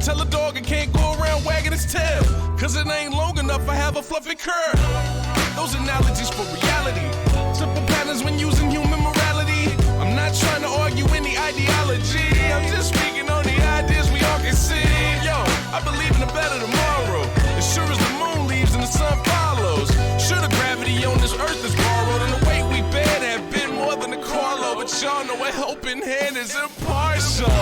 tell a dog it can't go around wagging its tail, cause it ain't long enough, I have a fluffy curl. Those analogies for reality, simple patterns when using human morality. I'm not trying to argue any ideology, I'm just speaking on the ideas we all can see. Yo, I believe in a better tomorrow, as sure as the moon leaves and the sun follows. Sure, the gravity on this earth is borrowed, and the weight we bear have been more than a carload. But y'all know a helping hand is impartial.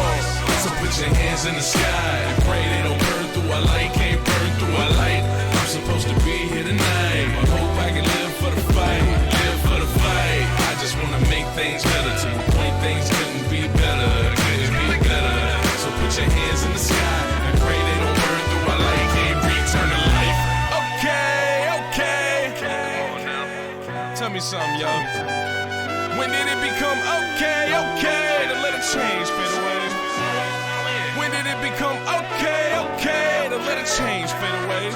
So put your hands in the sky and pray they don't burn through our light. Can't burn through our light. I'm supposed to be here tonight. I hope I can live for the fight. Live for the fight. I just want to make things better. To the point things couldn't be better. Couldn't be better. So put your hands in the sky and pray they don't burn through our light. Can't return to life. Okay. Tell me something, yo. When did it become okay to let a change fade away? When did it become okay to let a change fade away?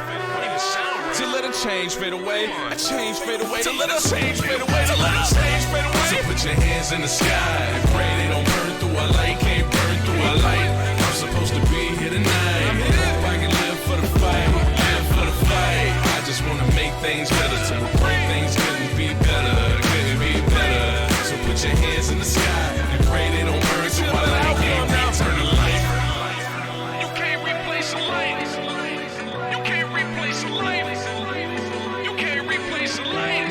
To let a change fade away, a change fade away, to let a change fade away, to let a change fade away. So put your hands in the sky and pray they don't burn through our light. Can't burn through our light. I'm supposed to be here tonight. I hope I can live for the fight, live for the fight. I just want to make things better. To the point things couldn't be better, couldn't be better. So put your hands in the sky and pray they don't burn through our light. Can't return to life. You can't replace a light. You can't replace a light. You can't replace a light.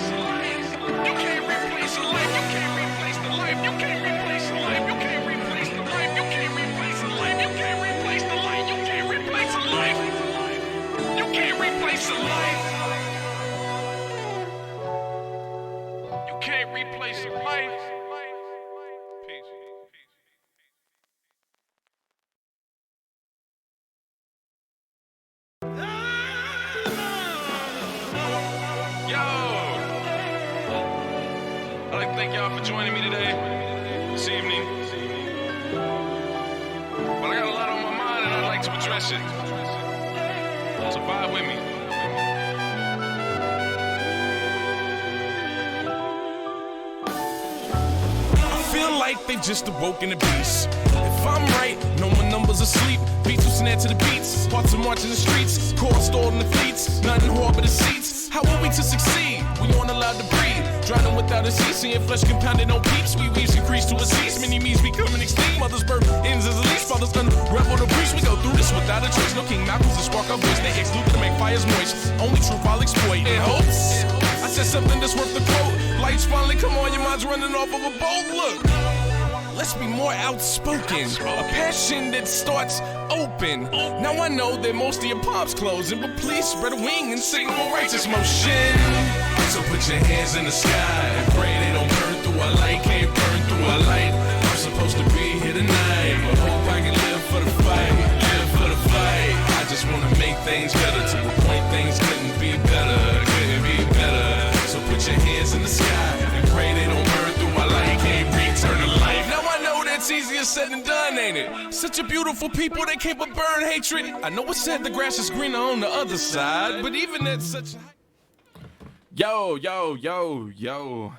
You can't replace a life. You can't replace the life. You can't replace the life. You can't replace the life. You can't replace the life. You can't replace the life. You can't replace a life. You can't replace a life. You can't replace a life. Peace. I'd like to thank y'all for joining me today, this evening. But I got a lot on my mind and I'd like to address it. So vibe with me. I feel like they've just awoken the beast. If I'm right, no more numbers asleep. Beats will snare to the beats. Hearts are marching the streets. Cars stored in the fleets. Nothing hard but the seats. How are we to succeed? We aren't allowed to breathe. Drowning without a cease. Seeing flesh compounded on peeps. We weaves increase to a cease. Many me's becoming extinct. Mother's birth ends as a lease. Fathers unravel the breach. We go through this without a choice. No King Malcolm's to spark our voice. They exclude to make fires moist. Only truth I'll exploit. In hopes I said something that's worth the quote. Lights finally come on. Your mind's running off of a boat. Look. Let's be more outspoken, a passion that starts open. Now I know that most of your palms closing, but please spread a wing and signal righteous motion. So put your hands in the sky and pray they don't burn through our light. Can't burn through our light. I'm supposed to be here tonight. I hope I can live for the fight, live for the fight. I just want to make things better. To the point things couldn't be better, couldn't be better. So put your hands in the sky and pray they don't burn through our light. Can't return to life. Now I know that's easier said than done, ain't it? Such a beautiful people, they can't but burn hatred. I know it said the grass is greener on the other side, but even at such a... Yo,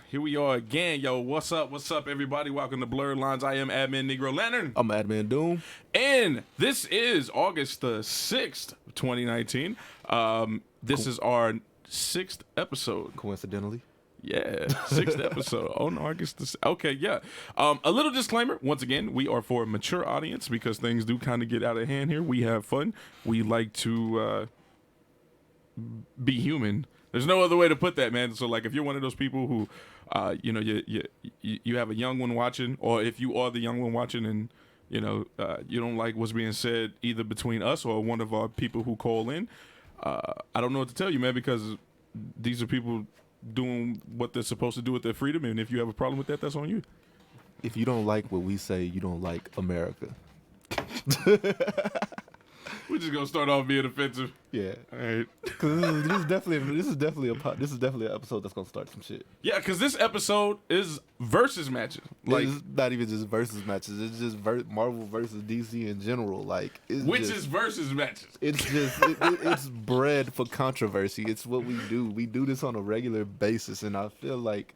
here we are again. Yo, what's up, everybody? Welcome to Blerd Lines. I am Admin Negro Lantern. I'm Admin Doom. And this is August the 6th, 2019. This is our 6th episode. Coincidentally. Yeah, 6th episode on August the 6th. Okay, yeah. A little disclaimer. Once again, we are for a mature audience because things do kind of get out of hand here. We have fun. We like to be human. There's no other way to put that, man. So, like, if you're one of those people who, you have a young one watching, or if you are the young one watching and, you don't like what's being said either between us or one of our people who call in, I don't know what to tell you, man, because these are people doing what they're supposed to do with their freedom, and if you have a problem with that, that's on you. If you don't like what we say, you don't like America. We're just gonna start off being offensive. Yeah, all right. Because this is definitely an episode that's gonna start some shit. Yeah, because this episode is versus matches. Like, it's not even just versus matches. It's just Marvel versus DC in general. Like, which is versus matches. It's just it's bred for controversy. It's what we do. We do this on a regular basis, and I feel like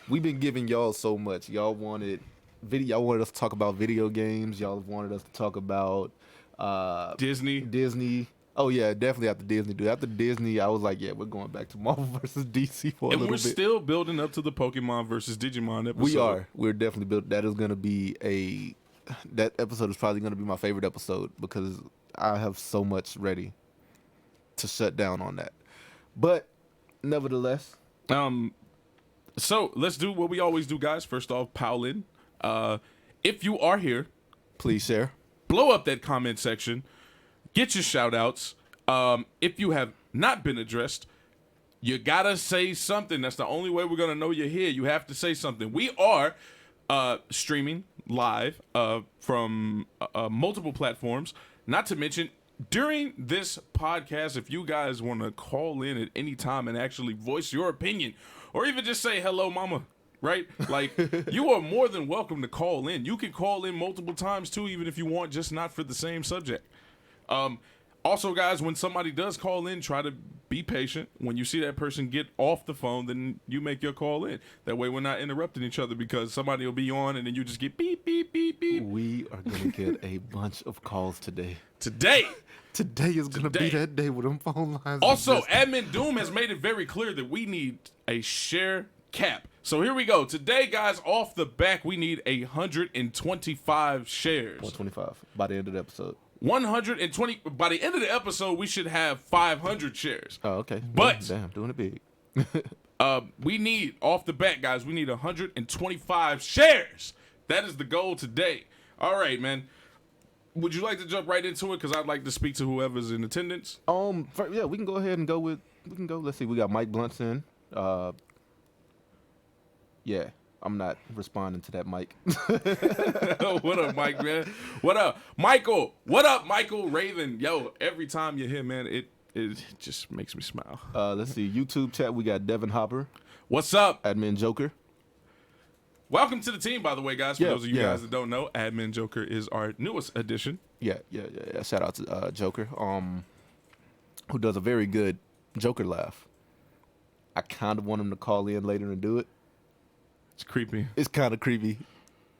we've been giving y'all so much. Y'all wanted us to talk about video games. Y'all wanted us to talk about Disney. Oh yeah, definitely after Disney. Dude, after Disney, I was like, yeah, we're going back to Marvel versus DC for a little bit. And we're still building up to the Pokemon versus Digimon episode. We are. We're definitely built. That is going to be that episode is probably going to be my favorite episode because I have so much ready to shut down on that. But nevertheless, so let's do what we always do, guys. First off, pile in. If you are here, please share. Blow up that comment section. Get your shout outs. If you have not been addressed, you gotta say something. That's the only way we're gonna know you're here. You have to say something. We are streaming live from multiple platforms. Not to mention, during this podcast, if you guys want to call in at any time and actually voice your opinion, or even just say hello, mama, right? Like, you are more than welcome to call in. You can call in multiple times too, even if you want, just not for the same subject. Also, guys, when somebody does call in, try to be patient. When you see that person get off the phone, then you make your call in. That way we're not interrupting each other because somebody will be on and then you just get beep, beep, beep, beep. We are going to get a bunch of calls today. Today is going to be that day with them phone lines. Also, Admin Doom has made it very clear that we need a share cap. So here we go. Today, guys, off the back, we need 125 shares. 125 by the end of the episode. 120 by the end of the episode, we should have 500 shares. Oh, okay. But damn, doing it big. We need off the bat, guys. We need 125 shares. That is the goal today. All right, man. Would you like to jump right into it? Because I'd like to speak to whoever's in attendance. Yeah, we can go ahead and go with. We can go. Let's see. We got Mike Blunt's yeah. I'm not responding to that, Mike. What up, Mike, man? What up, Michael? What up, Michael Raven? Yo, every time you're here, man, it just makes me smile. Let's see. YouTube chat, we got Devin Hopper. What's up? Admin Joker. Welcome to the team, by the way, guys. For those of you guys that don't know, Admin Joker is our newest addition. Yeah. Shout out to Joker, who does a very good Joker laugh. I kind of want him to call in later and do it. It's creepy. It's kind of creepy,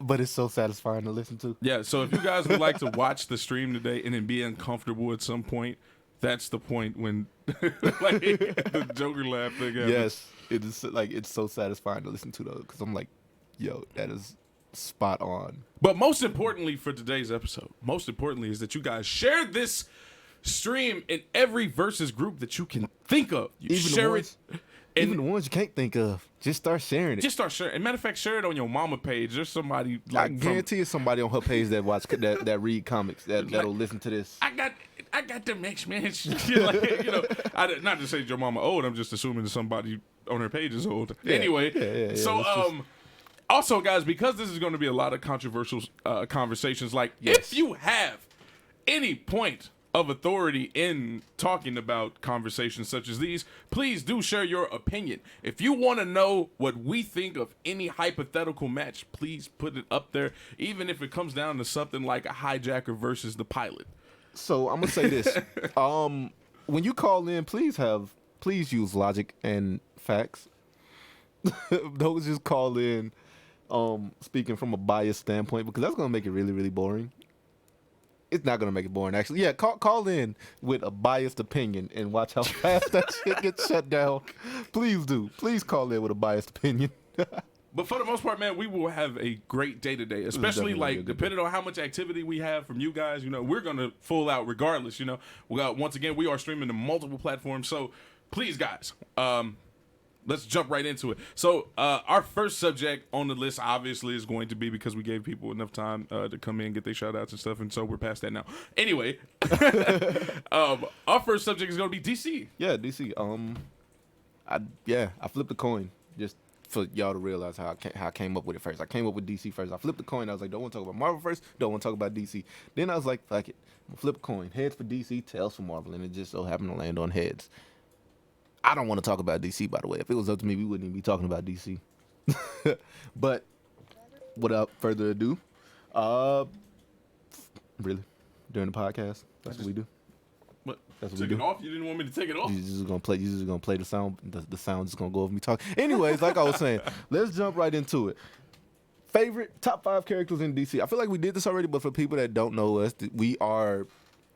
but it's so satisfying to listen to. Yeah, so if you guys would like to watch the stream today and then be uncomfortable at some point, that's the point when like the Joker laugh thing happens. Yes, it is like it's so satisfying to listen to though, because I'm like, yo, that is spot on. But most importantly for today's episode, is that you guys share this stream in every versus group that you can think of. You even share it. Even the ones you can't think of, just start sharing it. Just start sharing. As a matter of fact, share it on your mama page. There's somebody like I guarantee it's somebody on her page that watch that read comics that'll listen to this. I got the mix, man. Like, not to say your mama old. I'm just assuming that somebody on her page is old. Yeah, anyway, also, guys, because this is going to be a lot of controversial conversations. Like, if you have any point of authority in talking about conversations such as these, please do share your opinion. If you want to know what we think of any hypothetical match, please put it up there, even if it comes down to something like a hijacker versus the pilot. So I'm gonna say this: when you call in, please use logic and facts. Don't just call in speaking from a biased standpoint, because that's gonna make it really, really boring. It's not gonna make it boring, actually. Yeah, call in with a biased opinion and watch how fast that shit gets shut down. Please do. Please call in with a biased opinion. But for the most part, man, we will have a great day today, especially like depending on how much activity we have from you guys. You know, we're gonna full out regardless. You know, once again, we are streaming to multiple platforms, so please, guys, let's jump right into it. So our first subject on the list obviously is going to be, because we gave people enough time to come in, get their shout outs and stuff, and so we're past that now. Anyway, our first subject is going to be DC. Yeah, DC. I flipped a coin just for y'all to realize how I came up with it first. I came up with DC first. I flipped the coin. I was like, don't want to talk about Marvel first. Don't want to talk about DC. Then I was like, fuck it. I'm going to flip a coin. Heads for DC, tails for Marvel. And it just so happened to land on heads. I don't want to talk about DC, by the way. If it was up to me, we wouldn't even be talking about DC. But without further ado, really, during the podcast, that's what we do. What? That's what we do. Took it off? You didn't want me to take it off? You're just gonna play the sound. The sound's just gonna go over me talking. Anyways, like I was saying, let's jump right into it. Favorite top 5 characters in DC. I feel like we did this already, but for people that don't know us, we are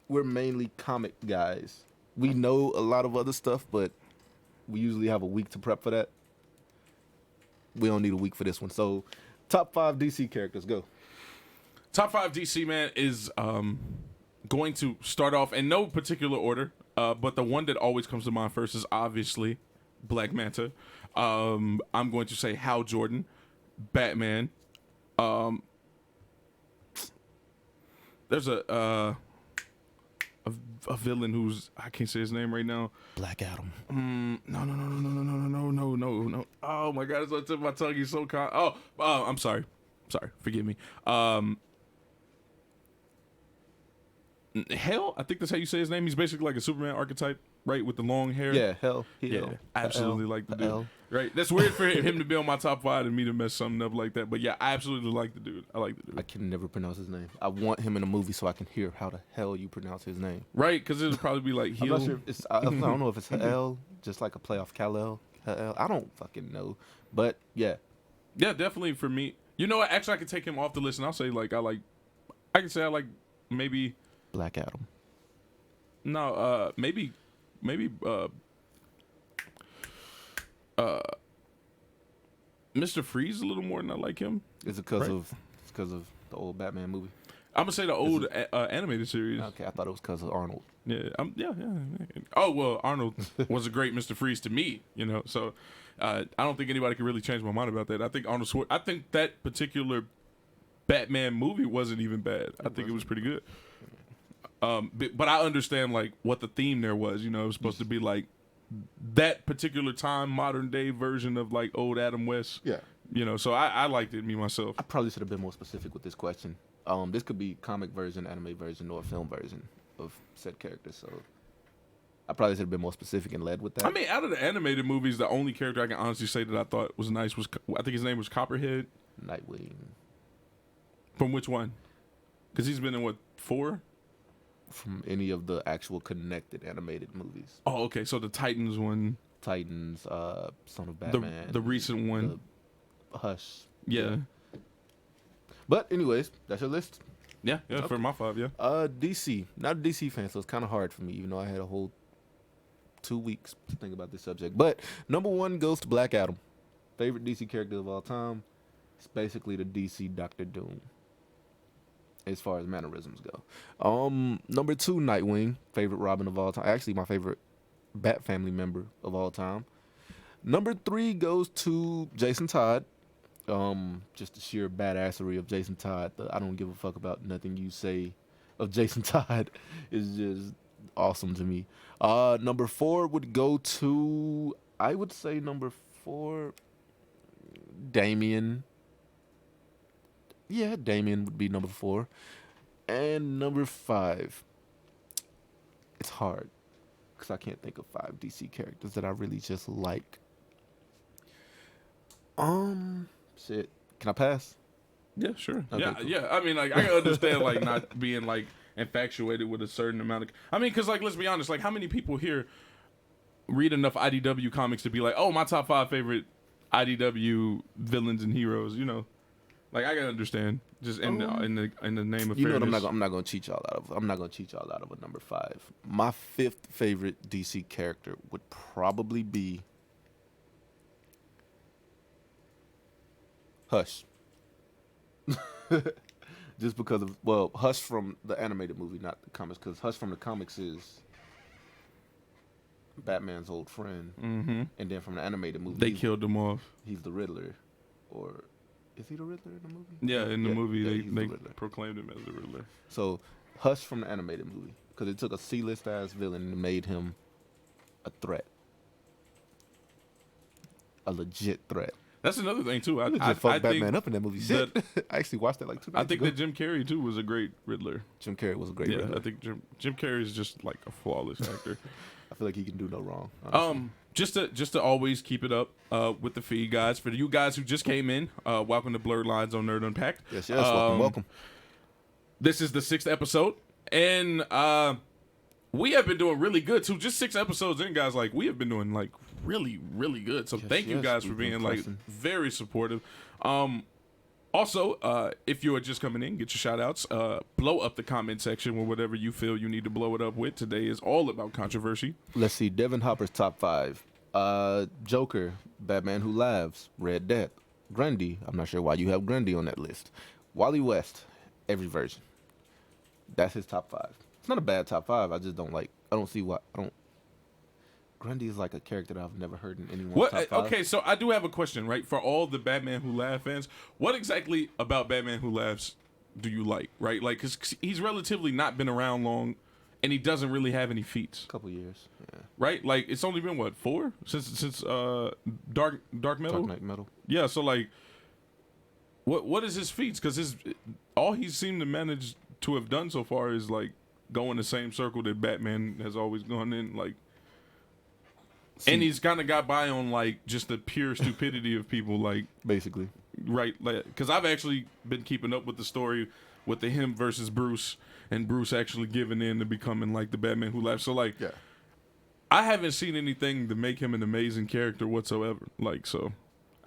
we're mainly comic guys. We know a lot of other stuff, but we usually have a week to prep for that. We don't need a week for this one. So, top 5 DC characters, go. Top 5 DC, man, is going to start off in no particular order, but the one that always comes to mind first is obviously Black Manta. I'm going to say Hal Jordan, Batman. There's a villain who's, I can't say his name right now. Black Adam. No. Oh my God, it's on the tip of my tongue. He's so I'm sorry. Forgive me. Hell, I think that's how you say his name. He's basically like a Superman archetype, right, with the long hair. Yeah, Hell. Yeah, I absolutely like the dude. Right, that's weird for him to be on my top 5 and me to mess something up like that. But yeah, I absolutely like the dude. I like the dude. I can never pronounce his name. I want him in a movie so I can hear how the hell you pronounce his name. Right, because it'll probably be like I'm Heel. not sure. I don't know if it's Hell, just like a play off Kal-El. Hell. I don't fucking know, but yeah. Yeah, definitely for me. You know what? Actually, I could take him off the list and I'll say I can say I like maybe Black Adam. No, maybe Mr. Freeze a little more than I like him. Is it because of the old Batman movie? I'm gonna say the old animated series. Okay, I thought it was because of Arnold. Yeah, yeah. Oh well, Arnold was a great Mr. Freeze to me, So I don't think anybody can really change my mind about that. I think I think that particular Batman movie wasn't even bad. I think it was pretty good. But I understand like what the theme there was. It was supposed to be like that particular time, modern day version of like old Adam West. Yeah. So I liked it, me myself. I probably should have been more specific with this question. This could be comic version, anime version, or film version of said character. So I probably should have been more specific and led with that. I mean, out of the animated movies, the only character I can honestly say that I thought was nice was, I think his name was Copperhead. Nightwing. From which one? Because he's been in what, 4? From any of the actual connected animated movies. Oh, okay. So the Titans one. Titans, Son of Batman. The recent one. Hush. Yeah. But anyways, that's your list. Yeah, okay. For my 5, yeah. DC. Not a DC fan, so it's kind of hard for me, even though I had a whole 2 weeks to think about this subject. But number 1 goes to Black Adam. Favorite DC character of all time. It's basically the DC Doctor Doom, as far as mannerisms go. Number 2, Nightwing. Favorite Robin of all time. Actually, my favorite Bat Family member of all time. Number 3 goes to Jason Todd. Just the sheer badassery of Jason Todd. I don't give a fuck about nothing you say of Jason Todd is just awesome to me. Number 4 would go to, I would say number 4, Damian. Yeah, Damian would be number 4. And number 5, it's hard because I can't think of 5 DC characters that I really just like. Shit. Can I pass? Yeah, sure. Okay, yeah, cool. yeah. I mean, like, I can understand, like, not being, like, infatuated with a certain amount of... I mean, because, like, let's be honest. Like, how many people here read enough IDW comics to be like, oh, my top 5 favorite IDW villains and heroes, Like, I can understand. Just in the name of fairness. What? I'm not gonna cheat y'all out of. I'm not gonna cheat y'all out of a number 5. My 5th favorite DC character would probably be Hush. Just because of Hush from the animated movie, not the comics. Because Hush from the comics is Batman's old friend, and then from the animated movie, they killed him off. He's the Riddler, or. Is he the Riddler in the movie? Yeah, in the movie they the proclaimed him as the Riddler. So Hush from the animated movie, because it took a C-list ass villain and made him a threat, a legit threat. That's another thing too. I fucked Batman up in that movie. Shit. I actually watched that like 2 days ago. I think that Jim Carrey too was a great Riddler. Jim Carrey was a great Riddler. I think Jim Carrey is just like a flawless actor. I feel like he can do no wrong. Honestly. Just to always keep it up with the feed, guys. For you guys who just came in, welcome to Blerd Lines on Nerd Unpacked. Yes, welcome. This is the 6th episode, and we have been doing really good too. Just 6 episodes in, guys. Like, we have been doing like really, really good. So thank you guys for being like very supportive. Also, if you are just coming in, get your shout outs. Blow up the comment section with whatever you feel you need to blow it up with. Today is all about controversy. Let's see. Devin Hopper's top 5. Joker, Batman Who Laughs, Red Death, Grundy. I'm not sure why you have Grundy on that list. Wally West, every version. That's his top 5. It's not a bad top 5. I just don't like. I don't see why. Grundy is like a character that I've never heard in anyone's top 5. Okay, so I do have a question, right? For all the Batman Who Laughs fans, what exactly about Batman Who Laughs do you like, right? Like, because he's relatively not been around long, and he doesn't really have any feats. Couple years, yeah. Right? Like, it's only been, what, 4? Since Dark Metal? Dark Knight Metal. Yeah, so, like, what is his feats? Because all he seemed to manage to have done so far is, like, go in the same circle that Batman has always gone in, like... And he's kind of got by on, like, just the pure stupidity of people, like... Basically. Right, because I've actually been keeping up with the story with the him versus Bruce, and Bruce actually giving in to becoming, like, the Batman Who Laughs. So, like, yeah. I haven't seen anything to make him an amazing character whatsoever. Like, so...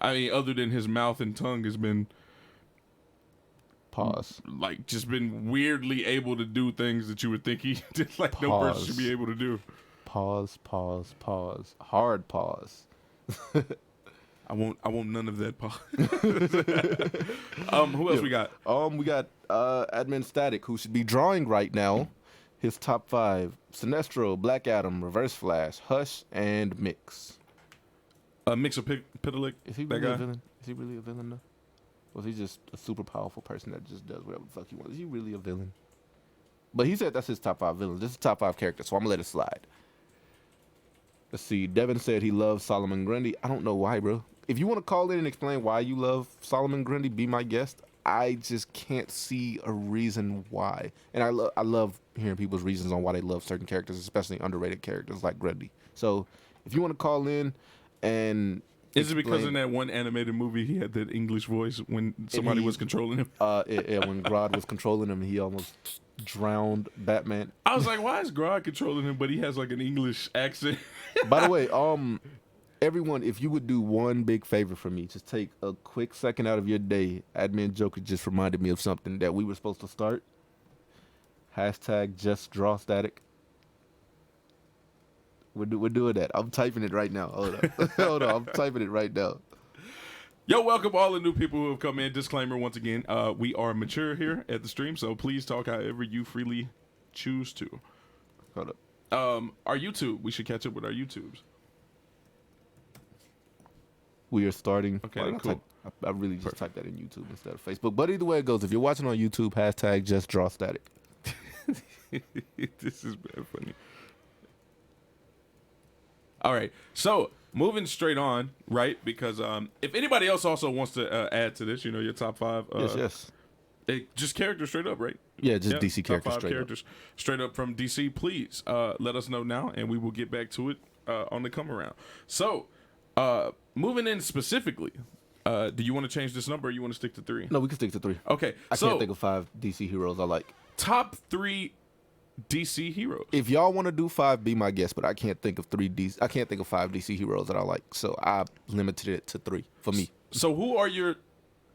I mean, other than his mouth and tongue has been... Pause. Like, just been weirdly able to do things that you would think he did, like, no person should be able to do. Pause. Hard pause. I won't none of that pause. Who else we got? We got Admin Static, who should be drawing right now. His top 5: Sinestro, Black Adam, Reverse Flash, Hush, and Mix. Mix of Pitalik. Is he really a villain? Is he really a villain though? Or is he just a super powerful person that just does whatever the fuck he wants? Is he really a villain? But he said that's his top 5 villains. This is top 5 character, so I'm gonna let it slide. Let's see. Devin said he loves Solomon Grundy. I don't know why, bro. If you want to call in and explain why you love Solomon Grundy, be my guest. I just can't see a reason why. And I love hearing people's reasons on why they love certain characters, especially underrated characters like Grundy. So if you want to call in and is it because in that one animated movie he had that English voice when somebody was controlling him? Yeah, when Grodd was controlling him, he almost drowned Batman. I was like, why is Grodd controlling him, but he has like an English accent? By the way, everyone, if you would do one big favor for me, just take a quick second out of your day. Admin Joker just reminded me of something that we were supposed to start. Hashtag just draw static. We're doing that. I'm typing it right now. Hold on. Hold on. I'm typing it right now. Yo, welcome all the new people who have come in. Disclaimer once again, we are mature here at the stream, so please talk however you freely choose to. Hold up. Our YouTube, we should catch up with our YouTubes. We are starting. Okay, cool. I really just typed that in YouTube instead of Facebook. But either way it goes, if you're watching on YouTube, hashtag just draw static. This is bad funny. All right, so moving straight on, right? Because if anybody else also wants to add to this, you know, your top 5. Yes. Just characters straight up, right? Yeah, just DC characters straight up from DC. Please let us know now, and we will get back to it on the come around. So, moving in specifically, do you want to change this number or you want to stick to 3? No, we can stick to 3. Okay, I can't think of 5 DC heroes I like. Top 3 DC heroes. If y'all want to do 5, be my guest, but I can't think of 5 DC heroes that I like. So I limited it to 3 for me. So who are your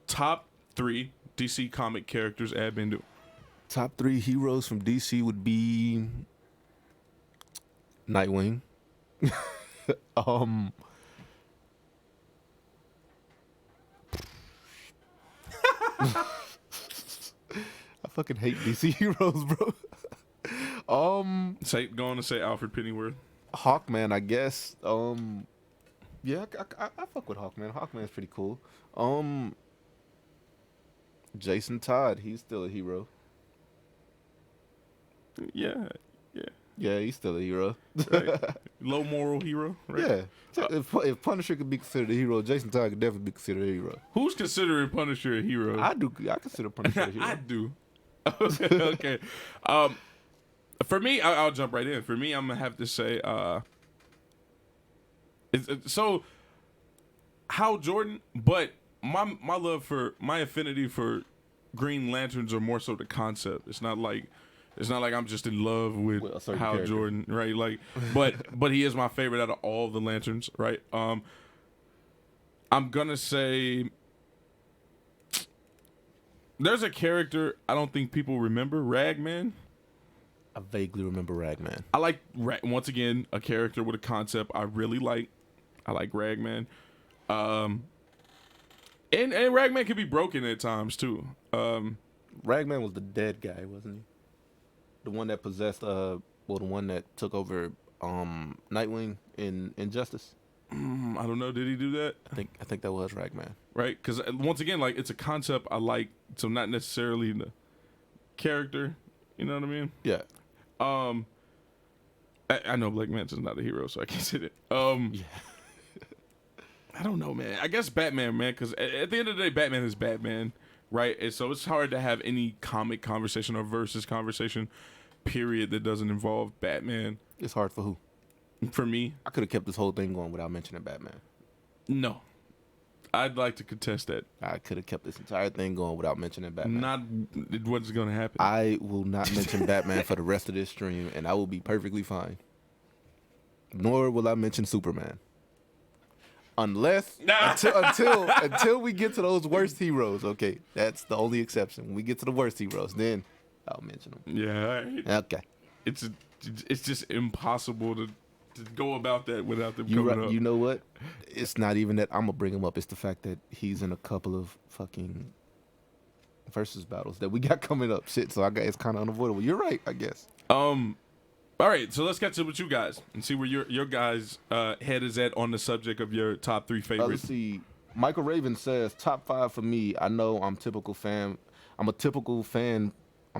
top 3 DC comic characters, Admin? Do? Top 3 heroes from DC would be Nightwing. I fucking hate DC heroes, bro. Going to say Alfred Pennyworth. Hawkman, I guess. Yeah, I fuck with Hawkman. Hawkman's pretty cool. Jason Todd, he's still a hero. Yeah. Yeah, he's still a hero. Right. Low moral hero, right? Yeah. If Punisher could be considered a hero, Jason Todd could definitely be considered a hero. Who's considering Punisher a hero? I do. I consider Punisher a hero. I do. Okay. For me, I'll jump right in. For me, I'm gonna have to say, so Hal Jordan, but my affinity for Green Lanterns are more so the concept. It's not like I'm just in love with Hal character. Jordan, right? Like, but he is my favorite out of all the Lanterns, right? I'm gonna say There's a character I don't think people remember, Ragman. I vaguely remember Ragman. I like, once again, a character with a concept I really like. I like Ragman. And Ragman can be broken at times, too. Ragman was the dead guy, wasn't he? The one that possessed, the one that took over Nightwing in Injustice. I don't know. Did he do that? I think that was Ragman. Right? Because, once again, like, it's a concept I like, so not necessarily the character. You know what I mean? Yeah. I know Black Manta's not a hero, so I can't say that. Yeah. I don't know, man. I guess Batman, man, because at the end of the day, Batman is Batman, right? And so it's hard to have any comic conversation or versus conversation, period, that doesn't involve Batman. It's hard for who? For me, I could have kept this whole thing going without mentioning Batman. no. I'd like to contest that. I could have kept this entire thing going without mentioning Batman. What's going to happen. I will not mention Batman for the rest of this stream, and I will be perfectly fine. Nor will I mention Superman. Unless until we get to those worst heroes, okay? That's the only exception. When we get to the worst heroes, then I'll mention them. Yeah, all right. Okay. It's just impossible to go about that without them coming up. You know what? It's not even that I'm gonna bring him up. It's the fact that he's in a couple of fucking versus battles that we got coming up. Shit, so it's kind of unavoidable. You're right, I guess. All right, so let's catch up with you guys and see where your guys' head is at on the subject of your top 3 favorites. Let's see. Michael Raven says top 5 for me. I know I'm a typical fan. I'm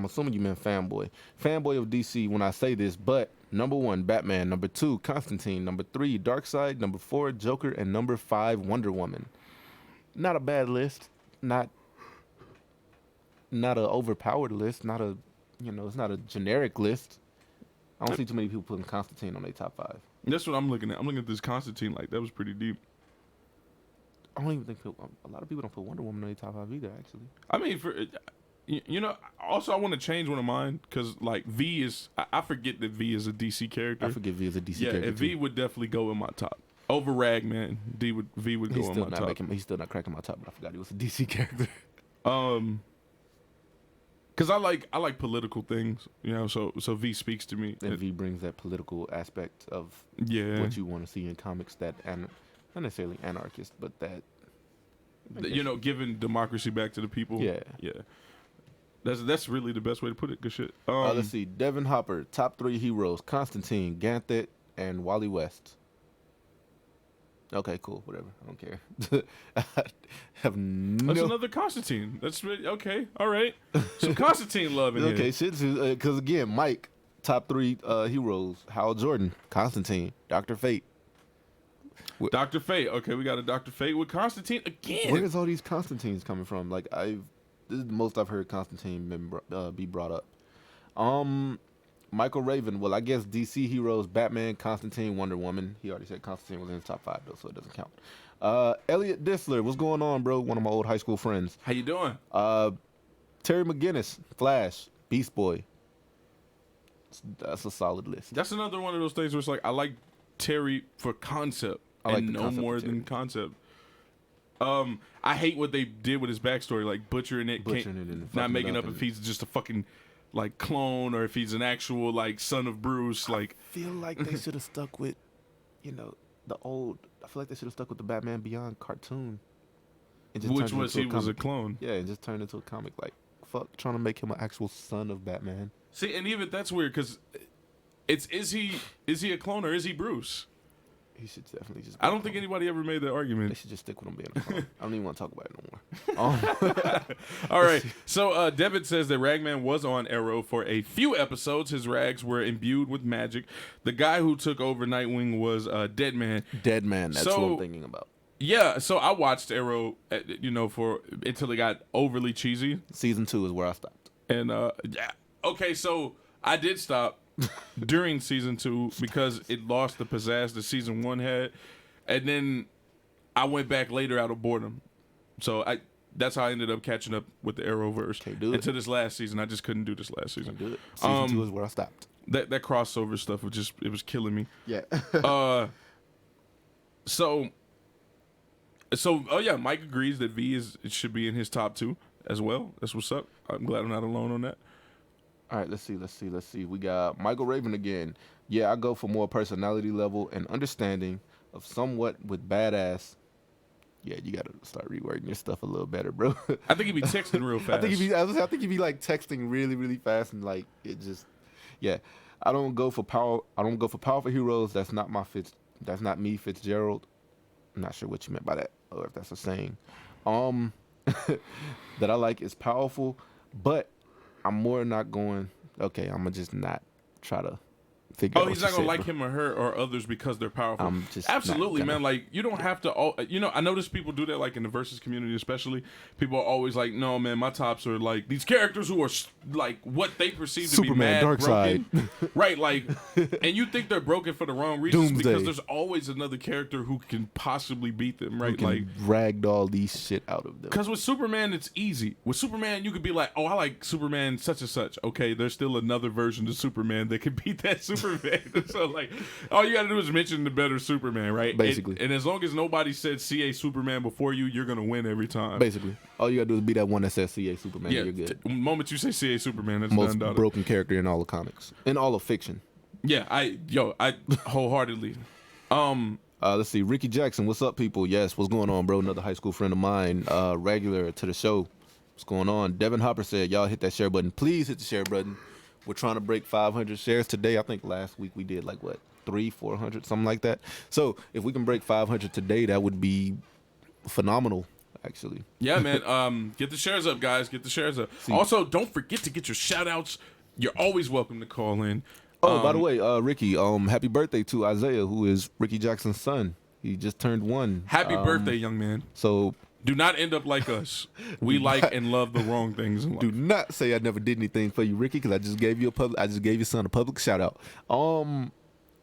assuming you meant fanboy. Fanboy of DC when I say this, but number 1, Batman. Number 2, Constantine. Number 3, Darkseid. Number 4, Joker. And number 5, Wonder Woman. Not a bad list. Not a overpowered list. It's not a generic list. I don't see too many people putting Constantine on their top 5. That's what I'm looking at. I'm looking at this Constantine, like, that was pretty deep. I don't even think a lot of people don't put Wonder Woman on their top 5 either, actually. I mean, also I want to change one of mine because, like, V is, I forget that V is a DC character. I forget V is a DC character. character. Yeah, V would definitely go in my top. Over Ragman, V would go in my top. He's still not cracking my top, but I forgot he was a DC character. Because I like political things, so V speaks to me. And V brings that political aspect of what you want to see in comics, and not necessarily anarchist, but that giving democracy back to the people. Yeah. That's really the best way to put it. Good shit. Let's see. Devin Hopper, top 3 heroes: Constantine, Ganthet, and Wally West. Okay, cool. Whatever. I don't care. I have no... That's another Constantine. That's really... Okay. All right. Some Constantine love in here. Okay, shit. Because, again, Mike, top 3 heroes: Hal Jordan, Constantine, Dr. Fate. Dr. Fate. Okay, we got a Dr. Fate with Constantine again. Where is all these Constantines coming from? Like, this is the most I've heard Constantine be brought up. Michael Raven, well, I guess DC heroes: Batman, Constantine, Wonder Woman. He already said Constantine was in his top 5, though, so it doesn't count. Elliot Disler, what's going on, bro? One of my old high school friends. How you doing? Terry McGinnis, Flash, Beast Boy. That's a solid list. That's another one of those things where it's like, I like Terry for concept, and no more than concept. I hate what they did with his backstory, like butchering it and not making up if he's just a fucking... like clone or if he's an actual like son of Bruce. Like, I feel like they should have stuck with, the old. I feel like they should have stuck with the Batman Beyond cartoon, and just which was he was a clone. Yeah, and just turned into a comic. Like, fuck, trying to make him an actual son of Batman. See, and even that's weird because is he a clone or is he Bruce? He should definitely just. I don't think anybody ever made that argument. They should just stick with him being a clone. I don't even want to talk about it no more. All right. So Devin says that Ragman was on Arrow for a few episodes. His rags were imbued with magic. The guy who took over Nightwing was Deadman. Deadman. That's what I'm thinking about. Yeah. So I watched Arrow, until it got overly cheesy. Season 2 is where I stopped. And okay, so I did stop. During season 2 because it lost the pizzazz that season 1 had, and then I went back later out of boredom. So that's how I ended up catching up with the Arrowverse. Can't do it. Until this last season, I just couldn't do this last season. Can't do it. Season 2 is where I stopped. That crossover stuff was killing me. Yeah. So oh yeah, Mike agrees that V should be in his top 2. as well. That's what's up. I'm glad I'm not alone on that. All right, let's see. We got Michael Raven again. Yeah, I go for more personality level and understanding of somewhat with badass. Yeah, you gotta start rewording your stuff a little better, bro. I think he'd be texting real fast. I think he'd be like texting really, really fast and like it just. Yeah, I don't go for powerful heroes. That's not me, Fitzgerald. I'm not sure what you meant by that, or if that's a saying. That I like is powerful, but I'm more not going. Okay, I'm gonna just not try to figure. Oh, he's not gonna like him or her or others because they're powerful. I'm just absolutely, man. Like you don't have to. I notice people do that, like in the versus community, especially. People are always like, "No, man, my tops are like these characters who are like what they perceive to be mad, broken, right? Like, and you think they're broken for the wrong reasons because there's always another character who can possibly beat them, right? Like ragdoll these shit out of them. Because with Superman, it's easy. With Superman, you could be like, "Oh, I like Superman such and such." Okay, there's still another version of Superman that can beat that Superman. So like, all you gotta do is mention the better Superman, right? Basically. And as long as nobody said CA Superman before you, you're gonna win every time. Basically, all you gotta do is be that one that says CA Superman. Yeah, you're good. The moment you say CA Superman, that's most done. Broken character in all of comics, in all of fiction. Yeah, I wholeheartedly. Let's see, Ricky Jackson, what's up, people? Yes, what's going on, bro? Another high school friend of mine, regular to the show. What's going on? Devin Hopper said, y'all hit that share button. Please hit the share button. We're trying to break 500 shares today. I think last week we did like, what, 400, something like that. So if we can break 500 today, that would be phenomenal, actually. Yeah, man. Get the shares up, guys. Get the shares up. Also, don't forget to get your shout-outs. You're always welcome to call in. Oh, by the way, Ricky, happy birthday to Isaiah, who is Ricky Jackson's son. He just turned 1. Happy birthday, young man. So do not end up like us. We like and love the wrong things in life. Do not say I never did anything for you, Ricky, because I just gave your son a public shout out.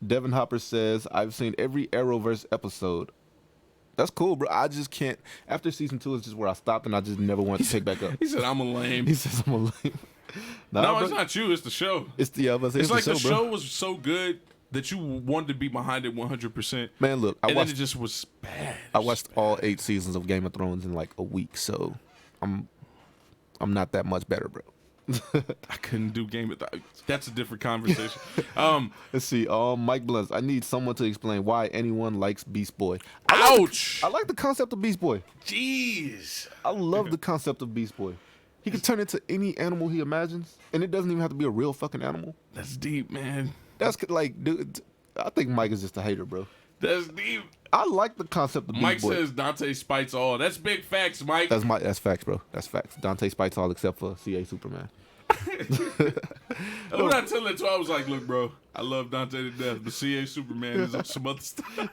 Devin Hopper says, I've seen every Arrowverse episode. That's cool, bro. I just can't. After season 2 is just where I stopped, and I just never want to pick back up. He said, I'm a lame. He says, I'm a lame. No, it's not you. It's the show. It's like the show bro. was so good that you wanted to be behind it 100%. Man, look, then it just was bad. I watched all 8 seasons of Game of Thrones in like a week, so I'm not that much better, bro. I couldn't do Game of Thrones. That's a different conversation. Let's see. Mike Blunts. I need someone to explain why anyone likes Beast Boy. Ouch! I like the concept of Beast Boy. Jeez. I love the concept of Beast Boy. He can turn into any animal he imagines, and it doesn't even have to be a real fucking animal. That's deep, man. That's like, dude, I think Mike is just a hater, bro. That's deep. I like the concept of Mike Beast Boy. says Dante spites all. That's big facts, Mike. That's facts, bro. That's facts. Dante spites all except for CA Superman. I'm not telling it to I was like, look, bro, I love Dante to death, but CA Superman is on some other stuff.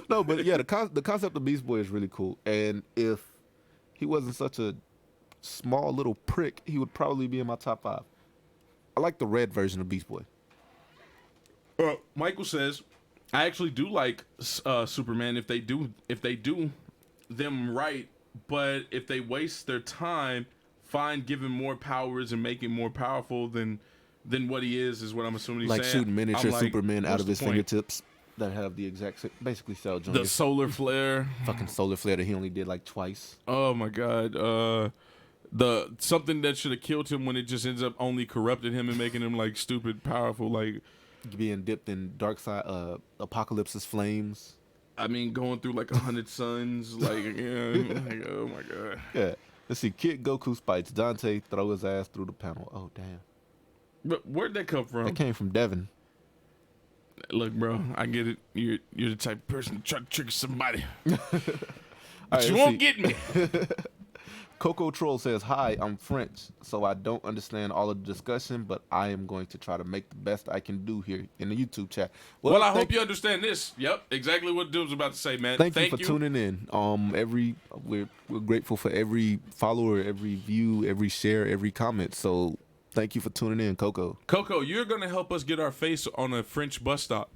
No, but yeah, the concept of Beast Boy is really cool. And if he wasn't such a small little prick, he would probably be in my top 5. I like the red version of Beast Boy. Michael says, I actually do like Superman if they do them right, but if they waste their time, fine, give him more powers and make him more powerful than what he is what I'm assuming he's like saying. Shooting miniature Superman out of his point? fingertips that have the exact basically cell joints. The solar flare. Fucking solar flare that he only did like twice. Oh my god. The something that should have killed him when it just ends up only corrupting him and making him like stupid powerful, like being dipped in dark side Apocalypse's flames. I mean, going through like 100 suns, like, yeah, like, oh my god. Yeah. Let's see. Kid Goku spites Dante, throw his ass through the panel. Oh damn. But where'd that come from? That came from Devin. Look, bro, I get it. You're the type of person to try to trick somebody, but right, you won't get me. Coco Troll says, hi, I'm French, so I don't understand all of the discussion, but I am going to try to make the best I can do here in the YouTube chat. Well, I hope you understand this. Yep, exactly what Dude was about to say, man. Thank you for tuning in. We're grateful for every follower, every view, every share, every comment. So thank you for tuning in, Coco. Coco, you're going to help us get our face on a French bus stop.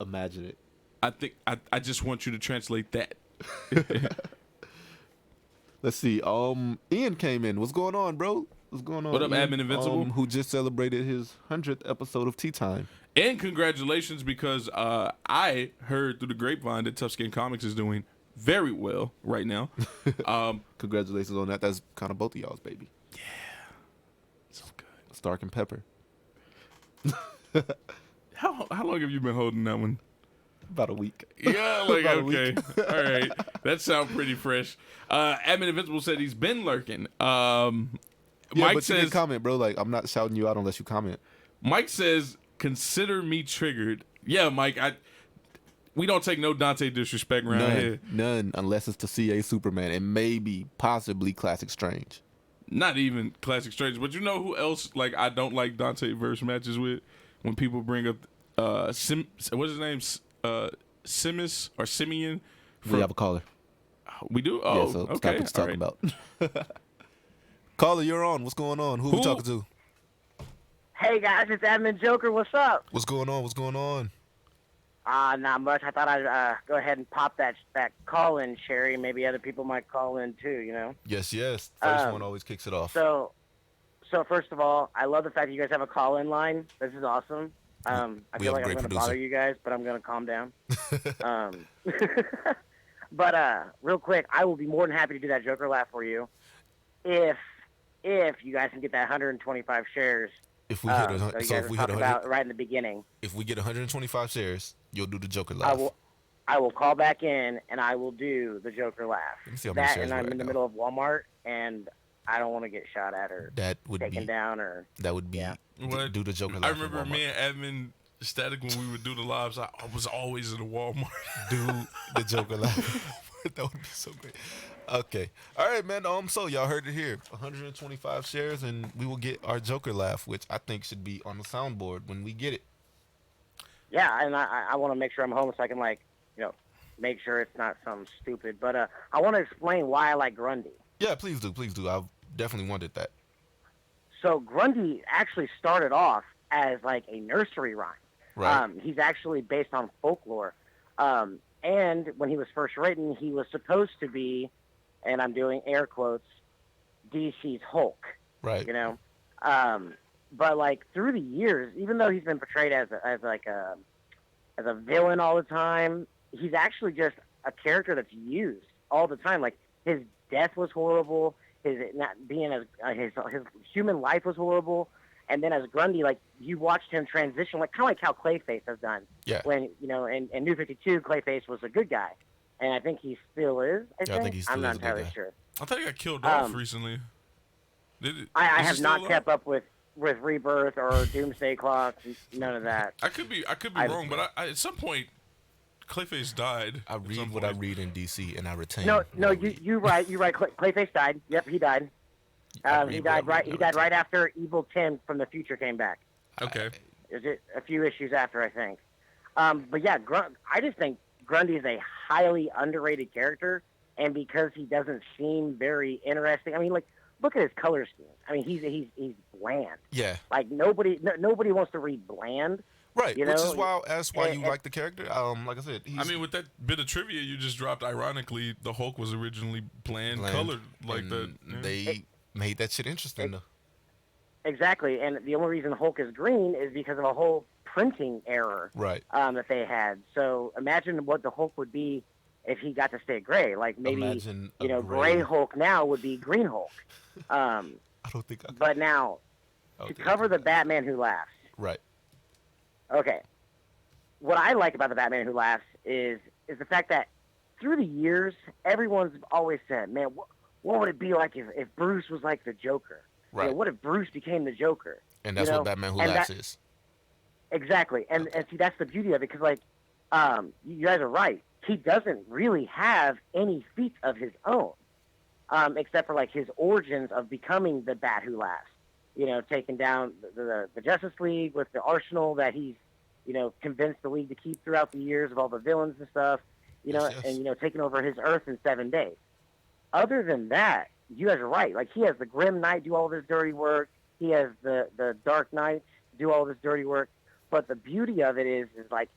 Imagine it. I think I just want you to translate that. Let's see. Ian came in. What's going on, bro? What's going on? What up, Ian? Admin Invincible? Who just celebrated his 100th episode of Tea Time. And congratulations, because I heard through the grapevine that Tough Skin Comics is doing very well right now. Congratulations on that. That's kind of both of y'all's baby. Yeah. So good. Stark and Pepper. How long have you been holding that one? About a week. Yeah, like, About a okay. week. All right. That sounds pretty fresh. Admin Invincible said he's been lurking. Yeah, Mike but says, you didn't comment, bro. Like, I'm not shouting you out unless you comment. Mike says, consider me triggered. Yeah, Mike, we don't take no Dante disrespect around here. None, unless it's to see a Superman and maybe, possibly Classic Strange. Not even Classic Strange. But you know who else, like, I don't like Dante verse matches with? When people bring up, what's his name? Simus or Simeon. We have a caller. We do? Oh, yeah, so okay. stop what you're talking about. Caller, you're on. What's going on? Who we talking to? Hey guys, it's Admin Joker. What's up? What's going on? What's going on? Not much. I thought I'd go ahead and pop that call in, Sherry. Maybe other people might call in too. You know. Yes. First one always kicks it off. So first of all, I love the fact that you guys have a call in line. This is awesome. I feel like I'm going to bother you guys, but I'm going to calm down. But real quick, I will be more than happy to do that Joker laugh for you, if you guys can get that 125 shares. If we hit if we hit 100, right in the beginning. If we get 125 shares, you'll do the Joker laugh. I will call back in and I will do the Joker laugh. Let me see how many shares I'm in the middle of Walmart and I don't want to get shot at or taken down or. That would be do the Joker laugh. I remember me and Admin Static when we would do the lives. I was always in the Walmart. Do the Joker laugh. That would be so great. Okay. All right, man. So y'all heard it here. 125 shares, and we will get our Joker laugh, which I think should be on the soundboard when we get it. Yeah, and I want to make sure I'm home so I can make sure it's not something stupid. But I want to explain why I like Grundy. Yeah, please do. I've definitely wanted that. So Grundy actually started off as like a nursery rhyme. Right. He's actually based on folklore. And when he was first written, he was supposed to be, and I'm doing air quotes, DC's Hulk. Right. You know? But like through the years, even though he's been portrayed as a villain all the time, he's actually just a character that's used all the time. Like his death was horrible, his not being as his human life was horrible. And then as Grundy, like, you watched him transition, like kind of like how Clayface has done. Yeah. When, in New 52, Clayface was a good guy. And I think he still is, I think he still I'm not is a good entirely guy. sure. I thought he got killed off recently. I have not kept up with Rebirth or Doomsday Clock, none of that. I could be wrong, but I, at some point, Clayface died. I read what I read in DC, and I retain. No, you're right. Clayface died. Yep, he died. He died right after Evil 10 from the future came back. Okay. Is it a few issues after, I think. But yeah, I just think Grundy is a highly underrated character, and because he doesn't seem very interesting. I mean, like, look at his color scheme. I mean, he's bland. Yeah. Like nobody wants to read bland. Right, which is why you like the character. Like I said, I mean, with that bit of trivia you just dropped, ironically, the Hulk was originally bland colored like that. Yeah. They made that shit interesting, though. Exactly, and the only reason Hulk is green is because of a whole printing error right. That they had. So imagine what the Hulk would be if he got to stay gray. Like maybe gray Hulk now would be Green Hulk. I don't think. But now, to cover the Batman Who Laughs. Right. Okay. What I like about the Batman Who Laughs is the fact that through the years, everyone's always said, "Man, what would it be like if Bruce was like the Joker? Right. What if Bruce became the Joker?" And that's what Batman Who Laughs is. Exactly. And see, that's the beauty of it, because, like, you guys are right. He doesn't really have any feats of his own, except for, like, his origins of becoming the Bat Who Laughs. Taking down the Justice League with the arsenal that he's, convinced the League to keep throughout the years of all the villains and stuff, and, taking over his Earth in 7 days. Other than that, you guys are right. Like, he has the Grim Knight do all of his dirty work. He has the Dark Knights do all of his dirty work. But the beauty of it is like,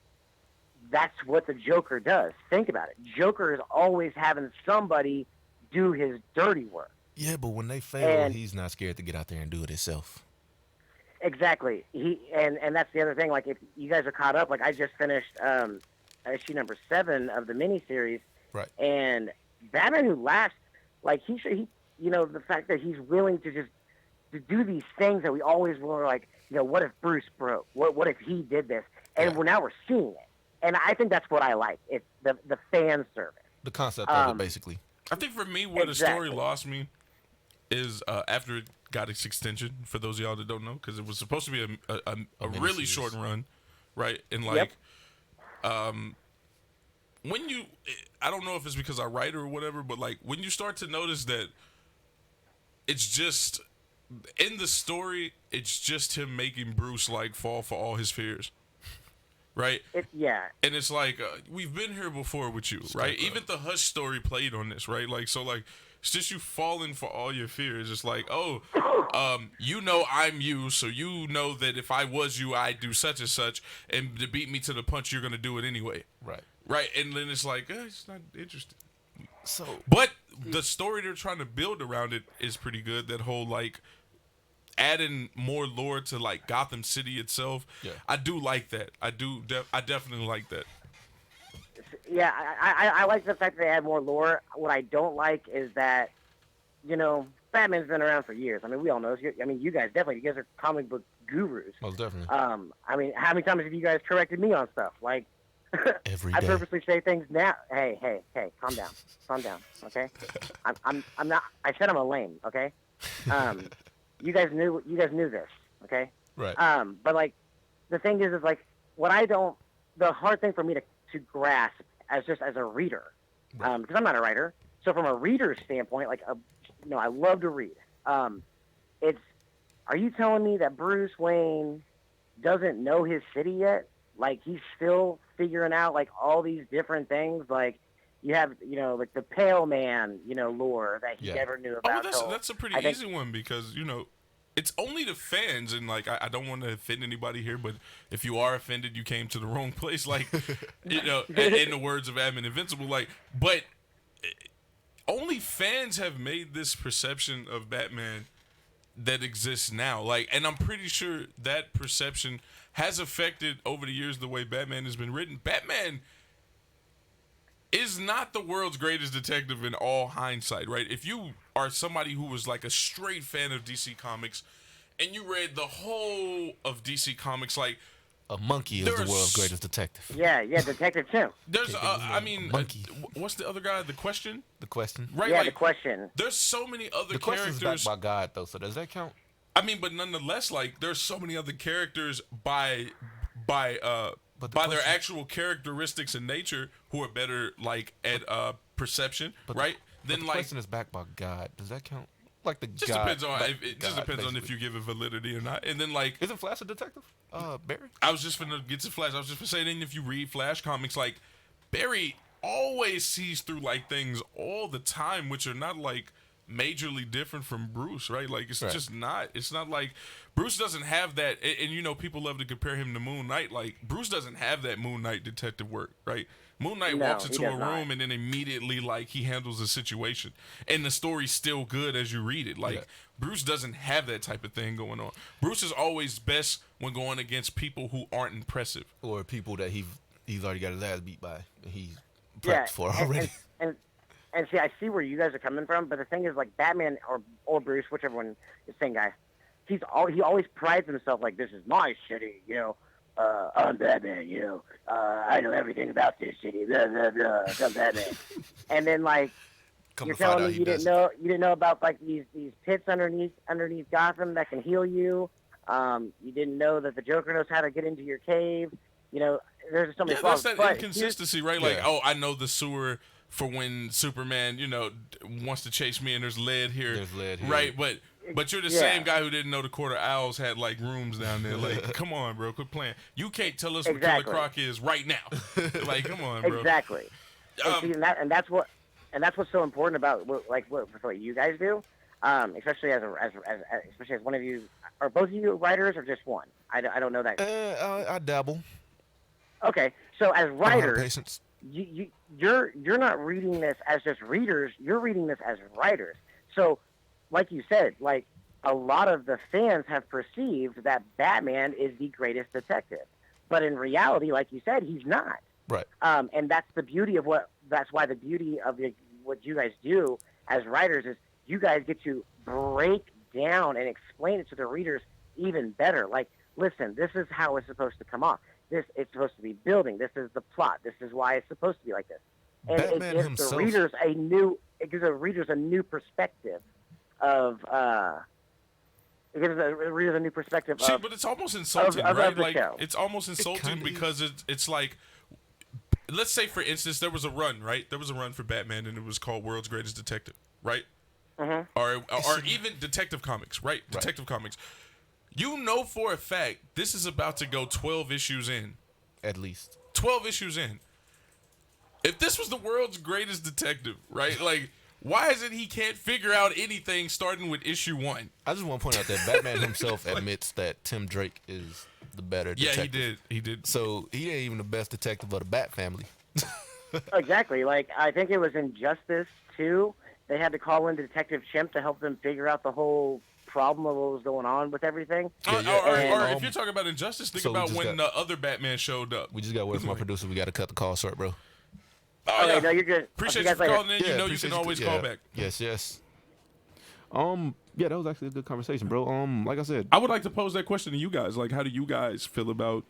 that's what the Joker does. Think about it. Joker is always having somebody do his dirty work. Yeah, but when they fail, he's not scared to get out there and do it himself. Exactly. And that's the other thing. Like, if you guys are caught up, like, I just finished issue number 7 of the miniseries, Right. And Batman Who Laughs, like he the fact that he's willing to do these things that we always were like, what if Bruce broke? What if he did this? And now we're seeing it. And I think that's what I like. It's the fan service. The concept of it, basically. I think for me, where the story lost me is after it got its extension. For those of y'all that don't know, because it was supposed to be a really short run, right? And like, when you, I don't know if it's because I write or whatever, but like when you start to notice that it's just in the story, it's just him making Bruce like fall for all his fears. Right? And it's like, we've been here before with you, right? Even the Hush story played on this, right? Like, so like, it's just you falling for all your fears. It's like, oh, I'm you, so you know that if I was you, I'd do such and such, and to beat me to the punch, you're going to do it anyway. Right? And then it's like, it's not interesting. But the story they're trying to build around it is pretty good. That whole, like, adding more lore to like Gotham City itself, I do like that. I definitely like that. Yeah, I like the fact that they add more lore. What I don't like is that, Batman's been around for years. I mean, we all know. You guys are comic book gurus. Most definitely. I mean, how many times have you guys corrected me on stuff? Like, every day. I purposely say things now. Hey, calm down, okay? I'm not. I said I'm a lame, okay? You guys knew this, okay? Right. But like, the thing is like, the hard thing for me to grasp as a reader, because I'm not a writer. So from a reader's standpoint, like, I love to read. Are you telling me that Bruce Wayne doesn't know his city yet? Like, he's still figuring out like all these different things, like. You have, like the Pale Man, lore that he never knew about. Oh, that's a pretty easy one because, it's only the fans, and like I don't want to offend anybody here, but if you are offended, you came to the wrong place. Like, in the words of Admin Invincible, like, but only fans have made this perception of Batman that exists now. Like, and I'm pretty sure that perception has affected over the years the way Batman has been written. Batman is not the world's greatest detective in all hindsight, right? If you are somebody who was like a straight fan of DC Comics and you read the whole of DC Comics, like, a monkey is the world's greatest detective. Yeah, Detective Tim. There's, monkey. What's the other guy? The Question? The Question. Right? Yeah, like, The Question. There's so many other characters. The characters. Question's backed by God, though, so does that count? I mean, but nonetheless, like, there's so many other characters by their actual characteristics and nature who are better, like, at perception, right? Then, like, Question is backed by God. Does that count? Like the just God, depends on on if you give it validity or not. And then, like, isn't Flash a detective? Barry. I was just finna get to Flash. I was just gonna say, then if you read Flash comics, like, Barry always sees through like things all the time, which are not like majorly different from Bruce, right? Like, it's just not. It's not like Bruce doesn't have that. And people love to compare him to Moon Knight. Like, Bruce doesn't have that Moon Knight detective work, right? Moon Knight walks into a room and then immediately, like, he handles the situation, and the story's still good as you read it. Like, Bruce doesn't have that type of thing going on. Bruce is always best when going against people who aren't impressive, or people that he's already got his ass beat by, and he's prepped for already. And see, I see where you guys are coming from, but the thing is, like, Batman or Bruce, whichever one is the same guy, he always prides himself like, this is my city, I'm Batman, I know everything about this city, blah, blah, blah, I'm Batman. And then, like, you're telling me you didn't know about, like, these pits underneath Gotham that can heal you. You didn't know that the Joker knows how to get into your cave. There's so many flaws. That's that inconsistency, right? Like, I know the sewer for when Superman, wants to chase me and there's lead here. There's lead here. Right, but you're the same guy who didn't know the Court of Owls had, like, rooms down there. Like, come on, bro, quit playing. You can't tell us what Killer Croc is right now. Like, come on, bro. Exactly. And that's what's so important about what you guys do, especially especially as one of you. Are both of you writers or just one? I don't know that. I dabble. Okay, so as writers, patience. You're not reading this as just readers. You're reading this as writers. So, like you said, like, a lot of the fans have perceived that Batman is the greatest detective, but in reality, like you said, he's not. Right. And that's the beauty of what that's why the beauty of what you guys do as writers is you guys get to break down and explain it to the readers even better. Like, listen, this is how it's supposed to come off. It's supposed to be building. This is the plot. This is why it's supposed to be like this. And Batman it gives himself. the readers a new perspective of it gives the readers a new perspective. See, but it's almost insulting, of right? the Like show. it's almost insulting because it's like, let's say for instance there was a run, right? There was a run for Batman and it was called World's Greatest Detective, right? Mm-hmm. Or even Detective Comics, right? Detective Comics. You know for a fact this is about to go 12 issues in. At least 12 issues in. If this was the world's greatest detective, right? Like, why is it he can't figure out anything starting with issue 1? I just want to point out that Batman himself admits that Tim Drake is the better detective. Yeah, he did. So he ain't even the best detective of the Bat family. Exactly. Like, I think it was Injustice 2. They had to call in Detective Chimp to help them figure out the whole problem of what was going on with everything. Or if you're talking about Injustice, think about when the other Batman showed up. We just got word from our producer. We got to cut the call short, bro. Oh, yeah. No, you're good. Appreciate I'll you see for guys calling in. Yeah, You can always call back. Yes. Yeah, that was actually a good conversation, bro. Like I said, I would like to pose that question to you guys. Like, how do you guys feel about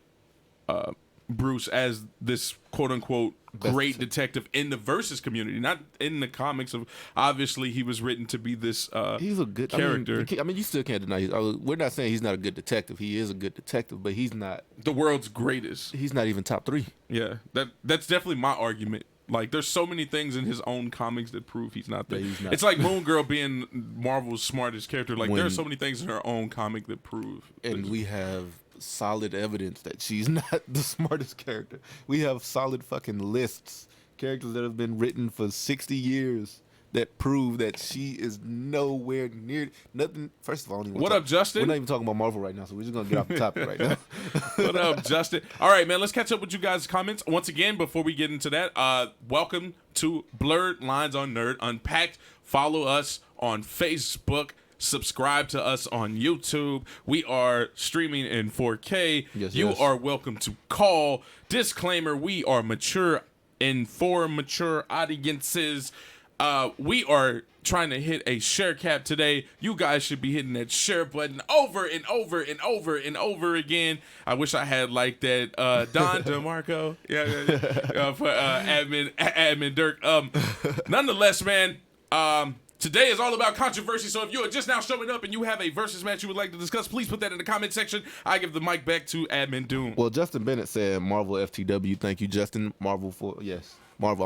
Bruce as this quote unquote great detective in the Versus community, not in the comics? Of obviously he was written to be this he's a good character. I mean, you still can't deny. We're not saying he's not a good detective. He is a good detective, but he's not the world's greatest. He's not even top 3. Yeah, that's definitely my argument. Like, there's so many things in his own comics that prove he's not there. Yeah, he's not. It's like Moon Girl being Marvel's smartest character. Like, there are so many things in her own comic that prove. And we have solid evidence that she's not the smartest character. We have solid fucking lists, characters that have been written for 60 years that prove that she is nowhere near nothing. First of all, what up, Justin? We're not even talking about Marvel right now, so we're just gonna get off the topic right now. What up, Justin? All right, man, let's catch up with you guys' comments. Once again, before we get into that, welcome to Blerd Lines on Nerd Unpacked. Follow us on Facebook. Subscribe to us on YouTube. We are streaming in 4K. You are welcome to call. Disclaimer, we are mature and for mature audiences. We are trying to hit a share cap today. You guys should be hitting that share button over and over and over and over again. I wish I had like that Don DeMarco. For admin Dirk. Nonetheless, man, today is all about controversy, so if you are just now showing up and you have a versus match you would like to discuss, please put that in the comment section. I give the mic back to Admin Doom. Well, Justin Bennett said Marvel FTW. Thank you, Justin. Marvel for, yes. Marvel,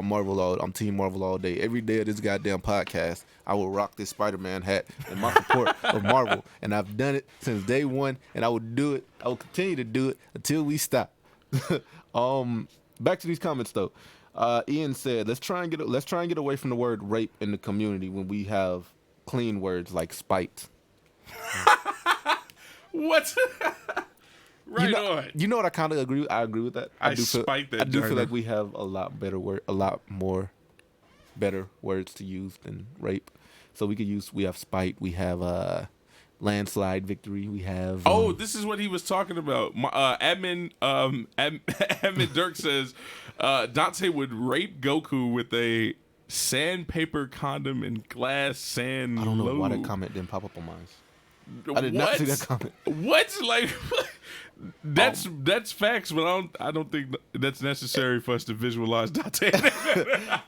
I'm Team Marvel all day. Every day of this goddamn podcast, I will rock this Spider-Man hat in my support of Marvel. And I've done it since day one, and I will do it. I will continue to do it until we stop. Back to these comments, though. Ian said, let's try and get away from the word rape in the community when we have clean words like spite. What? On. You know what? I kind of agree. I agree with that. I do feel like we have a lot more better words to use than rape. So we have spite. We have landslide victory. We have. Oh, this is what he was talking about. Admin Dirk says Dante would rape Goku with a sandpaper condom and glass sand. I don't know load. why that comment didn't pop up on mine. I did not see that comment. What? Like, that's facts, but I don't think that's necessary for us to visualize Dante.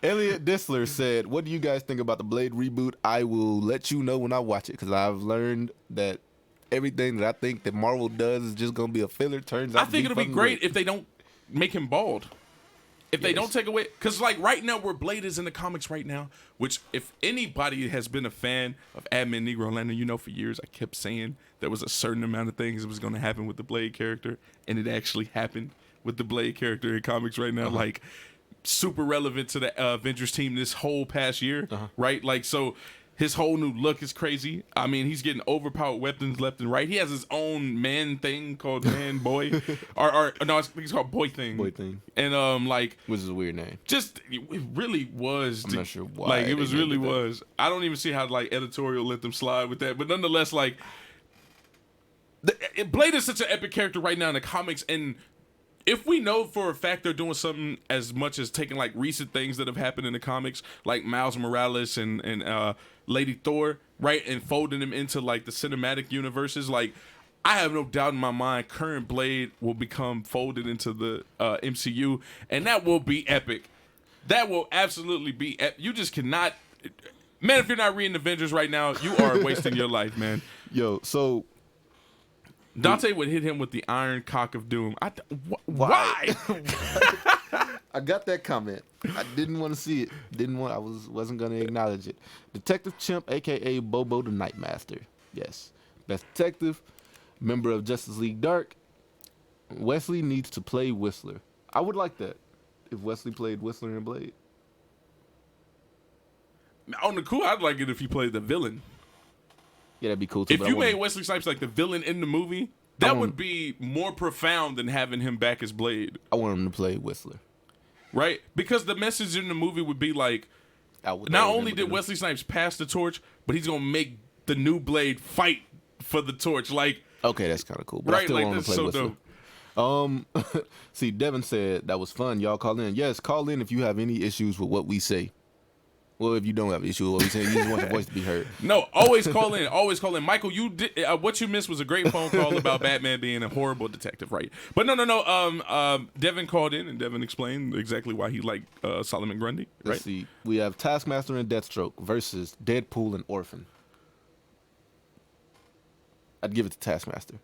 Elliot Disler said, "What do you guys think about the Blade reboot? I will let you know when I watch it because I've learned that everything that I think that Marvel does is just gonna be a filler. Turns out I think it'll be great if they don't make him bald." If they don't take away, because like right now where Blade is in the comics right now, which if anybody has been a fan of Admin Negro Lando, you know for years I kept saying there was a certain amount of things that was going to happen with the Blade character, and it actually happened with the Blade character in comics right now, like super relevant to the Avengers team this whole past year, right? Like, so his whole new look is crazy. I mean, he's getting overpowered weapons left and right. He has his own man thing called Man Boy, or no, I think it's called Boy Thing. Boy Thing, and like, which is a weird name. Just it really was. I'm not sure why. Like, it was really was. I don't even see how like editorial let them slide with that. But nonetheless, like, Blade is such an epic character right now in the comics, and if we know for a fact they're doing something as much as taking like recent things that have happened in the comics, like Miles Morales and Lady Thor, right, and folding them into like the cinematic universes, like I have no doubt in my mind, current Blade will become folded into the MCU, and that will be epic. That will absolutely be epic. You just cannot, man. If you're not reading Avengers right now, you are wasting your life, man. Yo, so Dante would hit him with the iron cock of doom. Why? I got that comment. I didn't want to see it. I wasn't gonna acknowledge it. Detective Chimp, aka Bobo the Nightmaster. Yes, best detective, member of Justice League Dark. Wesley needs to play Whistler. I would like that if Wesley played Whistler in Blade. On the cool, I'd like it if he played the villain. Yeah, that'd be cool too. If you made Wesley Snipes like the villain in the movie, that would be more profound than having him back as Blade. I want him to play Whistler. Right? Because the message in the movie would be like, not only did Wesley Snipes pass the torch, but he's going to make the new Blade fight for the torch. Like, okay, that's kind of cool. But right? I still Like, want to that's play so Whistler. dope. See, Devin said that was fun. Y'all call in. Yes, call in if you have any issues with what we say. Well, if you don't have issues with what we say, you just want your voice to be heard. No, always call in. Always call in. Michael, you did what you missed was a great phone call about Batman being a horrible detective, right? But no. Devin called in and Devin explained exactly why he liked Solomon Grundy. Right? Let's see. We have Taskmaster and Deathstroke versus Deadpool and Orphan. I'd give it to Taskmaster.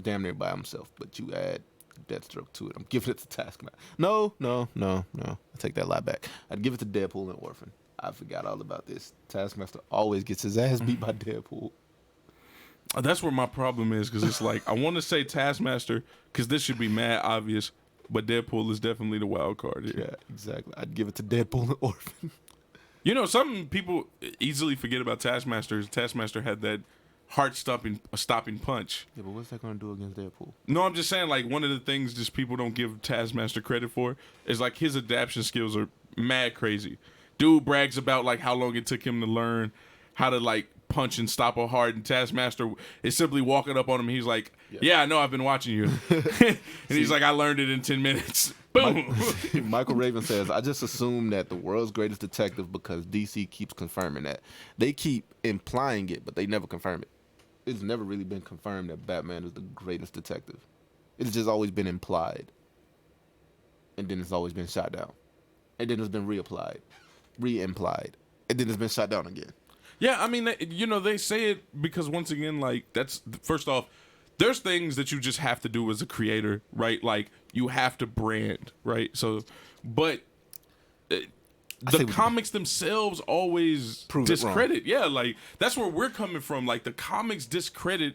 Damn near by himself, but you add Deathstroke to it. I'm giving it to Taskmaster. No. I take that lie back. I'd give it to Deadpool and Orphan. I forgot all about this. Taskmaster always gets his ass beat by Deadpool. That's where my problem is, because it's like, I want to say Taskmaster, because this should be mad obvious, but Deadpool is definitely the wild card here. Yeah, exactly. I'd give it to Deadpool and Orphan. You know, some people easily forget about Taskmaster. Taskmaster had that heart-stopping punch. Yeah, but what's that going to do against Deadpool? No, I'm just saying, like, one of the things just people don't give Taskmaster credit for is, like, his adaptation skills are mad crazy. Dude brags about like how long it took him to learn how to like punch and stop a hard, and Taskmaster is simply walking up on him. He's like, "Yeah, I know. I've been watching you," and he's like, "I learned it in 10 minutes." Boom. Michael Raven says, "I just assume that the world's greatest detective because DC keeps confirming that. They keep implying it, but they never confirm it. It's never really been confirmed that Batman is the greatest detective. It's just always been implied, and then it's always been shot down, and then it's been re-implied, and then it's been shot down again." Yeah, I mean, you know, they say it because once again, like, that's first off, there's things that you just have to do as a creator, right? Like, you have to brand, right? So, but the comics themselves always discredit. Yeah, like, that's where we're coming from. Like, the comics discredit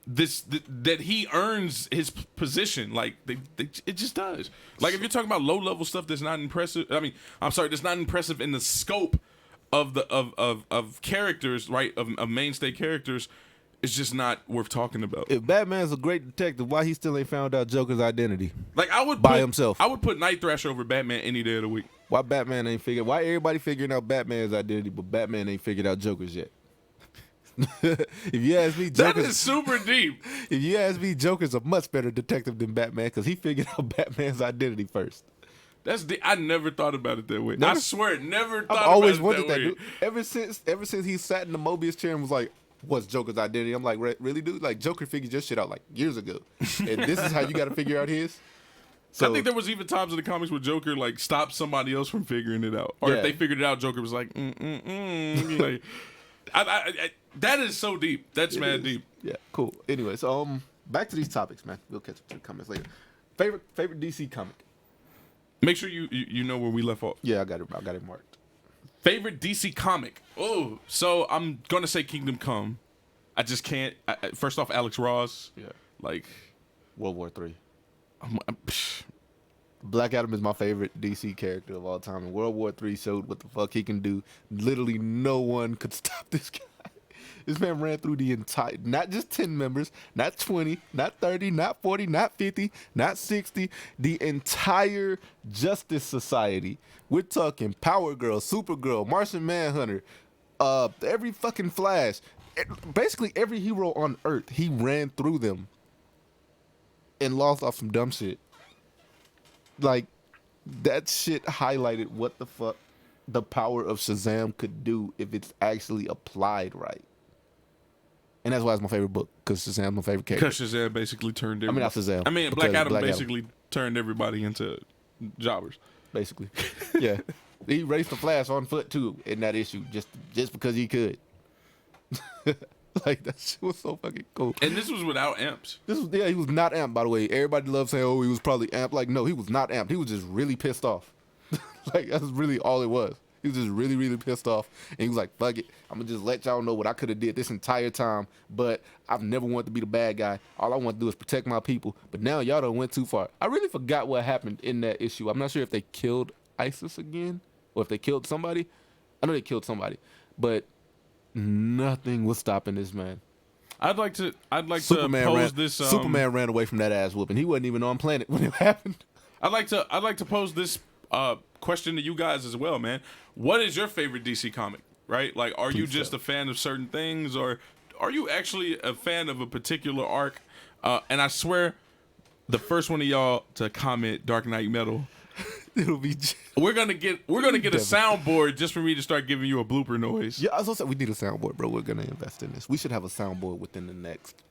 that he earns his position. Like, it just does. Like, if you're talking about low level stuff that's not impressive, that's not impressive in the scope of the of characters, right? Of mainstay characters, it's just not worth talking about. If Batman's a great detective, why he still ain't found out Joker's identity? Like, I would by himself. I would put Night Thrasher over Batman any day of the week. Why Batman ain't figured? Why everybody figuring out Batman's identity, but Batman ain't figured out Joker's yet? If you ask me, that is super deep. If you ask me, Joker's a much better detective than Batman because he figured out Batman's identity first. I never thought about it that way. I swear, never thought I've always about it wondered that way. Dude. Ever since he sat in the Mobius chair and was like, "What's Joker's identity?" I'm like, "Really, dude? Like, Joker figured your shit out like years ago, and this is how you got to figure out his." So, I think there was even times in the comics where Joker like stopped somebody else from figuring it out, or if they figured it out, Joker was like, like, that is so deep. That's mad deep. Yeah, cool. Anyways, back to these topics, man. We'll catch up to the comments later. Favorite DC comic. Make sure you know where we left off. Yeah, I got it marked. Favorite DC comic. Oh, so I'm gonna say Kingdom Come. I just can't. First off, Alex Ross. Yeah. Like World War III. Black Adam is my favorite DC character of all time, and World War III showed what the fuck he can do. Literally, no one could stop this guy. This man ran through the entire, not just 10 members, not 20, not 30, not 40, not 50, not 60, the entire Justice Society. We're talking Power Girl, Supergirl, Martian Manhunter, every fucking Flash. Basically every hero on Earth, he ran through them and lost off some dumb shit. Like, that shit highlighted what the fuck the power of Shazam could do if it's actually applied right. And that's why it's my favorite book, because Shazam's my favorite character. Because Shazam basically turned I mean, not Shazam. I mean, Black Adam basically turned everybody into jobbers. Basically. Yeah. He raced the Flash on foot, too, in that issue, just because he could. Like, that shit was so fucking cool. And this was without amps. He was not amped, by the way. Everybody loves saying, oh, he was probably amped. Like, no, he was not amped. He was just really pissed off. Like, that's really all it was. He was just really, really pissed off. And he was like, fuck it. I'm going to just let y'all know what I could have did this entire time. But I've never wanted to be the bad guy. All I want to do is protect my people. But now y'all done went too far. I really forgot what happened in that issue. I'm not sure if they killed Isis again or if they killed somebody. I know they killed somebody. But nothing was stopping this man. I'd like to pose this. Superman ran away from that ass whooping. He wasn't even on planet when it happened. I'd like to pose this question to you guys as well, man. What is your favorite DC comic? Right? Like, are you just a fan of certain things, or are you actually a fan of a particular arc? And I swear, the first one of y'all to comment Dark Knight Metal, it'll be. We're gonna get a soundboard just for me to start giving you a blooper noise. Yeah, I was gonna say we need a soundboard, bro. We're gonna invest in this. We should have a soundboard within the next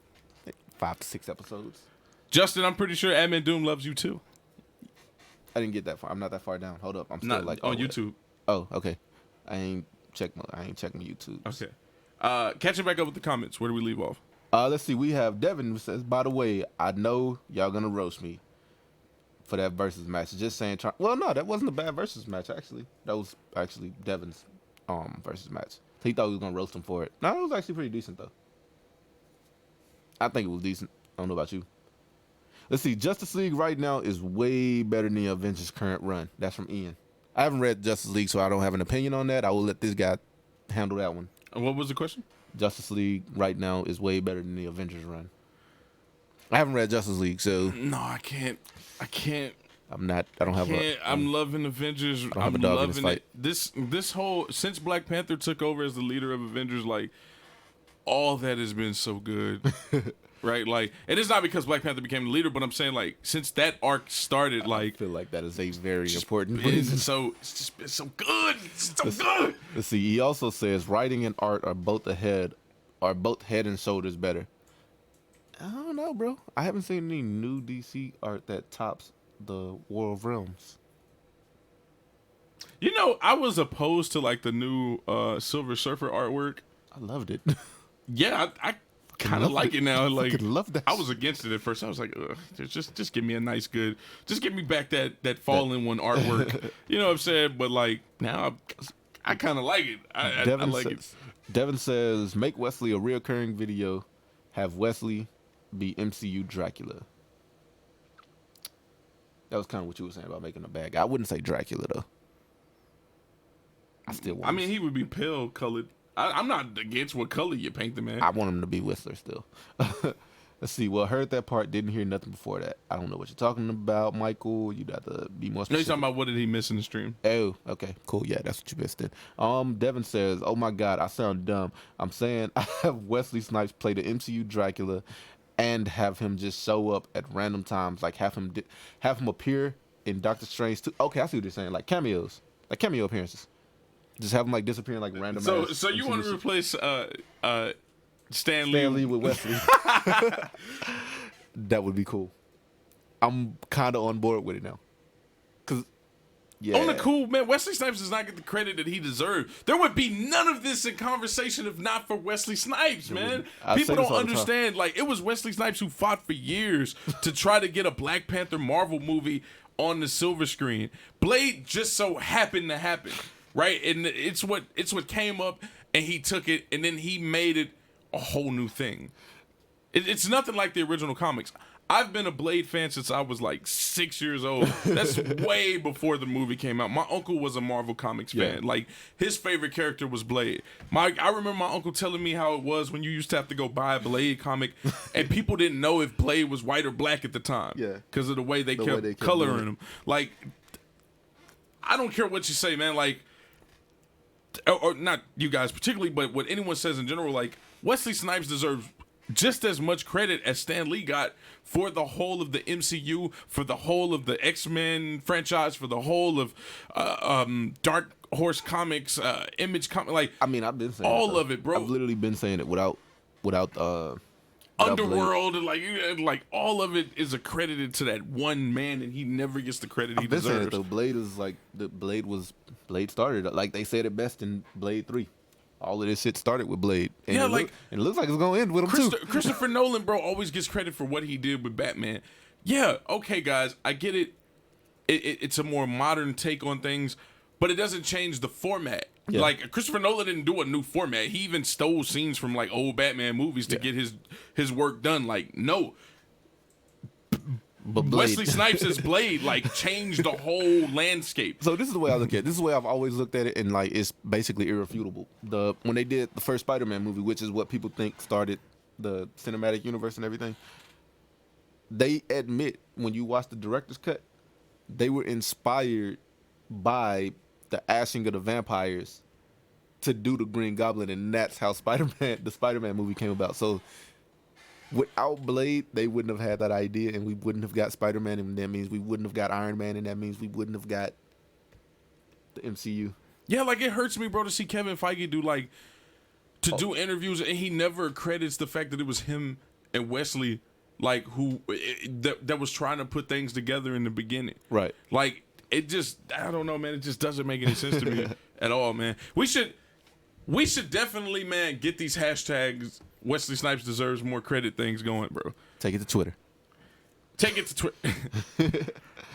5 to 6 episodes. Justin, I'm pretty sure Admin Doom loves you too. I didn't get that far. I'm not that far down. Hold up. I'm still not on YouTube. Oh, okay. I ain't check my YouTube. Okay. Catching back up with the comments. Where do we leave off? Let's see. We have Devin who says, by the way, I know y'all gonna roast me for that versus match. Just saying. Well, no, that wasn't a bad versus match actually. That was actually Devin's versus match. He thought we was gonna roast him for it. No, it was actually pretty decent though. I think it was decent. I don't know about you. Let's see. Justice League right now is way better than the Avengers current run. That's from Ian. I haven't read Justice League, so I don't have an opinion on that. I will let this guy handle that one. And what was the question? Justice League right now is way better than the Avengers run. I haven't read Justice League, so no, I can't. I'm loving Avengers. I'm loving it. This whole, since Black Panther took over as the leader of Avengers, like, all that has been so good. Right? Like, and it's not because Black Panther became the leader, but I'm saying, like, since that arc started, like, I feel like that is a very important reason. It's just been so good. It's so good. Let's see. He also says writing and art are both head and shoulders better. I don't know, bro. I haven't seen any new DC art that tops the War of Realms. You know, I was opposed to, like, the new Silver Surfer artwork. I loved it. Yeah, I kind of like it now. Like, I love that. I was against it at first. I was like, ugh, just give me a nice, good, just give me back that Fallen One artwork. You know what I'm saying? But like now, I kind of like it. I like it. Devin says, make Wesley a reoccurring video. Have Wesley be MCU Dracula. That was kind of what you were saying about making a bad guy. I wouldn't say Dracula though. I mean, he would be pale colored. I'm not against what color you paint the man. I want him to be Whistler still. Let's see. Well, heard that part. Didn't hear nothing before that. I don't know what you're talking about, Michael. You'd have to be more specific. No, you're talking about what did he miss in the stream? Oh, okay. Cool. Yeah, that's what you missed then. Devin says, oh my God, I sound dumb. I'm saying I have Wesley Snipes play the MCU Dracula and have him just show up at random times. Like have him appear in Doctor Strange too. Okay, I see what you're saying. Like cameos. Like cameo appearances. Just have him like disappearing like random. So you want to replace Stan Lee with Wesley? That would be cool. I'm kind of on board with it now. Cause yeah, on the cool man, Wesley Snipes does not get the credit that he deserved. There would be none of this in conversation if not for Wesley Snipes, man. People don't understand. Like, it was Wesley Snipes who fought for years to try to get a Black Panther Marvel movie on the silver screen. Blade just so happened to happen. Right, and it's what came up, and he took it, and then he made it a whole new thing. It's nothing like the original comics. I've been a Blade fan since I was like 6 years old. That's way before the movie came out. My uncle was a Marvel Comics fan. Like, his favorite character was Blade. I remember my uncle telling me how it was when you used to have to go buy a Blade comic, and people didn't know if Blade was white or black at the time. Yeah, because of the way they kept coloring him. Like, I don't care what you say, man. Like, or not you guys particularly, but what anyone says in general, like, Wesley Snipes deserves just as much credit as Stan Lee got for the whole of the MCU, for the whole of the X-Men franchise, for the whole of Dark Horse Comics, Image Comics. Like, I mean, I've been saying all of it, bro. I've literally been saying it without Underworld, and like all of it is accredited to that one man, and he never gets the credit he deserves. Saying it, though. Blade is like Blade started like they said it best in Blade 3. All of this shit started with Blade. And yeah, it looks like it's gonna end with him too. Christopher Nolan, bro, always gets credit for what he did with Batman. Yeah, okay, guys, I get it. It's a more modern take on things, but it doesn't change the format. Yeah. Like, Christopher Nolan didn't do a new format. He even stole scenes from like old Batman movies to get his work done. Like, no. But Wesley Snipes as Blade like changed the whole landscape. So this is the way I look at it. This is the way I've always looked at it, and like it's basically irrefutable. When they did the first Spider-Man movie, which is what people think started the cinematic universe and everything, they admit when you watch the director's cut, they were inspired by the ashing of the vampires to do the Green Goblin, and that's how the Spider-Man movie came about. So without Blade, they wouldn't have had that idea, and we wouldn't have got Spider-Man, and that means we wouldn't have got Iron Man, and that means we wouldn't have got the MCU. Yeah, like, it hurts me, bro, to see Kevin Feige do interviews, and he never credits the fact that it was him and Wesley, like, that was trying to put things together in the beginning. Right. Like, it just, I don't know, man, it just doesn't make any sense to me at all, man. We should definitely, man, get these hashtags Wesley Snipes deserves more credit things going, bro. Take it to Twitter. Take it to Twitter.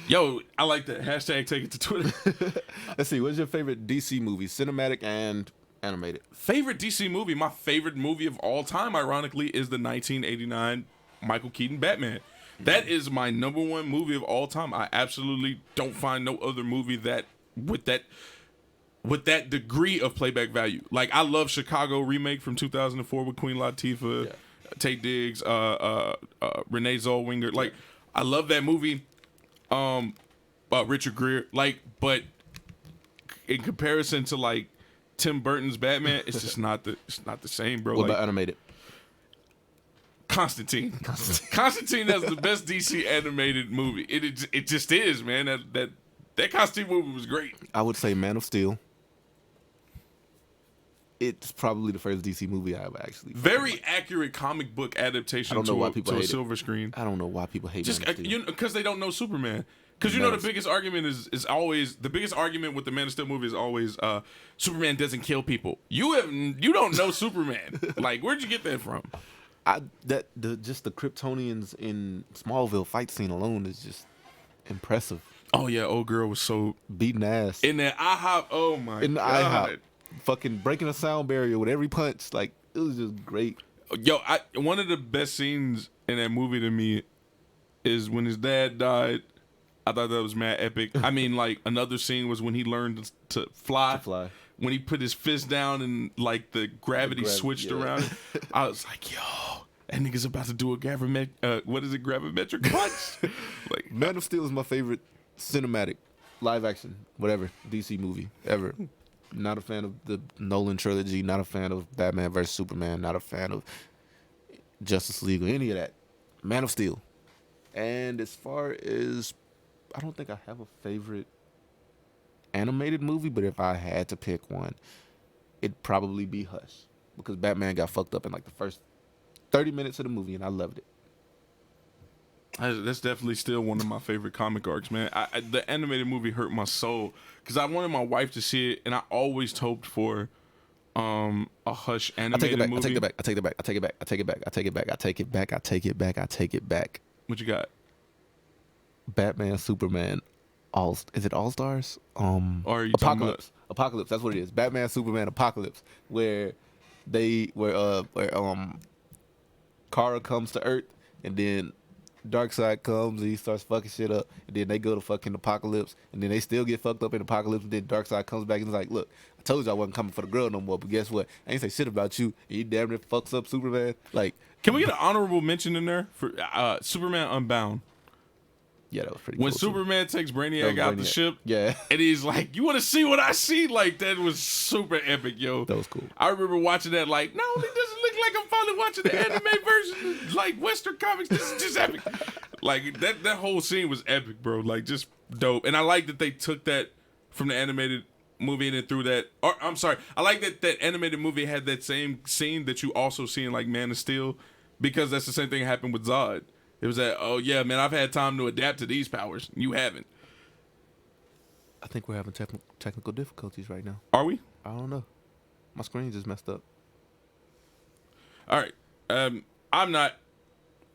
Yo, I like that. Hashtag take it to Twitter. Let's see. What's your favorite DC movie, cinematic and animated? Favorite DC movie? My favorite movie of all time, ironically, is the 1989 Michael Keaton Batman. That is my number one movie of all time. I absolutely don't find no other movie that with that degree of playback value. Like, I love Chicago remake from 2004 with Queen Latifah, Taye Diggs, Renee Zellweger. Like, I love that movie. Richard Gere. Like, but in comparison to like Tim Burton's Batman, it's just not the same, bro. What like, about animated? Constantine has the best DC animated movie. It just is, man. That Constantine movie was great. I would say Man of Steel. It's probably the first DC movie I ever actually. Very accurate comic book adaptation to a silver screen. I don't know why people hate just Man of Steel. Because they don't know Superman. Because the biggest argument is always the biggest argument with the Man of Steel movie is always Superman doesn't kill people. You don't know Superman. Like, where'd you get that from? Just the Kryptonians in Smallville fight scene alone is just impressive. Oh yeah, old girl was so beating ass in that IHOP. Oh my god, in the IHOP, fucking breaking a sound barrier with every punch. Like, it was just great. Yo, one of the best scenes in that movie to me is when his dad died. I thought that was mad epic. I mean, like, another scene was when he learned to fly. When he put his fist down and like the gravity switched around. I was like, yo, that nigga's about to do a gravimetric punch. Like, Man of Steel is my favorite cinematic, live action, whatever, DC movie ever. Not a fan of the Nolan trilogy, not a fan of Batman vs. Superman, not a fan of Justice League or any of that. Man of Steel. And as far as, I don't think I have a favorite animated movie, but if I had to pick one, it'd probably be Hush, because Batman got fucked up in like the first 30 minutes of the movie, and I loved it. That's definitely still one of my favorite comic arcs, man. The animated movie hurt my soul because I wanted my wife to see it, and I always hoped for a Hush animated movie. I take it back. What you got? Batman, Superman, is it All Stars? Or are you Apocalypse? Apocalypse. That's what it is. Batman, Superman, Apocalypse, where Kara comes to Earth, and then Darkseid comes and he starts fucking shit up, and then they go to fucking Apocalypse, and then they still get fucked up in Apocalypse, and then Darkseid comes back and is like, look, I told you I wasn't coming for the girl no more, but guess what? I ain't say shit about you, and you damn near fucks up Superman. Like, can we get an honorable mention in there for Superman Unbound? Yeah, that was pretty when cool. Superman takes Brainiac out the ship, yeah, and he's like, you want to see what I see? Like, that was super epic, yo. That was cool. I remember watching that, like, not only does it look like I'm finally finally watching the anime version of, like, Western comics. This is just epic. Like, that whole scene was epic, bro. Like, just dope. And I like that they took that from the animated movie and then threw that. Or, I'm sorry. I like that animated movie had that same scene that you also see in, like, Man of Steel, because that's the same thing happened with Zod. It was that, oh, yeah, man, I've had time to adapt to these powers. You haven't. I think we're having technical difficulties right now. Are we? I don't know. My screen just messed up. All right. I'm not.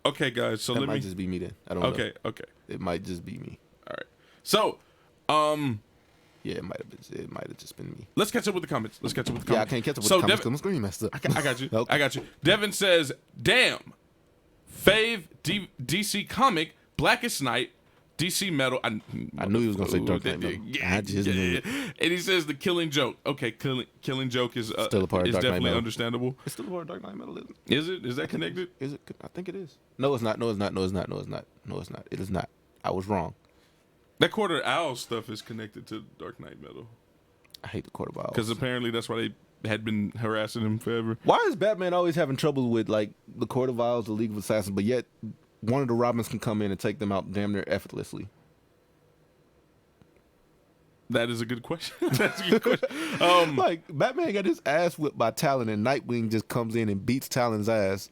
Okay, guys. So that let might me. just be me then. I don't know. Okay. It might just be me. All right. So, yeah, it might have just been me. let's catch up with the comments. Yeah, I can't catch up with the comments because my screen messed up. I got you. Okay. I got you. Devin says, "Damn, fave DC comic, Blackest Night, DC Metal." I knew he was gonna say Dark Knight Metal. Yeah, I just knew it. And he says the Killing Joke. Okay, Killing Joke is Still a part of is Dark Knight definitely Metal. understandable. It's still a part of Dark Knight Metal, isn't it? Is it? Is that connected? Is it? I think it is. No, it's not. No, it's not. No, it's not. No, it's not. No, it's not. It is not. I was wrong. That Quarter Owl stuff is connected to Dark Knight Metal. I hate the Court of Owls. Because apparently that's why they had been harassing him forever. Why is Batman always having trouble with like the Court of Owls, the League of Assassins, but yet one of the Robins can come in and take them out damn near effortlessly? That is a good question. That's a good question. Like Batman got his ass whipped by Talon, and Nightwing just comes in and beats Talon's ass.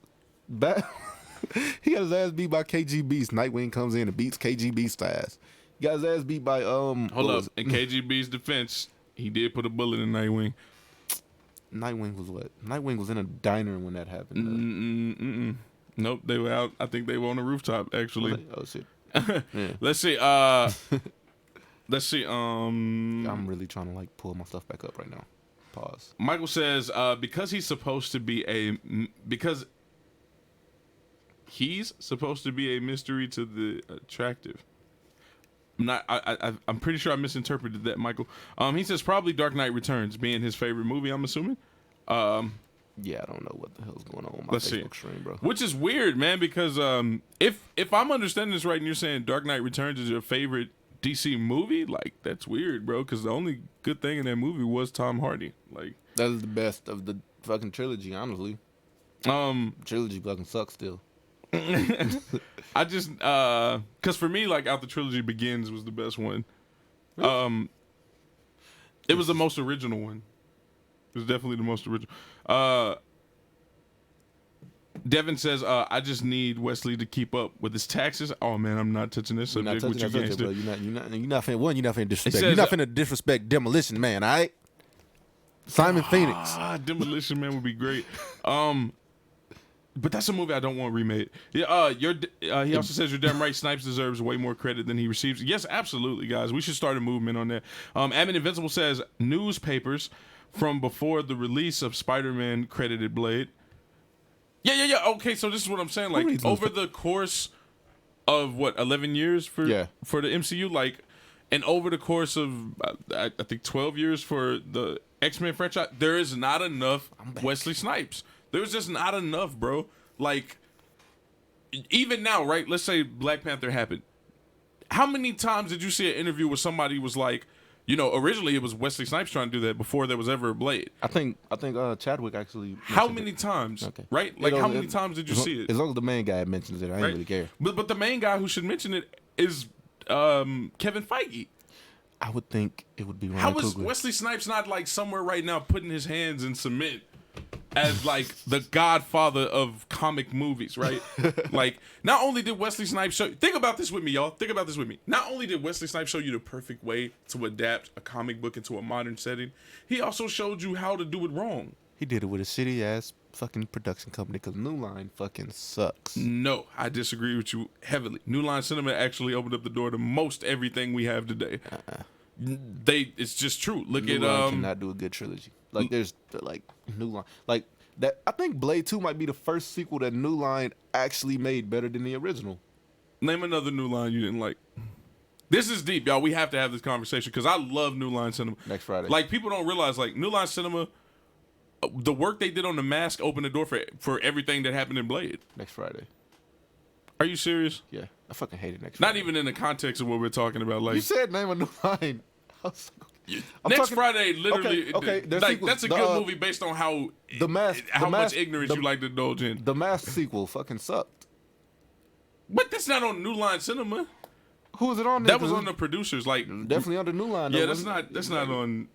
He got his ass beat by KG Beast. Nightwing comes in and beats KG Beast's ass. He got his ass beat by Hold up. In KGB's defense, he did put a bullet in Nightwing. Nightwing was what? Nightwing was in a diner when that happened. Nope, they were out. I think they were on the rooftop actually. Oh shit. Yeah. Let's see. Let's see. I'm really trying to like pull my stuff back up right now. Pause. Michael says because he's supposed to be a mystery to the attractive. I'm pretty sure I misinterpreted that, Michael. He says probably Dark Knight Returns being his favorite movie, I'm assuming. Yeah, I don't know what the hell's going on with my Facebook stream, bro. Which is weird, man, because if I'm understanding this right and you're saying Dark Knight Returns is your favorite DC movie, like that's weird, bro, because the only good thing in that movie was Tom Hardy. Like that is the best of the fucking trilogy, honestly. Trilogy fucking sucks still. I just because for me, like out the trilogy, Begins was the best one. It was the most original one. It was definitely the most original. Devin says, I just need Wesley to keep up with his taxes. Oh man, I'm not touching this subject with you gangster. You're not finna disrespect. You're not finna disrespect Demolition Man, all right? Simon Phoenix. Demolition Man would be great. But that's a movie I don't want remade. Yeah, he also says you're damn right. Snipes deserves way more credit than he receives. Yes, absolutely, guys. We should start a movement on that. Admin Invincible says newspapers from before the release of Spider-Man credited Blade. Yeah. Okay, so this is what I'm saying. Like over the course of 11 years for the MCU, like, and over the course of I think 12 years for the X-Men franchise, there is not enough Wesley Snipes. There's just not enough, bro. Like, even now, right? Let's say Black Panther happened. How many times did you see an interview where somebody was like, originally it was Wesley Snipes trying to do that before there was ever a Blade. I think Chadwick actually. How many times? Okay. Right? Like, how many times did you see it? As long as the main guy mentions it, I ain't really care. But the main guy who should mention it is Kevin Feige. I would think it would be Ryan How is Coogler. Wesley Snipes not like somewhere right now putting his hands in cement as like the godfather of comic movies, right? Like, not only did Wesley Snipes show, think about this with me, y'all. Think about this with me. Not only did Wesley Snipes show you the perfect way to adapt a comic book into a modern setting, he also showed you how to do it wrong. He did it with a shitty ass fucking production company because New Line fucking sucks. No, I disagree with you heavily. New Line Cinema actually opened up the door to most everything we have today. It's just true. Look New at Line cannot do a good trilogy. Like there's like New Line, like that. I think Blade 2 might be the first sequel that New Line actually made better than the original. Name another New Line you didn't like. This is deep, y'all. We have to have this conversation because I love New Line Cinema. Next Friday. Like, people don't realize, like, New Line Cinema, the work they did on The Mask opened the door for everything that happened in Blade. Next Friday. Are you serious? Yeah, I fucking hate it. Next Not Friday. even in the context of what we're talking about. Like, you said name a New Line. I was like, okay. Next Friday, literally, okay, like that's a good movie based on how much ignorance you like to indulge in. The Mask sequel fucking sucked. But that's not on New Line Cinema. Who was it on? That was on the producers. Like definitely under New Line. Yeah, that's not on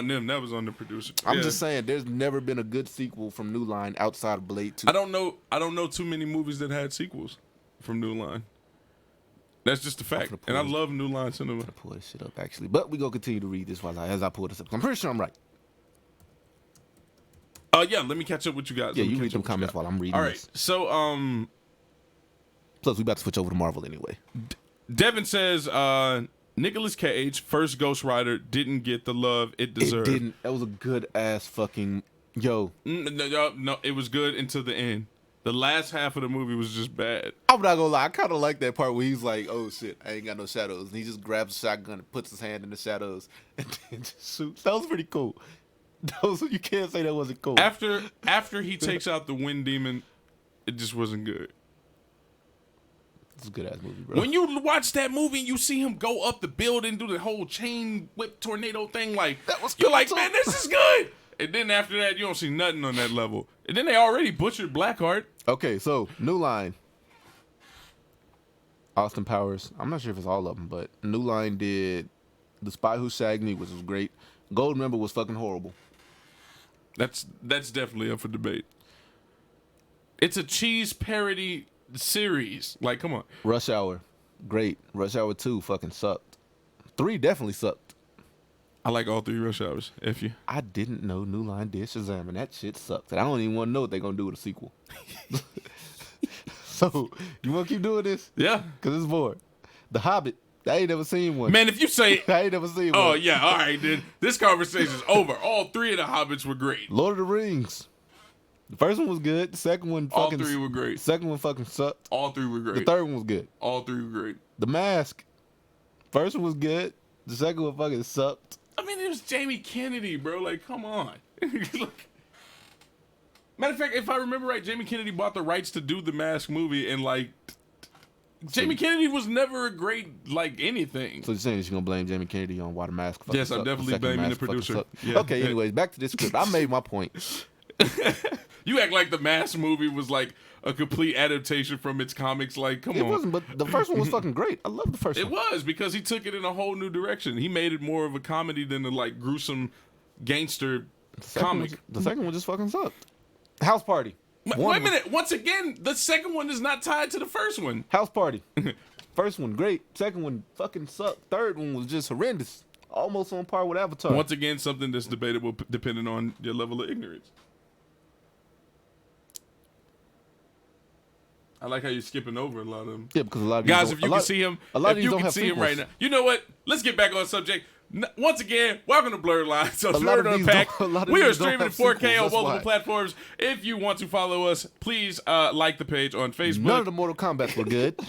them. That was on the producer. I'm just saying, there's never been a good sequel from New Line outside of Blade 2. I don't know too many movies that had sequels from New Line. That's just a fact. And I love New Line Cinema. I'm gonna pull this shit up actually, but we gonna continue to read this as I pull this up. I'm pretty sure I'm right. Yeah. Let me catch up with you guys. Yeah, you read them comments while I'm reading. All right. This. So plus we about to switch over to Marvel anyway. Devin says Nicolas Cage, first Ghost Rider, didn't get the love it deserved. It didn't. That was a good ass fucking yo. No, it was good until the end. The last half of the movie was just bad. I'm not gonna lie, I kind of like that part where he's like, "Oh shit, I ain't got no shadows," and he just grabs a shotgun and puts his hand in the shadows and then just shoots. That was pretty cool. You can't say that wasn't cool. After he takes out the Wind Demon, it just wasn't good. It's a good ass movie, bro. When you watch that movie and you see him go up the building, do the whole chain whip tornado thing, like that was you're cool like, too. man, this is good. And then after that, you don't see nothing on that level. And then they already butchered Blackheart. Okay, so New Line, Austin Powers. I'm not sure if it's all of them, but New Line did The Spy Who Shagged Me, which was great. Goldmember was fucking horrible. That's definitely up for debate. It's a cheese parody series. Like, come on. Rush Hour, great. Rush Hour 2 fucking sucked. 3 definitely sucked. I like all 3 Rush Hours. If you, I didn't know New Line did Shazam, and that shit sucked. And I don't even want to know what they're gonna do with a sequel. So you want to keep doing this? Yeah, because it's bored. The Hobbit. I ain't never seen one. Man, if you say I ain't never seen one. Oh yeah, all right, then this conversation's over. All 3 of the Hobbits were great. Lord of the Rings. The first one was good. The second one fucking. All 3 were great. The second one fucking sucked. All 3 were great. The third one was good. All 3 were great. The Mask. First one was good. The second one fucking sucked. I mean, it was Jamie Kennedy, bro. Like, come on. Matter of fact, if I remember right, Jamie Kennedy bought the rights to do the Mask movie, and like, Jamie Kennedy was never a great like anything. So you're saying you're gonna blame Jamie Kennedy on why the Mask fucking Yes, I'm sucked? definitely blaming the producer. Yeah. Okay, anyways, back to this script. I made my point. You act like the Mask movie was like a complete adaptation from its comics. Like, come on. It wasn't, but the first one was fucking great. I love the first one. It was, because he took it in a whole new direction. He made it more of a comedy than a like gruesome gangster comic. The second one just fucking sucked. House Party. Wait a minute. Once again, the second one is not tied to the first one. House Party. First one great. Second one fucking sucked. Third one was just horrendous. Almost on par with Avatar. Once again, something that's debatable depending on your level of ignorance. I like how you're skipping over a lot of them. Yeah, because a lot of guys, if you can see him, if you can see him right now, you know what? Let's get back on subject. Once again, welcome to Blerd Lines. So Blerd Unpacked. We are streaming in 4K on multiple platforms. If you want to follow us, please like the page on Facebook. None of the Mortal Kombats were good.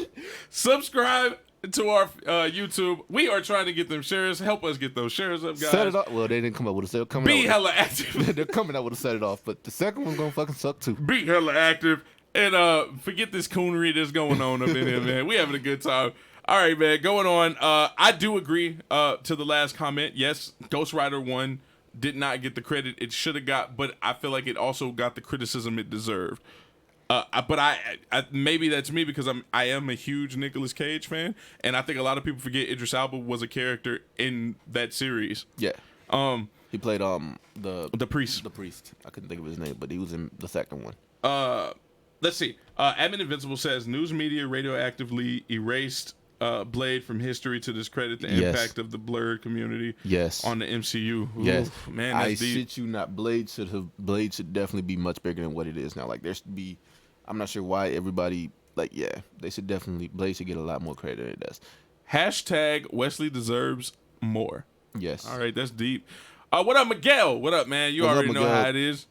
Subscribe to our YouTube. We are trying to get them shares. Help us get those shares up, guys. Set it off. Well, they didn't come up with a set. Be hella active. They're coming out with a set it off, but the second one's gonna fucking suck too. Be hella active. And forget this coonery that's going on up in here, man. We having a good time. All right, man. Going on. I do agree to the last comment. Yes, Ghost Rider 1 did not get the credit it should have got, but I feel like it also got the criticism it deserved. But I maybe that's me because I am a huge Nicolas Cage fan, and I think a lot of people forget Idris Elba was a character in that series. Yeah. He played the priest. The priest. I couldn't think of his name, but he was in the second one. Let's see. Admin Invincible says news media radioactively erased Blade from history to discredit the impact of the Blerd community. Yes. On the MCU. Yes. Oof, man, I that's deep. shit you not. Blade should definitely be much bigger than what it is now. Like there should be. I'm not sure why everybody Blade should get a lot more credit than it does. Hashtag Wesley deserves more. Yes. All right, that's deep. What up, Miguel? What up, man? You already know how it is.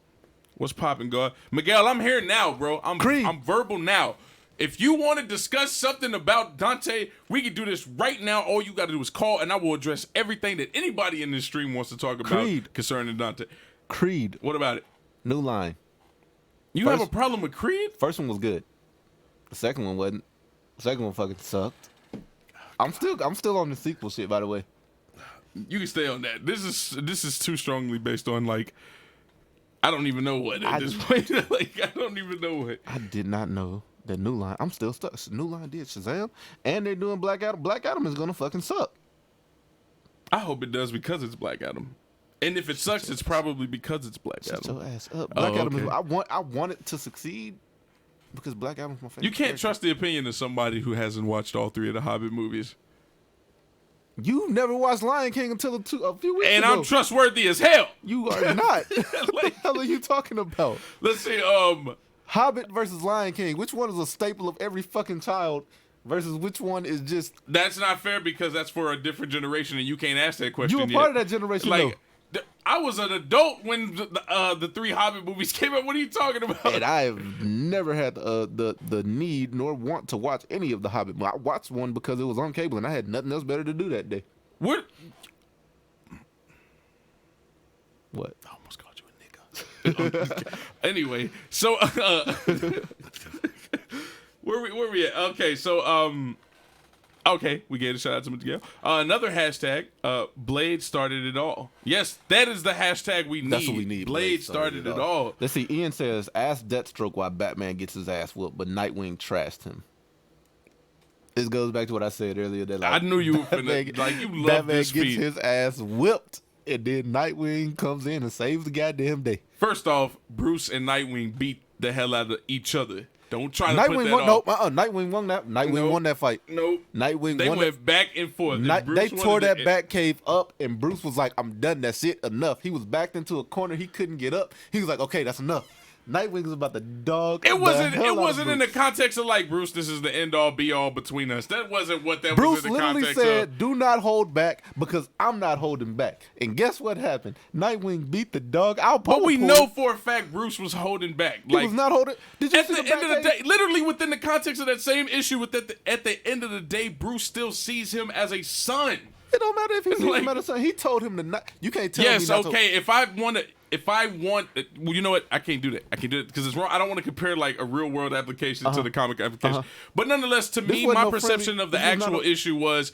What's popping, God? Miguel, I'm here now, bro. I'm verbal now. If you want to discuss something about Dante, we can do this right now. All you got to do is call, and I will address everything that anybody in this stream wants to talk about concerning Dante. Creed. What about it? New Line. You have a problem with Creed? First one was good. The second one wasn't. The second one fucking sucked. I'm still on the sequel shit, by the way. You can stay on that. This is too strongly based on like I don't even know what at this point. Like I don't even know what. I did not know that New Line. I'm still stuck. New Line did Shazam, and they're doing Black Adam. Black Adam is gonna fucking suck. I hope it does because it's Black Adam. And if it sucks, it's probably because it's Black Adam. Shut your ass up. Black Adam is, I want it to succeed because Black Adam's my favorite. You can't trust the opinion of somebody who hasn't watched all 3 of the Hobbit movies. You never watched Lion King until a few weeks ago. And I'm trustworthy as hell. You are not. What the hell are you talking about? Let's see. Hobbit versus Lion King. Which one is a staple of every fucking child versus which one is just... That's not fair because that's for a different generation and you can't ask that question You were part of that generation, though. I was an adult when the 3 Hobbit movies came out. What are you talking about? And I have never had the need nor want to watch any of the Hobbit. I watched one because it was on cable and I had nothing else better to do that day. What? What? I almost called you a nigga. Anyway, so where we at? Okay, so okay, we gave a shout out to Miguel. Another hashtag, Blade started it all. Yes, that is the hashtag we need. That's what we need. Blade started it all. Let's see. Ian says, ask Deathstroke why Batman gets his ass whooped, but Nightwing trashed him. This goes back to what I said earlier. That I knew you were finna, like you love Batman this gets speech. his ass whipped, and then Nightwing comes in and saves the goddamn day. First off, Bruce and Nightwing beat the hell out of each other. Don't try to Nightwing put that won. off. Nightwing won that. Nightwing won that fight. Nope. Nightwing They won went back and forth. They tore that Batcave up, and Bruce was like, "I'm done. That's it. Enough." He was backed into a corner. He couldn't get up. He was like, "Okay, that's enough." Nightwing was about to dog. It wasn't in the context of like, Bruce, this is the end all be all between us. That wasn't what that Bruce was in the literally context said, of. "Do not hold back because I'm not holding back." And guess what happened? Nightwing beat the dog out. But we know for a fact Bruce was holding back. He was not holding. Did you at see the the end of the Batcave? day, literally within the context of that same issue, at the end of the day, Bruce still sees him as a son. It don't matter if he's Like- matter son. He told him to not. You can't tell me Yes, not okay. If I want, well, you know what? I can't do that. I can't do it because it's wrong. I don't want to compare like a real world application to the comic application. But nonetheless, to me, wasn't my no perception friendly- of the this was not actual a- issue was,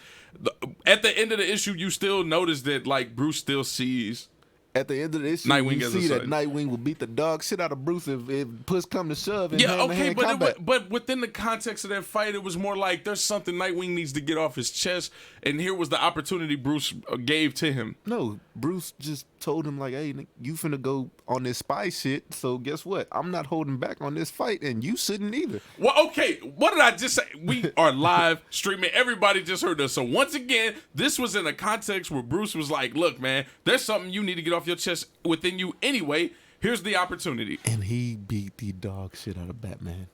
at the end of the issue, you still notice that like Bruce still sees. At the end of the issue, Nightwing you as a see that son. Nightwing will beat the dog shit out of Bruce if push come to shove. In Yeah, okay, hand-to-hand but combat. but within the context of that fight, it was more like there's something Nightwing needs to get off his chest, and here was the opportunity Bruce gave to him. No, Bruce just told him like, "Hey, you finna go on this spy shit. So guess what? I'm not holding back on this fight, and you shouldn't either." Well, okay, what did I just say? We are live streaming. Everybody just heard us. So once again, this was in a context where Bruce was like, "Look, man, there's something you need to get off your chest within you anyway. Here's the opportunity." And he beat the dog shit out of Batman.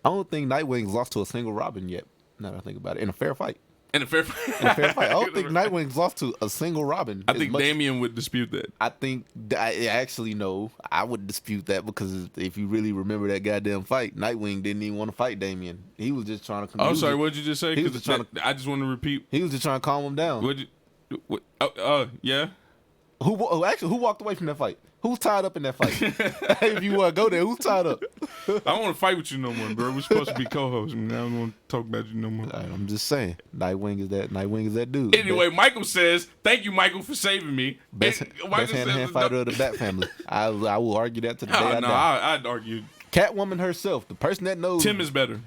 I don't think Nightwing's lost to a single Robin yet. Now that I think about it, in a fair fight. In a fair Fair fight. I don't think Nightwing's lost to a single Robin. I think Damian would dispute that. I think I actually no. I would dispute that because if you really remember that goddamn fight, Nightwing didn't even want to fight Damian. He was just trying to. Oh, sorry. What did you just say? He was just trying I just want to repeat. He was just trying to calm him down. Yeah. Who walked away from that fight? Who's tied up in that fight? If you want to go there, who's tied up? I don't want to fight with you no more, bro. We're supposed to be co-hosts. I don't want to talk about you no more. I'm just saying, Nightwing is that dude. Anyway, Michael says, "Thank you, Michael, for saving me." Best hand-to-hand fighter of the Bat family. I will argue that to the day I die. I'd argue Catwoman herself, the person that knows. Tim is better.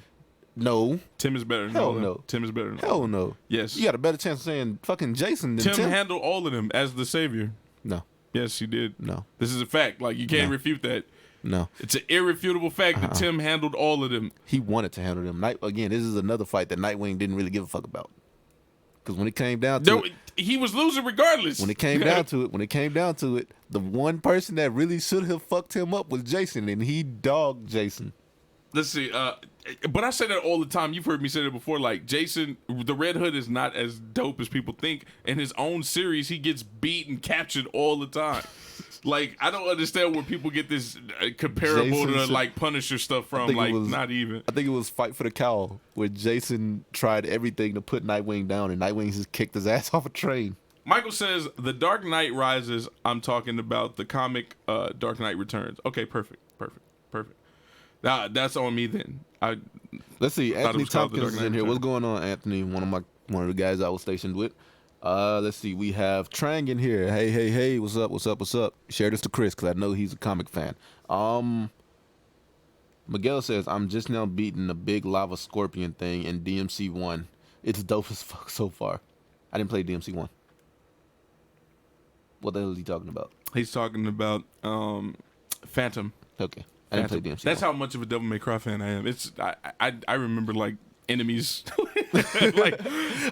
No. Tim is better. Hell no. Tim is better. Hell no. Yes. You got a better chance of saying fucking Jason than Tim Tim. handled all of them as the savior. No. Yes, he did. No. This is a fact. Like, you can't refute that. No. It's an irrefutable fact that Tim handled all of them. He wanted to handle them. Again, this is another fight that Nightwing didn't really give a fuck about. Because when it came down to it, he was losing regardless. when it came down to it, the one person that really should have fucked him up was Jason, and he dogged Jason. Let's see. But I say that all the time. You've heard me say that before. Like, Jason, the Red Hood is not as dope as people think. In his own series, he gets beat and captured all the time. Like, I don't understand where people get this comparable to like Punisher stuff from. Like, not even. I think it was Fight for the Cowl, where Jason tried everything to put Nightwing down, and Nightwing just kicked his ass off a train. Michael says, "The Dark Knight Rises." I'm talking about the comic Dark Knight Returns. Okay, perfect. That's on me then. Let's see. Anthony was called The Tompkins Dark is Knight in here. Returns. What's going on, Anthony? One of the guys I was stationed with. Let's see. We have Trang in here. Hey. What's up? Share this to Chris because I know he's a comic fan. Miguel says, I'm just now beating the big lava scorpion thing in DMC 1. It's dope as fuck so far. I didn't play DMC 1. What the hell is he talking about? He's talking about Phantom. Okay. I didn't play DMC. That's how much of a Devil May Cry fan I am. It's I remember like enemies. Like,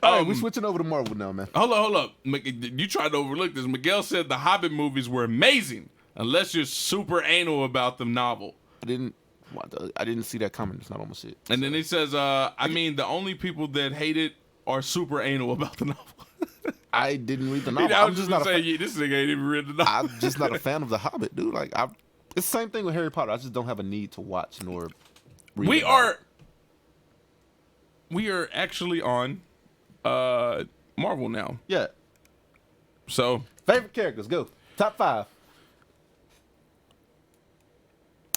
all right, we're switching over to Marvel now, man. Hold up. You tried to overlook this. Miguel said the Hobbit movies were amazing, unless you're super anal about the novel. I didn't see that coming. It's not on my shit. And then he says, I mean, the only people that hate it are super anal about the novel. I didn't read the novel. I was just not saying, this nigga ain't even read the novel. I'm just not a fan of The Hobbit, dude. Like, it's the same thing with Harry Potter. I just don't have a need to watch nor read. We are actually on Marvel now. Yeah. So favorite characters, go. Top 5.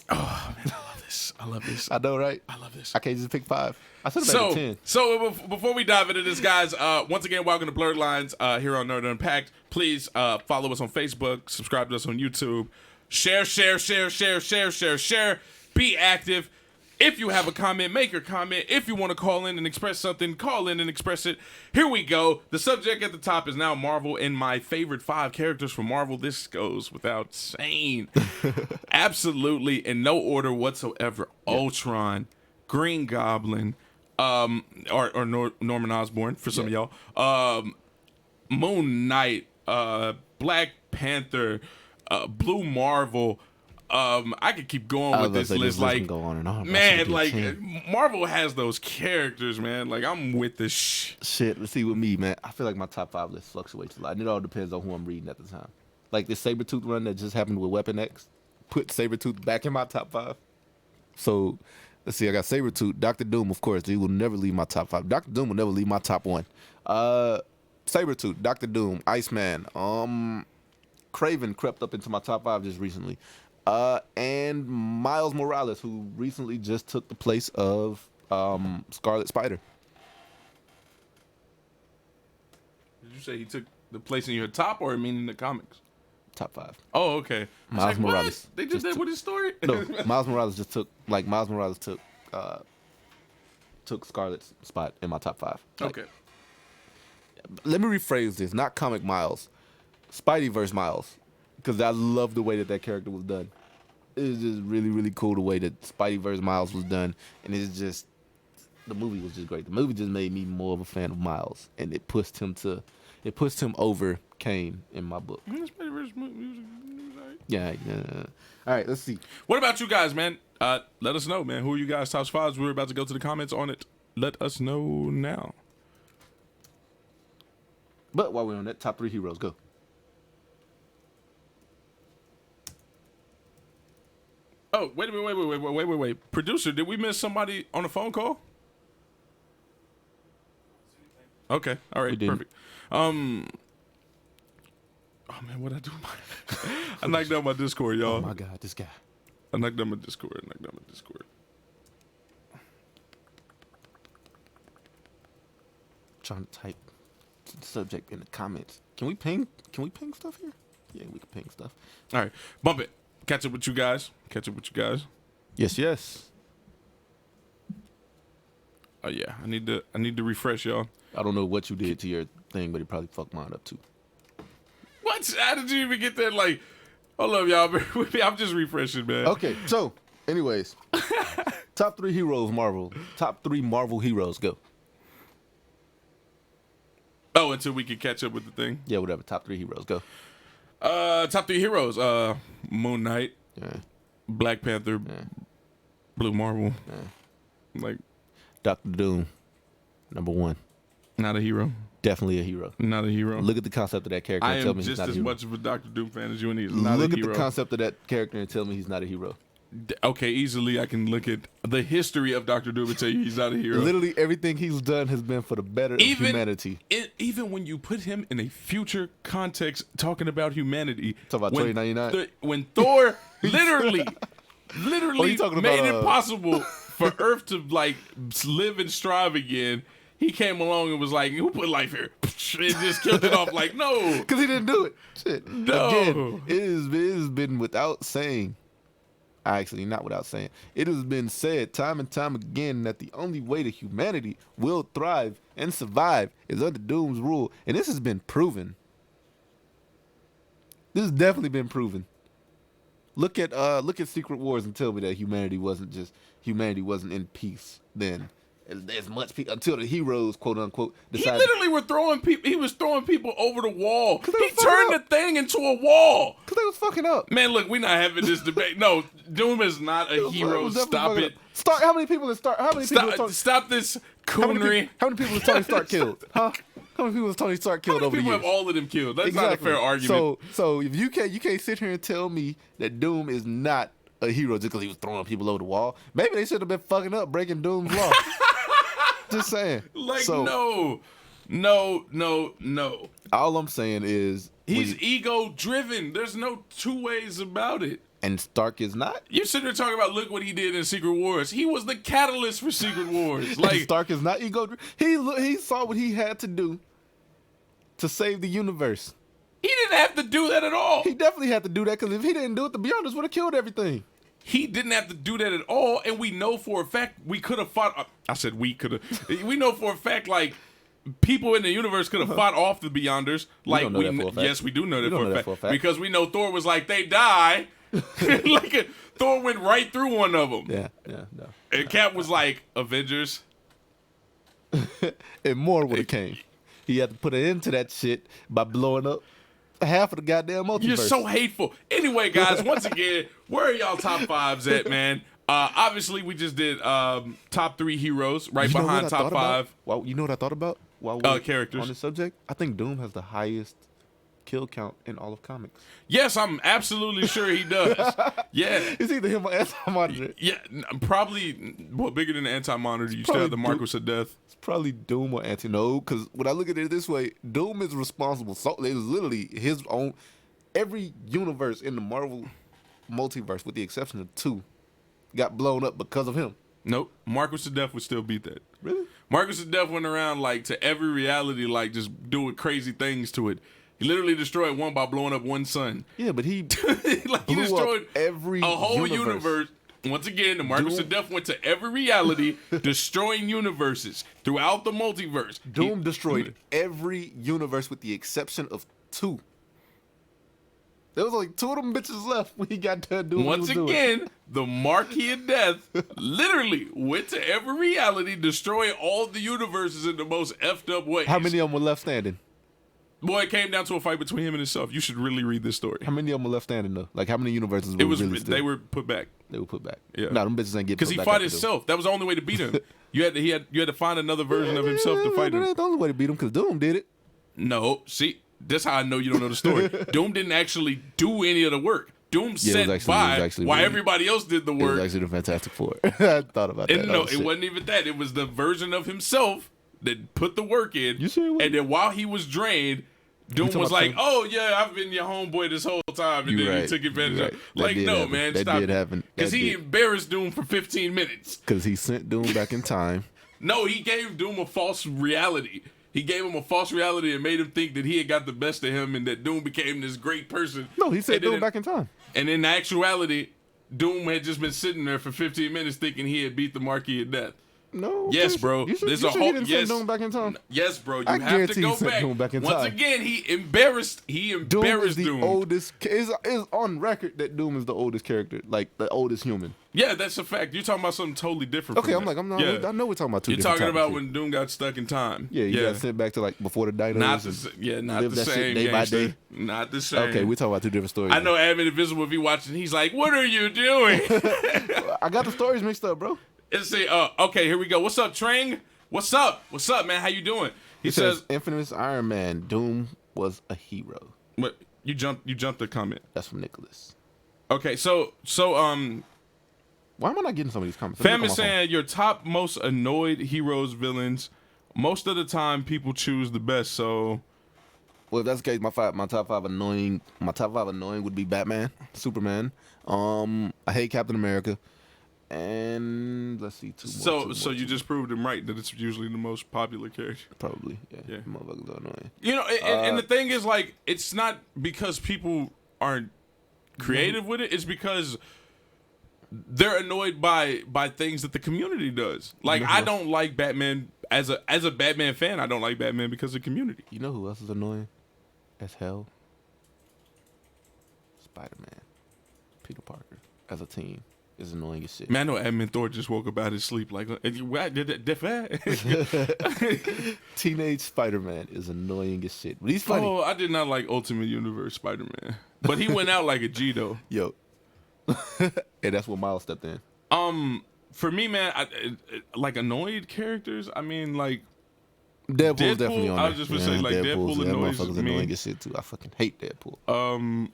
Oh man, I love this. I know, right? I love this. I can't just pick 5. I said about 10. So before we dive into this, guys, once again, welcome to Blerd Lines here on Nerd Unpacked. Please follow us on Facebook, subscribe to us on YouTube, share. Be active. If you have a comment, make your comment. If you want to call in and express something, call in and express it. Here we go. The subject at the top is now Marvel and my favorite 5 characters from Marvel. This goes without saying. Absolutely in no order whatsoever. Yeah. Ultron, Green Goblin, or Norman Osborn for some of y'all. Moon Knight, Black Panther, Blue Marvel. I could keep going with this list. Like, go on and on, man, like Marvel has those characters, man. Like, I'm with this shit. Let's see with me, man. I feel like my top 5 list fluctuates a lot. And it all depends on who I'm reading at the time. Like this Sabretooth run that just happened with Weapon X, put Sabretooth back in my top 5. So let's see. I got Sabretooth, Dr. Doom, of course. He will never leave my top 5. Dr. Doom will never leave my top 1. Sabretooth, Dr. Doom, Iceman. Craven crept up into my top 5 just recently. And Miles Morales, who recently just took the place of Scarlet Spider. Did you say he took the place in your top, or meaning the comics? Top 5. Oh, okay. Miles Morales. What? They did that with his story? No, Miles Morales just took took Scarlet's spot in my top 5. Like, okay. Let me rephrase this. Not comic Miles. Spideyverse Miles. Because I love the way that character was done. It's just really, really cool the way that Spideyverse Miles was done. And it's just, the movie was just great. The movie just made me more of a fan of Miles. And it pushed him over Kane in my book. Spideyverse movie was right. Yeah. All right, let's see. What about you guys, man? Let us know, man. Who are you guys' top 5s? We're about to go to the comments on it. Let us know now. But while we're on that, top 3 heroes, go. Oh, wait. Producer, did we miss somebody on a phone call? Okay, all right, perfect. Oh man, what'd I do? I knocked down my Discord, y'all. Oh my God, this guy. I knocked down my Discord. Trying to type the subject in the comments. Can we ping stuff here? Yeah, we can ping stuff. All right, bump it. Catch up with you guys. Yes. Oh yeah, I need to refresh, y'all. I don't know what you did to your thing, but it probably fucked mine up too. What? How did you even get that? Like, hold up, y'all. I'm just refreshing, man. Okay, so, anyways, top 3 heroes, Marvel. Top 3 Marvel heroes, go. Oh, until we can catch up with the thing. Yeah, whatever. Top 3 heroes, go. Top 3 heroes. Moon Knight. Yeah. Black Panther. Yeah. Blue Marvel. Yeah. Like Dr. Doom. Number 1. Not a hero. Definitely a hero. Not a hero. Look at the concept of that character and tell me he's not a hero. I am just as much of a Dr. Doom fan as you, and he's not a hero. Look at the concept of that character and tell me he's not a hero. Okay, easily I can look at the history of Dr. Doom and tell you he's not a hero. Literally everything he's done has been for the better of humanity. Even when you put him in a future context talking about humanity. Talk about 2099? When Thor literally made it possible for Earth to like live and strive again, he came along and was like, who put life here? just killed it off like, no. Because he didn't do it. Shit. No. Again, it has been without saying, actually not without saying, it has been said time and time again that the only way that humanity will thrive and survive is under Doom's rule. And this has been proven. This has definitely been proven. Look at Secret Wars and tell me that humanity wasn't in peace then. As much until the heroes, quote unquote, decided. He literally were throwing people. He was throwing people over the wall. He turned the thing into a wall. Because they was fucking up. Man, look, we're not having this debate. No, Doom is not a hero. Stop it. How many people is Tony? Stop this coonery. How many people is Tony Stark killed? Huh? How many people is Tony Stark killed over the years? People have all of them killed. That's not a fair argument. So if you can't sit here and tell me that Doom is not a hero just because he was throwing people over the wall. Maybe they should have been fucking up breaking Doom's law. Just saying. No. All I'm saying is he's ego driven. There's no two ways about it. And Stark is not. You're sitting there talking about look what he did in Secret Wars. He was the catalyst for Secret Wars. Like Stark is not ego driven. He saw what he had to do to save the universe. He didn't have to do that at all. He definitely had to do that because if he didn't do it, the Beyonders would have killed everything. He didn't have to do that at all, and we know for a fact we could have fought. I said we could have. We know for a fact, like, people in the universe could have fought off the Beyonders. Like, yes, we do know that for a fact. Because we know Thor was like, they die. Like, Thor went right through one of them. Yeah, no. And Cap was like, Avengers. And more would have came. He had to put an end to that shit by blowing up half of the goddamn multiverse. You're so hateful. Anyway, guys, once again, where are y'all top fives at, man? Obviously, we just did top 3 heroes behind top 5. Well, you know what I thought about? Characters on the subject. I think Doom has the highest kill count in all of comics. Yes, I'm absolutely sure he does. Yeah, it's either him or Anti-Monitor. Yeah, probably bigger than the Anti-Monitor. You still have the Marquis of Death. It's probably Doom or No, because when I look at it this way, Doom is responsible. So it was literally his own. Every universe in the Marvel multiverse, with the exception of 2, got blown up because of him. Nope, Marquis of Death would still beat that. Really? Marquis of Death went around like to every reality, like just doing crazy things to it. He literally destroyed one by blowing up one sun. Yeah, but he he destroyed every whole universe. Once again, the Marquis of Death went to every reality, destroying universes throughout the multiverse. Doom destroyed every universe with the exception of 2. There was like 2 of them bitches left when he got done doing Once again, the Marquis of Death literally went to every reality, destroying all the universes in the most effed up ways. How many of them were left standing? Boy, it came down to a fight between him and himself. You should really read this story. How many of them were left standing though? Like how many universes were really still? They were put back. They were put back. Yeah. No, them bitches ain't get put back. Because he fought himself. That was the only way to beat him. You had to find another version of himself to fight him. That ain't the only way to beat him because Doom did it. No, see, that's how I know you don't know the story. Doom didn't actually do any of the work. Doom sat by while everybody else did the work. It was actually the Fantastic Four. I thought about that. No, it wasn't even that. It was the version of himself that put the work in. You sure? And then while he was drained, Doom was like, "Oh yeah, I've been your homeboy this whole time," and then he took advantage of it. Like, no, man, that stop. Did happen. Because he embarrassed Doom for 15 minutes. Because he sent Doom back in time. No, he gave Doom a false reality. He gave him a false reality and made him think that he had got the best of him and that Doom became this great person. No, he sent Doom back in time. And in actuality, Doom had just been sitting there for 15 minutes thinking he had beat the Marquis of Death. No. Yes, bro. There's a whole. Send Doom back in time. Yes, bro. You have to go back. Doom back in Once time. again, he embarrassed Doom. Doom is the oldest. Is on record that Doom is the oldest character, like the oldest human. Yeah, that's a fact. You're talking about something totally different. Okay, I'm not. I know we're talking about 2 You're different talking about topics. when Doom got stuck in time. Yeah, you got sent back to like before the dinos. Not the same. Day by day. Not the same. Okay, we're talking about 2 different stories. I know Admin Invisible, if he watching, he's like, "What are you doing?" I got the stories mixed up, bro. Let's see. Okay, here we go. What's up, Trang? What's up? What's up, man? How you doing? He says, "Infamous Iron Man. Doom was a hero." What? You jumped the comment. That's from Nicholas. Okay, so why am I not getting some of these comments? Fam is saying your top most annoyed heroes, villains. Most of the time, people choose the best. So, well, if that's the case, my top five annoying would be Batman, Superman. I hate Captain America. And let's see, two more. So you just proved him right that it's usually the most popular character. Probably, yeah. Yeah. Motherfuckers are annoying. You know, and the thing is, like, it's not because people aren't creative with it. It's because they're annoyed by things that the community does. Like, I don't like Batman as a Batman fan. I don't like Batman because of community. You know who else is annoying as hell? Spider-Man, Peter Parker as a team is annoying as shit. Man, I know Admin Thor just woke up out of his sleep like, what did that? Teenage Spider-Man is annoying as shit, but he's funny. Oh, I did not like Ultimate Universe Spider-Man, but he went out like a G though. Yo, and that's what Miles stepped in. For me, man, like annoyed characters. I mean, like Deadpool's definitely on there. I was just gonna say, like, Deadpool annoys me. Annoying as shit too. I fucking hate Deadpool.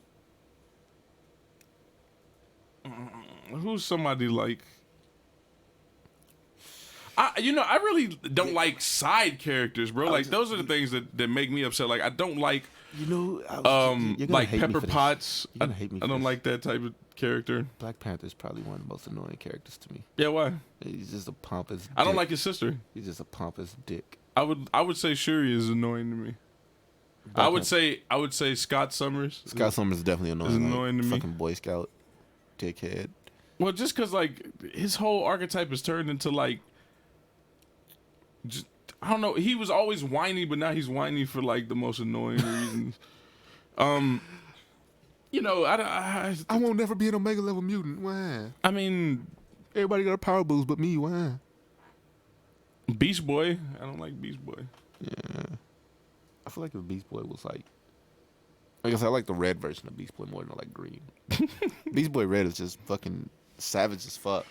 Who's somebody like? I really don't like side characters, bro. Like, those are the things that make me upset. Like, I don't like, like Pepper Potts. I don't like that type of character. Black Panther is probably one of the most annoying characters to me. Yeah, why? He's just a pompous dick. I don't like his sister. He's just a pompous dick. I would say Shuri is annoying to me. I would say Scott Summers. Scott Summers is definitely annoying. Is annoying to me. Fucking Boy Scout, dickhead. Well, just because, like, his whole archetype is turned into, like, just, I don't know. He was always whiny, but now he's whiny for, like, the most annoying reasons. You know, I won't never be an Omega level mutant. Why? I mean, everybody got a power boost, but me. Why? Beast Boy. I don't like Beast Boy. Yeah. I feel like if Beast Boy was like I guess I like the red version of Beast Boy more than I like green. Beast Boy Red is just fucking savage as fuck.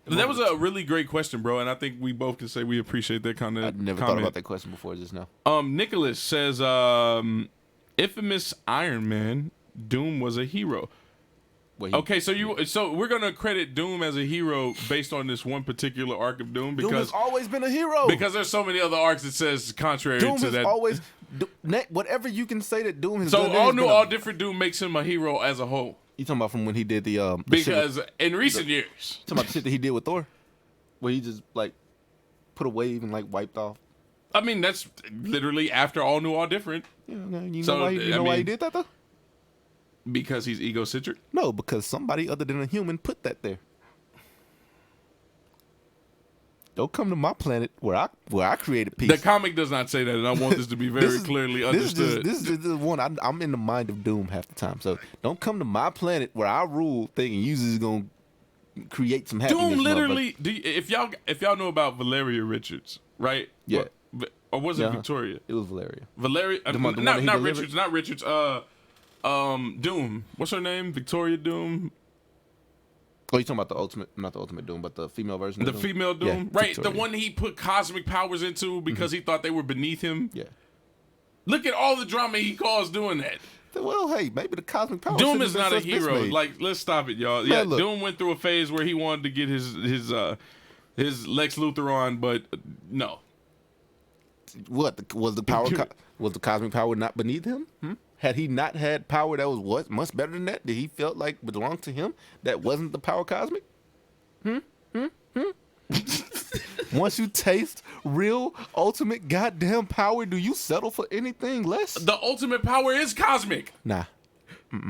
That was a really great question, bro, and I think we both can say we appreciate that kind of I'd never thought about that question before just now. Nicholas says, infamous Iron Man, Doom was a hero. Okay, so we're gonna credit Doom as a hero based on this one particular arc of Doom because Doom has always been a hero. Because there's so many other arcs that says contrary Doom to that. Always whatever you can say that Doom has. So done, all different Doom makes him a hero as a whole. You talking about from when he did the because in recent years, talking about the shit that he did with Thor, where he just like put a wave and like wiped off. I mean, that's literally after All New, All Different. Yeah, you know why he did that though? Because he's egocentric? No, because somebody other than a human put that there. Don't come to my planet where I created peace. The comic does not say that, and I want this to be very clearly understood. This is the one I'm in the mind of Doom half the time. So don't come to my planet where I rule, thinking you just gonna create some happiness. Doom literally. If y'all know about Valeria Richards, right? Yeah. Or was it Victoria? It was Valeria. Valeria. Not Richards. Not Richards. Doom. What's her name? Victoria Doom. Oh, you talking about not the ultimate Doom, but the female version of Doom? The female Doom? Yeah, right, Victoria. the one he put cosmic powers into because he thought they were beneath him? Yeah. Look at all the drama he caused doing that. Well, hey, maybe the cosmic powers. Doom is not a hero. Like, let's stop it, y'all. Man, yeah, look. Doom went through a phase where he wanted to get his Lex Luthor on, but no. What was the power? Was the cosmic power not beneath him? Had he not had power that was much better than that he felt like belonged to him, that wasn't the power cosmic? Once you taste real ultimate goddamn power, do you settle for anything less? The ultimate power is cosmic. Nah.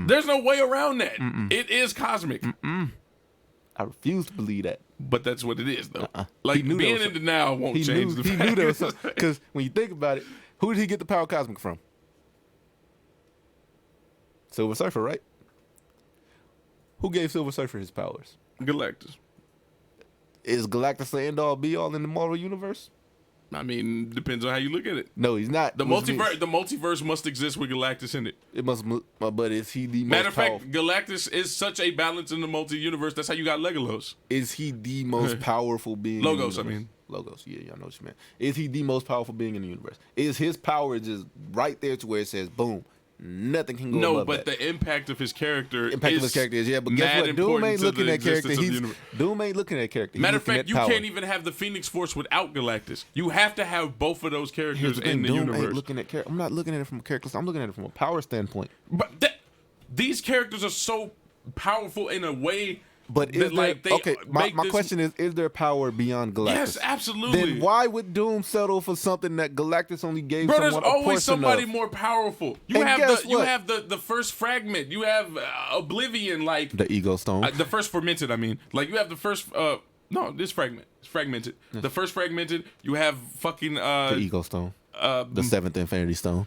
There's no way around that. It is cosmic. I refuse to believe that. But that's what it is, though. Like, being in denial won't change the fact. He knew there was something. Because when you think about it, who did he get the power cosmic from? Silver Surfer, right? Who gave Silver Surfer his powers? Galactus. Is Galactus the end-all be-all in the Marvel universe? I mean, depends on how you look at it. No, he's not. The multiverse must exist with Galactus in it. It must, but is he the Matter most of fact, Galactus is such a balance in the multi-universe. That's how you got Legolas. Is he the most powerful being? Logos, in the universe? Logos, yeah, y'all know what you meant. Is he the most powerful being in the universe? Is his power just right there to where it says, boom, nothing can go above No, but that. the impact of his character But guess what? Doom ain't looking at character. Doom ain't looking at character. Matter of fact, you can't even have the Phoenix Force without Galactus. You have to have both of those characters in the Doom universe. Ain't looking at character. I'm not looking at it from a character. I'm looking at it from a power standpoint. But these characters are so powerful in a way But is my question is there power beyond Galactus? Yes, absolutely. Then why would Doom settle for something that Galactus only gave Bro, someone there's a portion always somebody of? more powerful. You have the first fragment. You have Oblivion, like the Ego Stone. The first fermented. I mean, like you have the first. No, this fragment. It's fragmented. Yes. The first fragmented. You have fucking the Ego Stone. The seventh Infinity Stone.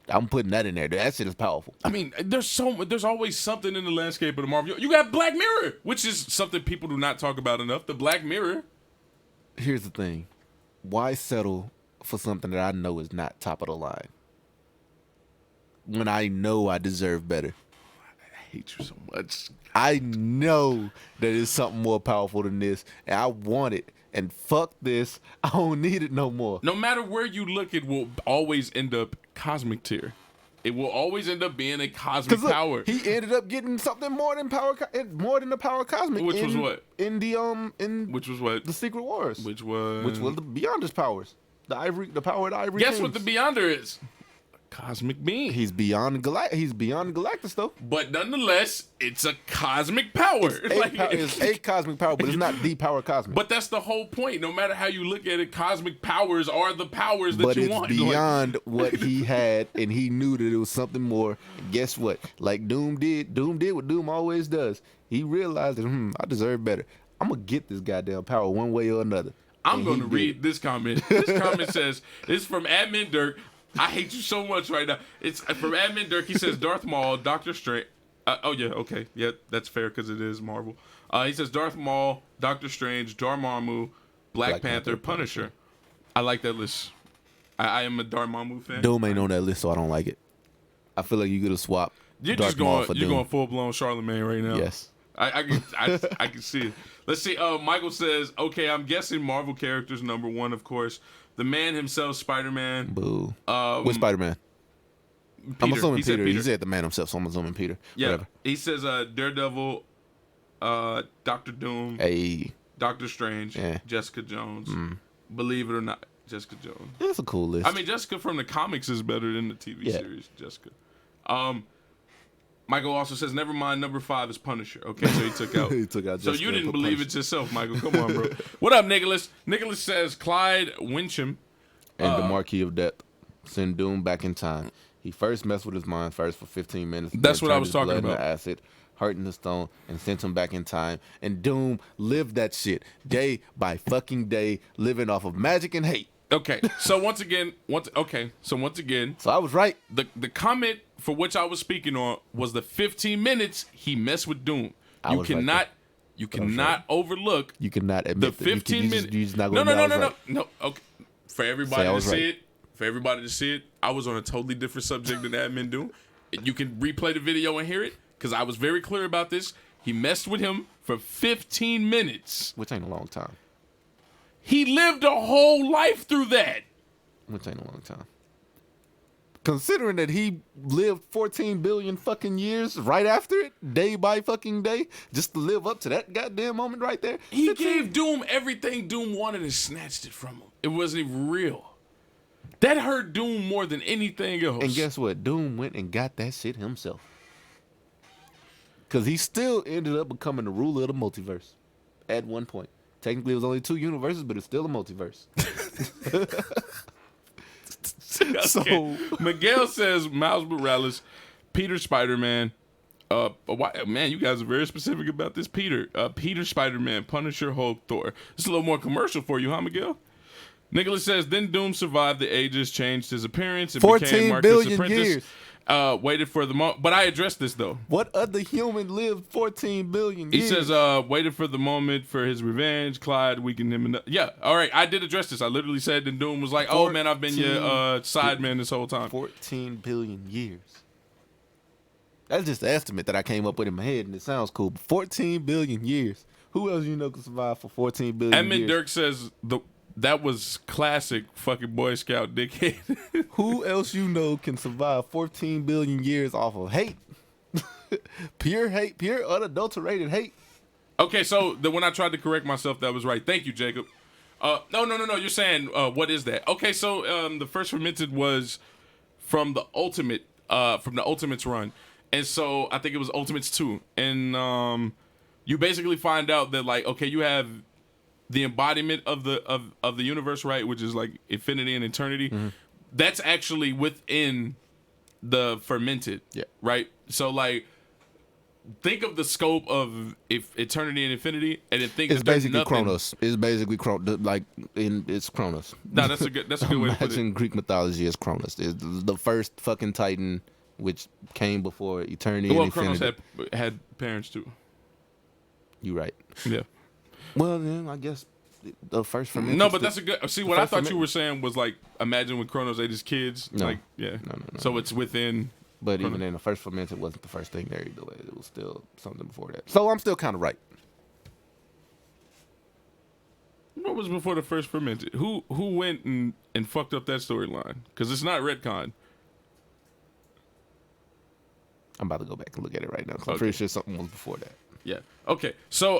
I'm putting that in there. That shit is powerful. I mean, there's always something in the landscape of the Marvel. You got Black Mirror, which is something people do not talk about enough. The Black Mirror. Here's the thing. Why settle for something that I know is not top of the line when I know I deserve better? I hate you so much. I know that it's something more powerful than this, and I want it. And fuck this, I don't need it no more. No matter where you look, it will always end up cosmic tier. It will always end up being a cosmic power. He ended up getting something more than the power cosmic. Which was what? Which was what? The Secret Wars. Which was the Beyonder's powers. The power of the Ivory Guess Kings. what the Beyonder is? Cosmic being. He's beyond Galactus though. But nonetheless, it's a cosmic power. It's a cosmic power, but it's not the power cosmic. But that's the whole point. No matter how you look at it, cosmic powers are the powers that you want. But it's beyond what he had, and he knew that it was something more. And guess what? Like Doom did what Doom always does. He realized that I deserve better. I'm gonna get this goddamn power one way or another. I'm gonna read this comment. This comment says, "This is from Admin Dirk. I hate you so much right now." It's from Admin Dirk. He says Darth Maul, Doctor Strange. Oh yeah, okay, yeah, that's fair because it is Marvel. He says Darth Maul, Doctor Strange, Dormammu, Black Panther, Punisher. I like that list. I am a Dormammu fan. Doom ain't on that list, so I don't like it. I feel like you could have swapped. You're just going. You're going full blown Charlemagne right now. Yes. I can see it. Let's see. Michael says, okay, I'm guessing Marvel characters number one, of course. The man himself, Spider-Man. Boo. Which Spider-Man? I'm assuming Peter. He said the man himself, so I'm assuming Peter. Yeah. Whatever. He says Daredevil, Doctor Doom, Doctor Strange, Jessica Jones. Believe it or not, Jessica Jones. Yeah, that's a cool list. I mean, Jessica from the comics is better than the TV series, Jessica. Michael also says, never mind, number 5 is Punisher. Okay, so he took out. He took out so Jessica you didn't believe Punisher. it yourself, Michael. Come on, bro. What up, Nicholas? Nicholas says, Clyde Wincham. And the Marquis of Death. Send Doom back in time. He first messed with his mind for 15 minutes. That's what I was talking about. Acid, hurting the stone, and sent him back in time. And Doom lived that shit day by fucking day, living off of magic and hate. Okay, so once again, so I was right. The comment for which I was speaking on was the 15 minutes he messed with Doom. You cannot overlook. You cannot admit the 15 minutes. No. Okay, for everybody to see it. For everybody to see it, I was on a totally different subject than Admin Doom. You can replay the video and hear it because I was very clear about this. He messed with him for 15 minutes, which ain't a long time. He lived a whole life through that. Which ain't a long time. Considering that he lived 14 billion fucking years right after it, day by fucking day, just to live up to that goddamn moment right there. He gave Doom everything Doom wanted and snatched it from him. It wasn't even real. That hurt Doom more than anything else. And guess what? Doom went and got that shit himself. Because he still ended up becoming the ruler of the multiverse at one point. Technically, it was only 2 universes, but it's still a multiverse. Okay. So Miguel says Miles Morales, Peter Spider-Man. Man, you guys are very specific about this. Peter Spider-Man, Punisher, Hulk, Thor. It's a little more commercial for you, huh, Miguel? Nicholas says, then Doom survived the ages, changed his appearance, and became Marcus' apprentice. Years. Waited for the moment. But I addressed this, though. What other human lived 14 billion years? He says, waited for the moment for his revenge. Clyde weakened him. Yeah, all right. I did address this. I literally said, then Doom was like, oh, man, I've been your side man this whole time. 14 billion years. That's just an estimate that I came up with in my head, and it sounds cool. But 14 billion years. Who else you know can survive for 14 billion years? Edmund Dirk says, that was classic fucking Boy Scout dickhead. Who else you know can survive 14 billion years off of hate? Pure hate, pure unadulterated hate. Okay, so when I tried to correct myself, that was right. Thank you, Jacob. No. You're saying, what is that? Okay, so the first fermented was from the Ultimates run. And so I think it was Ultimates 2. And you basically find out that, like, okay, you have the embodiment of the universe, right, which is like infinity and eternity. That's actually within the fermented, right? So like, think of the scope of eternity and infinity, and then think it's that there's basically nothing. Kronos. It's basically it's Kronos. No, that's a good way to put Imagine it. Greek mythology as Kronos. It's the first fucking Titan, which came before eternity and Kronos infinity. had parents too. You right. Yeah. Well, then I guess the first fermented. No, but that's a good. See, what I first thought you ferment- were saying was like, imagine when Kronos ate his kids. No. Like, yeah. No. So it's within. But Kronos. even then, the first fermented wasn't the first thing there either way. It was still something before that. So I'm still kind of right. What was before the first fermented? Who went and fucked up that storyline? Because it's not retcon. I'm about to go back and look at it right now. 'Cause I'm Okay. pretty sure something was before that. Yeah. Okay. So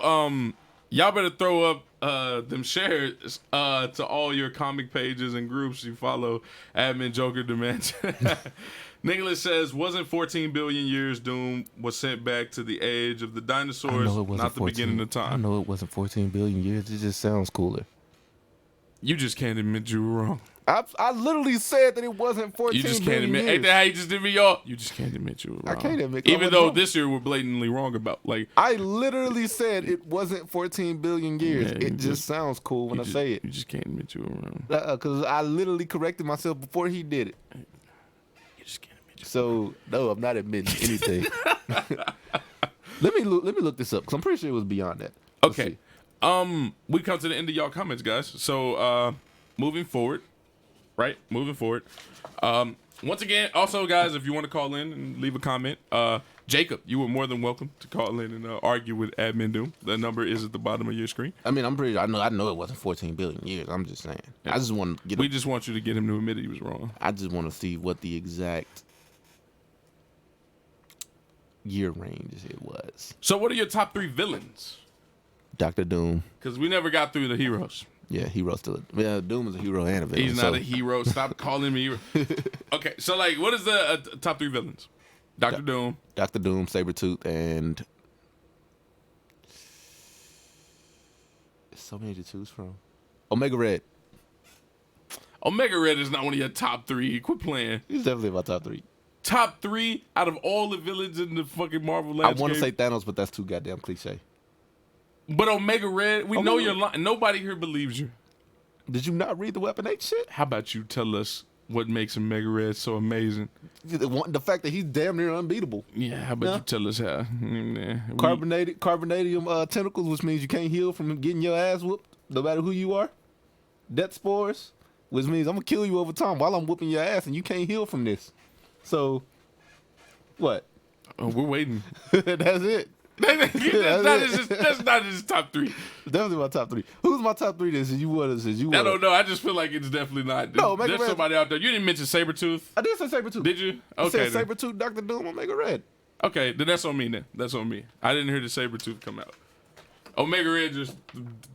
y'all better throw up them shares to all your comic pages and groups you follow. Admin Joker demands. Nicholas says, wasn't 14 billion years Doom was sent back to the age of the dinosaurs, not the beginning of I time? know it wasn't 14 billion years. It just sounds cooler. You just can't admit you were wrong. I literally said that it wasn't 14 You just can't billion admit. years. Ain't that how you just did me, y'all? You just can't admit you were wrong. I can't admit 'cause I Even was though wrong. this year we're blatantly wrong about, like. I literally said it wasn't 14 billion years. Yeah, you it just sounds cool when I say it. You just can't admit you were wrong. Because I literally corrected myself before he did it. You just can't admit you. So no, I'm not admitting anything. Let me look this up because I'm pretty sure it was beyond that. Let's Okay. see. We come to the end of y'all comments, guys. So moving forward, right? Moving forward. Once again, also guys, if you want to call in and leave a comment, Jacob, you were more than welcome to call in and argue with Admin Doom. The number is at the bottom of your screen. I mean, I know it wasn't 14 billion years. I'm just saying. I just want to get. We just want you to get him to admit he was wrong. I just want to see what the exact year range it was. So what are your top 3 villains? Dr. Doom. Because we never got through the heroes. Yeah, hero's still. Yeah, Doom is a hero and a villain. He's not a hero. Stop calling me hero. Okay, so like, what is the top 3 villains? Dr. Doom. Dr. Doom, Sabretooth, and there's so many to choose from. Omega Red. Omega Red is not one of your top 3. Quit playing. He's definitely my top 3. Top 3 out of all the villains in the fucking Marvel I landscape. want to say Thanos, but that's too goddamn cliche. But Omega Red, we know you're lying. Nobody here believes you. Did you not read the Weapon 8 shit? How about you tell us what makes Omega Red so amazing? The fact that he's damn near unbeatable. Yeah, how about you tell us how? Carbonadium tentacles, which means you can't heal from getting your ass whooped, no matter who you are. Death spores, which means I'm gonna kill you over time while I'm whooping your ass, and you can't heal from this. So, what? Oh, we're waiting. That's it. That's not his top 3. Definitely my top 3. Who's my top 3? This is you. What is you? I don't know. I just feel like it's definitely not. No, Omega There's Red. somebody out there. You didn't mention Sabretooth. I did say Sabretooth. Did you? I Okay. said then. Sabretooth, Dr. Doom, Omega Red. Okay, then that's on me then. That's on me. I didn't hear the Sabretooth come out. Omega Red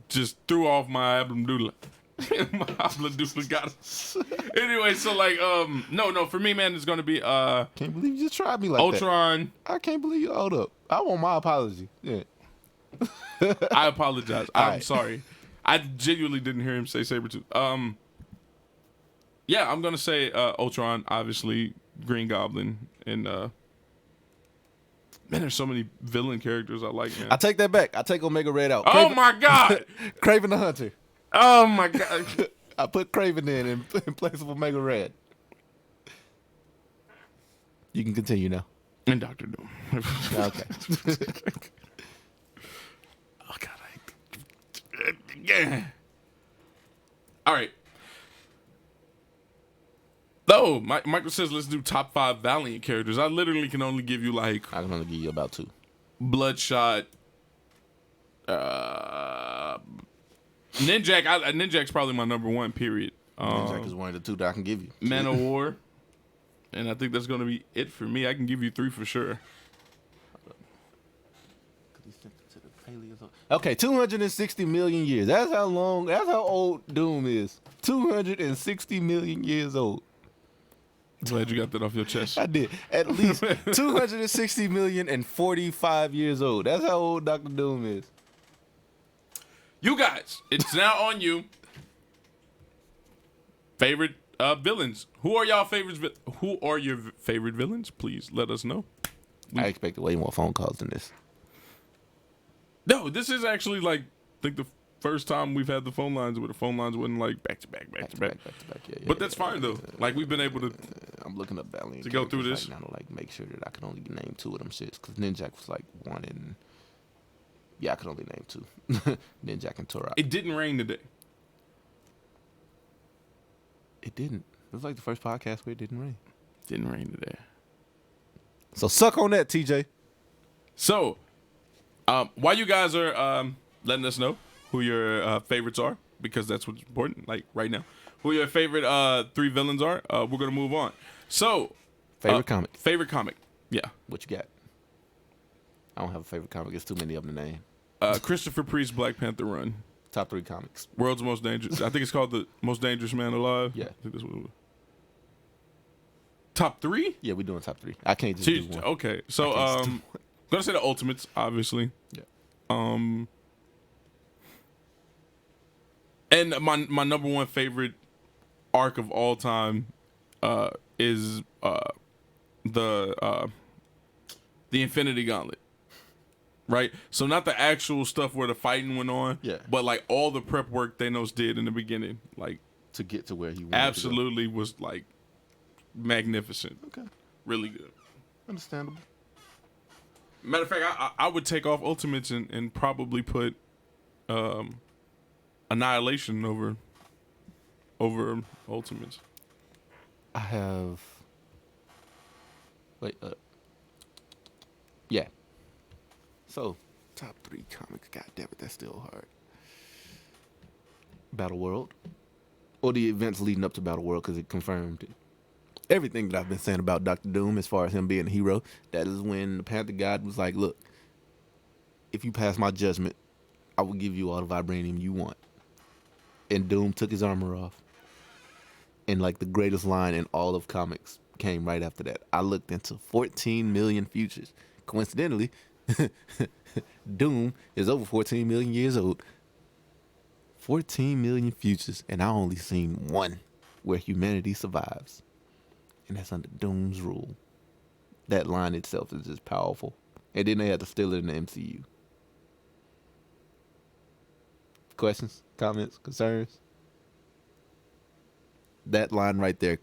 just threw off my Ablamdoodle. My Ablamdoodle got him. Anyway, so like, no, for me, man, it's gonna be Can't believe you just tried me like Ultron. that. I can't believe you. Hold up. I want my apology. Yeah. I apologize. All I'm right. sorry. I genuinely didn't hear him say Sabretooth. Yeah, I'm gonna say Ultron, obviously, Green Goblin, and man, there's so many villain characters I like, man. I take that back. I take Omega Red out. Oh my god! Kraven the Hunter. Oh my god! I put Kraven in place of Omega Red. You can continue now. And Doctor Doom. Okay. Oh god, yeah. All right. No, Michael says let's do top 5 Valiant characters. I literally can only give you like I can only give you about 2. Bloodshot, Ninjak. Ninjak's probably my number 1. Period. Jack is one of the 2 that I can give you. Man of War, and I think that's gonna be it for me. I can give you 3 for sure. Okay, 260 million years. That's how old Doom is. 260 million years old. Glad you got that off your chest. I did. At least 260 million and 45 years old. That's how old Dr. Doom is. You guys, it's now on you. Favorite villains. Who are y'all favorites? Who are your favorite villains? Please let us know. I expected way more phone calls than this. No, this is actually like, I think the first time we've had the phone lines where the phone lines wasn't like back to back. Yeah, but that's fine though. Like we've been able to. I'm looking up Valiant to go through this right now to like make sure that I can only name 2 of them shits because Ninjak was like 1 and yeah, I could only name 2. Ninjak and Turok. It didn't rain today. It didn't. It was like the first podcast where it didn't rain. Didn't rain today. So suck on that, TJ. So, while you guys are letting us know who your favorites are, because that's what's important, like right now, who your favorite 3 villains are, we're gonna move on. So, Favorite comic. Favorite comic. Yeah. What you got? I don't have a favorite comic. There's too many of them to name. Christopher Priest, Black Panther run. Top 3 comics. World's Most Dangerous. I think it's called The Most Dangerous Man Alive. Yeah. I think that's what it was. Top 3? Yeah, we're doing top 3. I can't just do one. Okay. So, I'm gonna say the Ultimates, obviously. Yeah. And my number 1 favorite arc of all time is the Infinity Gauntlet. Right? So not the actual stuff where the fighting went on, but like all the prep work Thanos did in the beginning, like to get to where he wanted absolutely to go. Was like magnificent. Okay. Really good. Understandable. Matter of fact, I would take off Ultimates and probably put Annihilation over Ultimates. I have yeah. So, top 3 comics. God damn it, that's still hard. Battle World. Or the events leading up to Battle World, because it confirmed everything that I've been saying about Dr. Doom as far as him being a hero. That is when the Panther God was like, look, if you pass my judgment, I will give you all the vibranium you want. And Doom took his armor off. And like the greatest line in all of comics came right after that. I looked into 14 million futures. Coincidentally, Doom is over 14 million years old. 14 million futures, and I only seen 1 where humanity survives. And that's under Doom's rule. That line itself is just powerful. And then they had to steal it in the MCU. Questions, comments, concerns? That line right there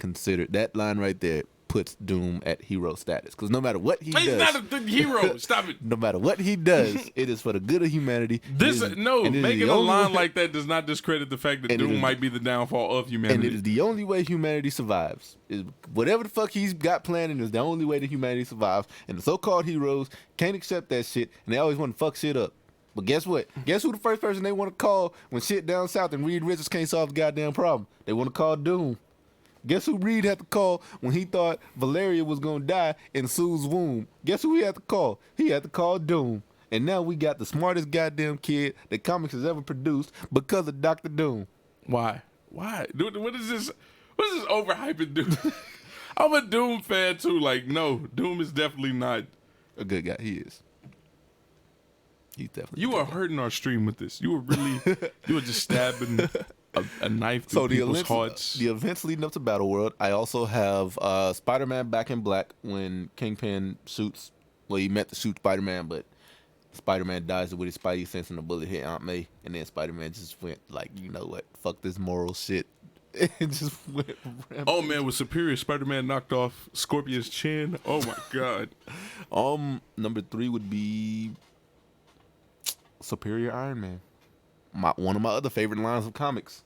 puts Doom at hero status. Because no matter what he does... He's not a hero. Stop it. No matter what he does, it is for the good of humanity. Making a line like that does not discredit the fact that Doom might be the downfall of humanity. And it is the only way humanity survives. Whatever the fuck he's got planning is the only way that humanity survives. And the so-called heroes can't accept that shit, and they always want to fuck shit up. But guess what? Guess who the first person they want to call when shit down south and Reed Richards can't solve the goddamn problem? They want to call Doom. Guess who Reed had to call when he thought Valeria was going to die in Sue's womb? Guess who he had to call? He had to call Doom. And now we got the smartest goddamn kid that comics has ever produced because of Dr. Doom. Why? Dude, what is this? What is this overhyping Doom? I'm a Doom fan too. Like, no, Doom is definitely not a good guy. He is. He's definitely. You are hurting our stream with this. You were just stabbing a knife through people's hearts. The events leading up to Battle World. I also have Spider-Man Back in Black when Kingpin shoots. Well, he meant to shoot Spider-Man, but Spider-Man dies with his Spidey sense and the bullet hit Aunt May, and then Spider-Man just went like, you know what? Fuck this moral shit. It just went. Oh man, with Superior Spider-Man knocked off Scorpion's chin. Oh my god. Number 3 would be Superior Iron Man. One of my other favorite lines of comics.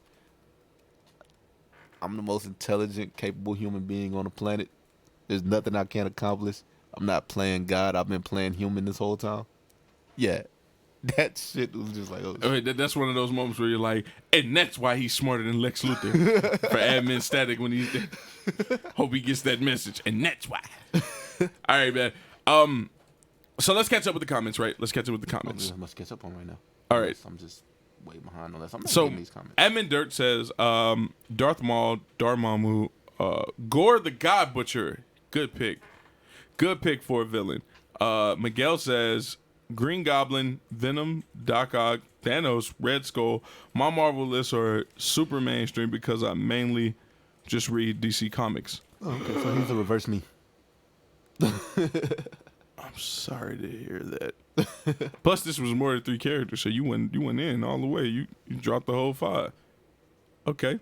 I'm the most intelligent, capable human being on the planet. There's nothing I can't accomplish. I'm not playing God. I've been playing human this whole time. Yeah. That shit was just like, oh shit. I mean, that's one of those moments where you're like, and that's why he's smarter than Lex Luthor for admin static when he's there. Hope he gets that message, and that's why. All right, man. So let's catch up with the comments, right? Let's catch up with the comments. I must catch up on right now. All right. I'm just way behind on that. I'm not so reading these comments. Admin Dirt says, Darth Maul, Dormammu, Gore the God Butcher. Good pick. Good pick for a villain. Miguel says Green Goblin, Venom, Doc Ock, Thanos, Red Skull. My Marvel lists are super mainstream because I mainly just read DC Comics. Oh, okay, so he's a reverse me. I'm sorry to hear that. Plus, this was more than 3 characters, so you went in all the way. You dropped the whole 5. Okay.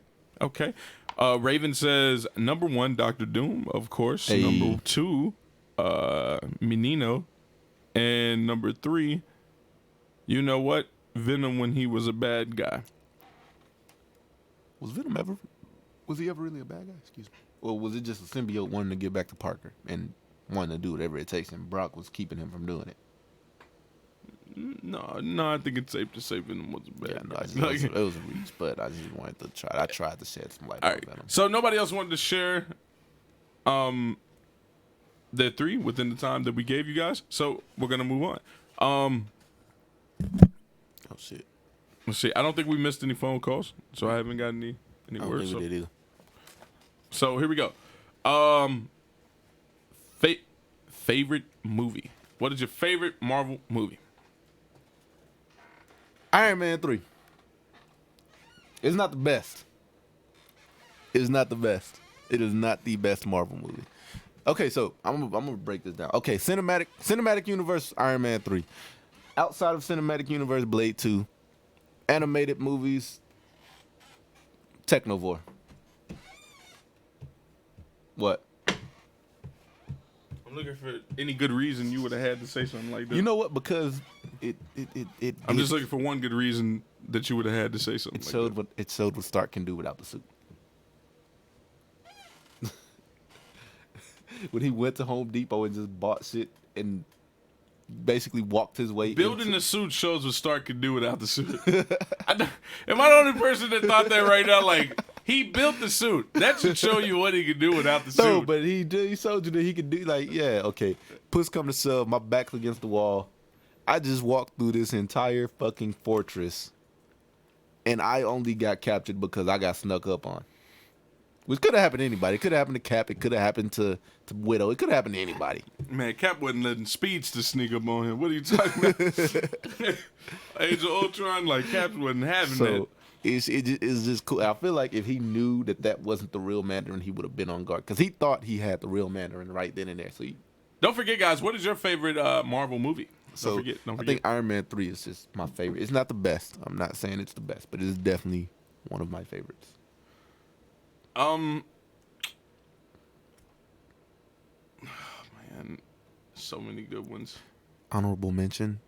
Raven says number 1, Doctor Doom, of course. Hey. Number 2, Menino, and number 3, you know what? Venom when he was a bad guy. Was he ever really a bad guy? Excuse me. Or was it just a symbiote wanting to get back to Parker and wanting to do whatever it takes, and Brock was keeping him from doing it? No, I think it's safe to say Venom was a bad guy. It was a reach, but I just wanted to try. I tried to shed some light on Venom. So nobody else wanted to share their 3 within the time that we gave you guys. So we're gonna move on. Oh shit. Let's see. I don't think we missed any phone calls, so I haven't got any words. We did either. So here we go. Favorite movie. What is your favorite Marvel movie? Iron Man 3. It's not the best. It is not the best Marvel movie. Okay, so I'm gonna break this down. Okay, cinematic universe, Iron Man 3. Outside of cinematic universe, Blade 2. Animated movies, Technovore. What? I'm looking for any good reason you would have had to say something like that. You know what? Because I'm just looking for one good reason that you would have had to say something. It showed what Stark can do without the suit. When he went to Home Depot and just bought shit and basically walked his way. Building the suit shows what Stark can do without the suit. Am I the only person that thought that right now? Like, he built the suit. That should show you what he can do without the suit. No, but he showed you that he could do, like, yeah, okay. Push come to shove, my back's against the wall. I just walked through this entire fucking fortress, and I only got captured because I got snuck up on. Which could have happened to anybody. It could have happened to Cap. It could have happened to Widow. It could have happened to anybody. Man, Cap wasn't letting Speeds to sneak up on him. What are you talking about? Age of Ultron, like, Cap wasn't having that. It's just cool. I feel like if he knew that wasn't the real Mandarin, he would have been on guard. Because he thought he had the real Mandarin right then and there. So don't forget, guys, what is your favorite Marvel movie? Don't forget. I think Iron Man 3 is just my favorite. It's not the best. I'm not saying it's the best, but it is definitely one of my favorites. Man, so many good ones. Honorable mention,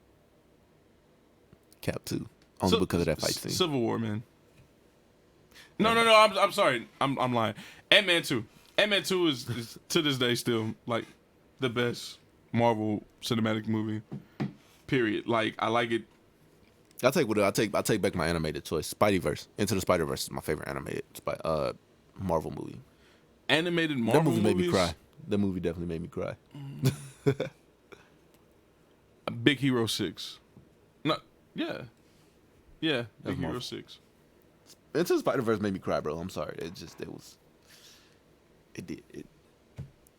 Cap 2, only because of that fight scene. Civil War, man. No, I'm sorry, I'm lying. Ant-Man 2. Ant-Man 2 is to this day still like the best Marvel cinematic movie. Period. Like, I like it. I take back my animated choice. Spideyverse. Into the Spider-Verse is my favorite animated Marvel movie. Animated Marvel movies? That movie made me cry. That movie definitely made me cry. Big Hero 6. No, yeah. Yeah, Big Hero 6. Into the Spider-Verse made me cry, bro. I'm sorry. It did. It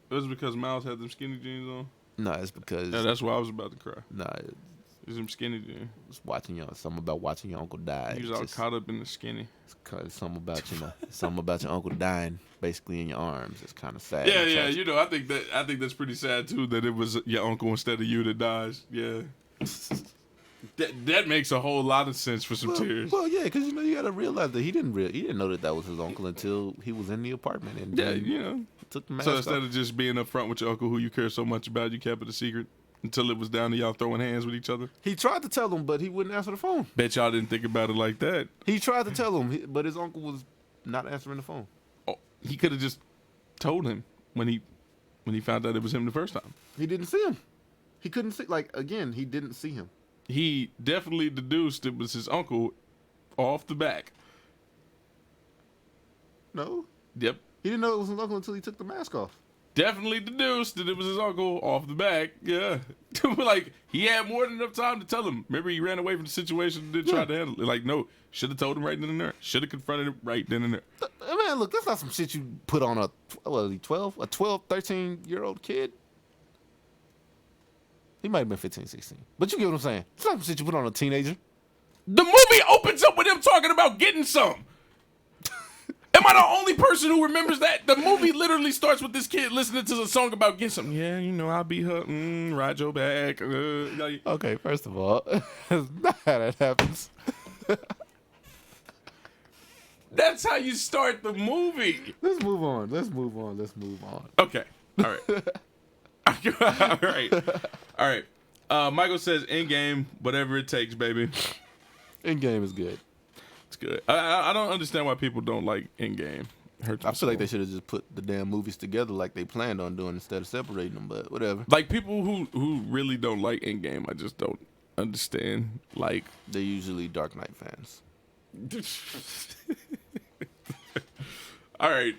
was because Miles had them skinny jeans on? No, it's because... Yeah, that's why I was about to cry. Nah, it's them skinny jeans. It's something about watching your uncle die. He was all caught up in the skinny. It's something about your uncle dying basically in your arms. It's kind of sad. Yeah. You know, I think that's pretty sad too. That it was your uncle instead of you that dies. Yeah. That makes a whole lot of sense for some tears. Well, yeah, because you got to realize that he didn't know that was his uncle until he was in the apartment and took the mask So instead off. of just being up front with your uncle who you care so much about, you kept it a secret until it was down to y'all throwing hands with each other. He tried to tell him, but he wouldn't answer the phone. Bet y'all didn't think about it like that. He tried to tell him, but his uncle was not answering the phone. Oh, he could have just told him when he found out it was him the first time. He didn't see him. He couldn't see. He didn't see him. He definitely deduced it was his uncle off the back. No. Yep. He didn't know it was his uncle until he took the mask off. definitely deduced that it was his uncle off the back. Yeah. Like, he had more than enough time to tell him. Remember, he ran away from the situation and didn't try to handle it. Like, no, should have told him right then and there. Should have confronted him right then and there. Man, look, that's not some shit you put on a 12, 13-year-old kid. He might have been 15, 16. But you get what I'm saying. It's not some shit you put on a teenager. The movie opens up with him talking about getting some. Am I the only person who remembers that? The movie literally starts with this kid listening to the song about getting some. Yeah, you know, I'll be her, ride your back. Okay, first of all, that's not how that happens. That's how you start the movie. Let's move on. Okay. All right. All right. Michael says in-game, whatever it takes, baby. In-game is good. It's good. I don't understand why people don't like in-game. I feel like they should have just put the damn movies together like they planned on doing instead of separating them, but whatever. Like, people who really don't like in-game, I just don't understand. Like, they're usually Dark Knight fans. All right.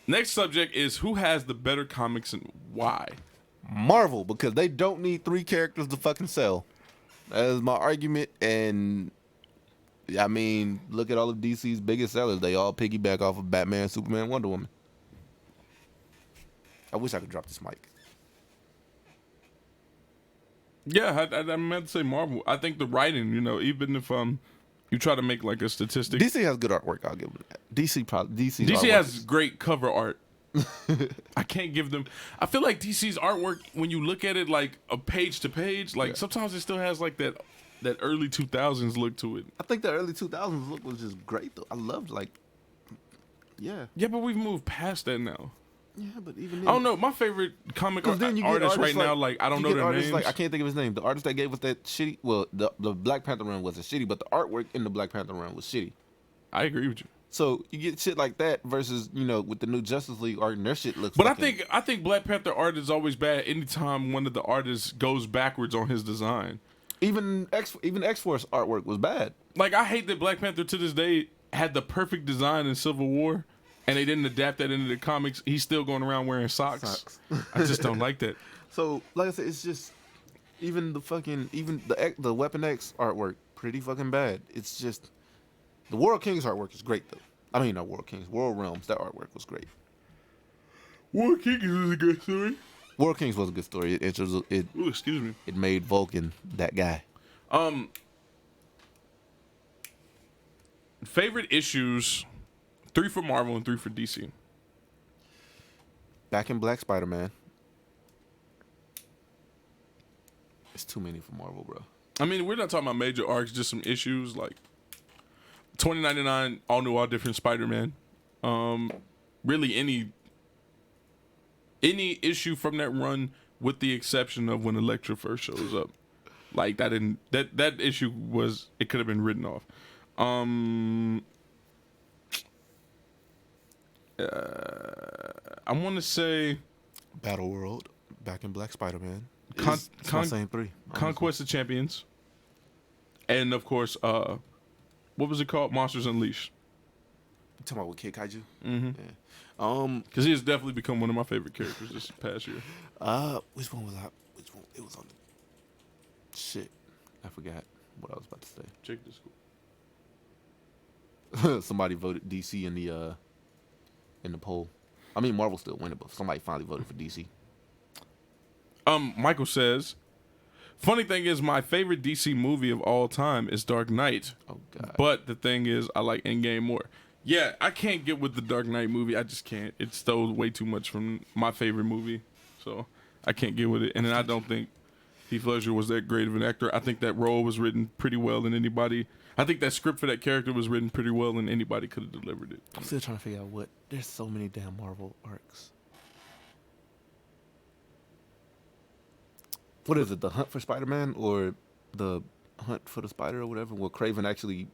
Next subject is who has the better comics and why? Marvel, because they don't need 3 characters to fucking sell. That is my argument, and I mean, look at all of DC's biggest sellers. They all piggyback off of Batman, Superman, Wonder Woman. I wish I could drop this mic. Yeah, I meant to say Marvel. I think the writing, you know, even if you try to make like a statistic. DC has good artwork. I'll give them that. DC has great cover art. I can't give them. I feel like DC's artwork, when you look at it like a page to page, like sometimes it still has like that early 2000s look to it. I think the early 2000s look was just great though. I loved yeah, but we've moved past that now. Yeah, but even then, I don't know. My favorite comic artist right now, like I don't know their names. Like, I can't think of his name. The artist that gave us that shitty. Well, the Black Panther run wasn't shitty, but the artwork in the Black Panther run was shitty. I agree with you. So you get shit like that versus, you know, with the new Justice League art and their shit looks. But I think Black Panther art is always bad anytime one of the artists goes backwards on his design. Even X-Force artwork was bad. Like, I hate that Black Panther to this day had the perfect design in Civil War, and they didn't adapt that into the comics. He's still going around wearing socks. I just don't like that. So, like I said, it's just even the Weapon X artwork pretty fucking bad. It's just the World Kings artwork is great though. I mean, not World Kings, World Realms. That artwork was great. World Kings is a good story. World Kings was a good story. Ooh, excuse me. It made Vulcan that guy. Favorite issues, 3 for Marvel and 3 for DC. Back in Black Spider-Man. It's too many for Marvel, bro. I mean, we're not talking about major arcs, just some issues like 2099, all new, all different Spider-Man. Really any issue from that run, with the exception of when Elektra first shows up. Like that issue was, it could have been written off. I want to say Battle World, Back in Black Spider-Man. Same 3. Conquest of Champions, and of course, what was it called? Monsters Unleashed. You talking about with Kid Kaiju? Mm-hmm. Yeah. Because he has definitely become one of my favorite characters this past year. Which one was I? Which one? It was on the shit. I forgot what I was about to say. Check this. Somebody voted DC in the poll. I mean, Marvel still winning, but somebody finally voted for DC. Michael says, funny thing is, my favorite DC movie of all time is Dark Knight. Oh God! But the thing is, I like Endgame more. Yeah, I can't get with the Dark Knight movie. I just can't. It stole way too much from my favorite movie, so I can't get with it. And then I don't think Heath Ledger was that great of an actor. I think that role was written pretty well, and I think that script for that character was written pretty well, and anybody could have delivered it. I'm still trying to figure out what. There's so many damn Marvel arcs. What is it? The Hunt for Spider-Man or the Hunt for the Spider or whatever? Where Kraven actually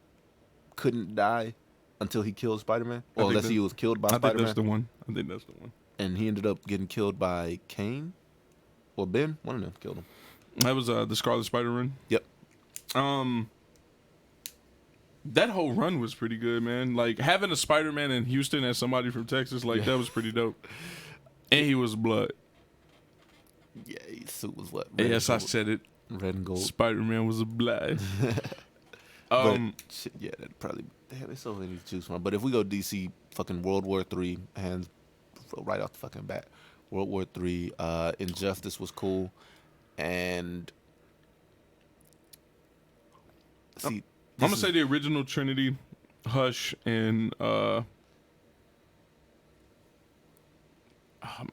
couldn't die until he killed Spider-Man, or unless he was killed by Spider-Man. I think that's the one. And he ended up getting killed by Kane or Ben. One of them killed him. That was the Scarlet Spider run. Yep. That whole run was pretty good, man. Like having a Spider-Man in Houston as somebody from Texas, like that was pretty dope. And he was blood. Yeah, his suit was what? Yes, I said it. Red and gold. Spider-Man was a blood. Shit, yeah, that probably. Damn, there's so many to choose from. But if we go DC, fucking World War III, hands right off the fucking bat. World War III, Injustice was cool, and see, I'm gonna say the original Trinity, Hush, and oh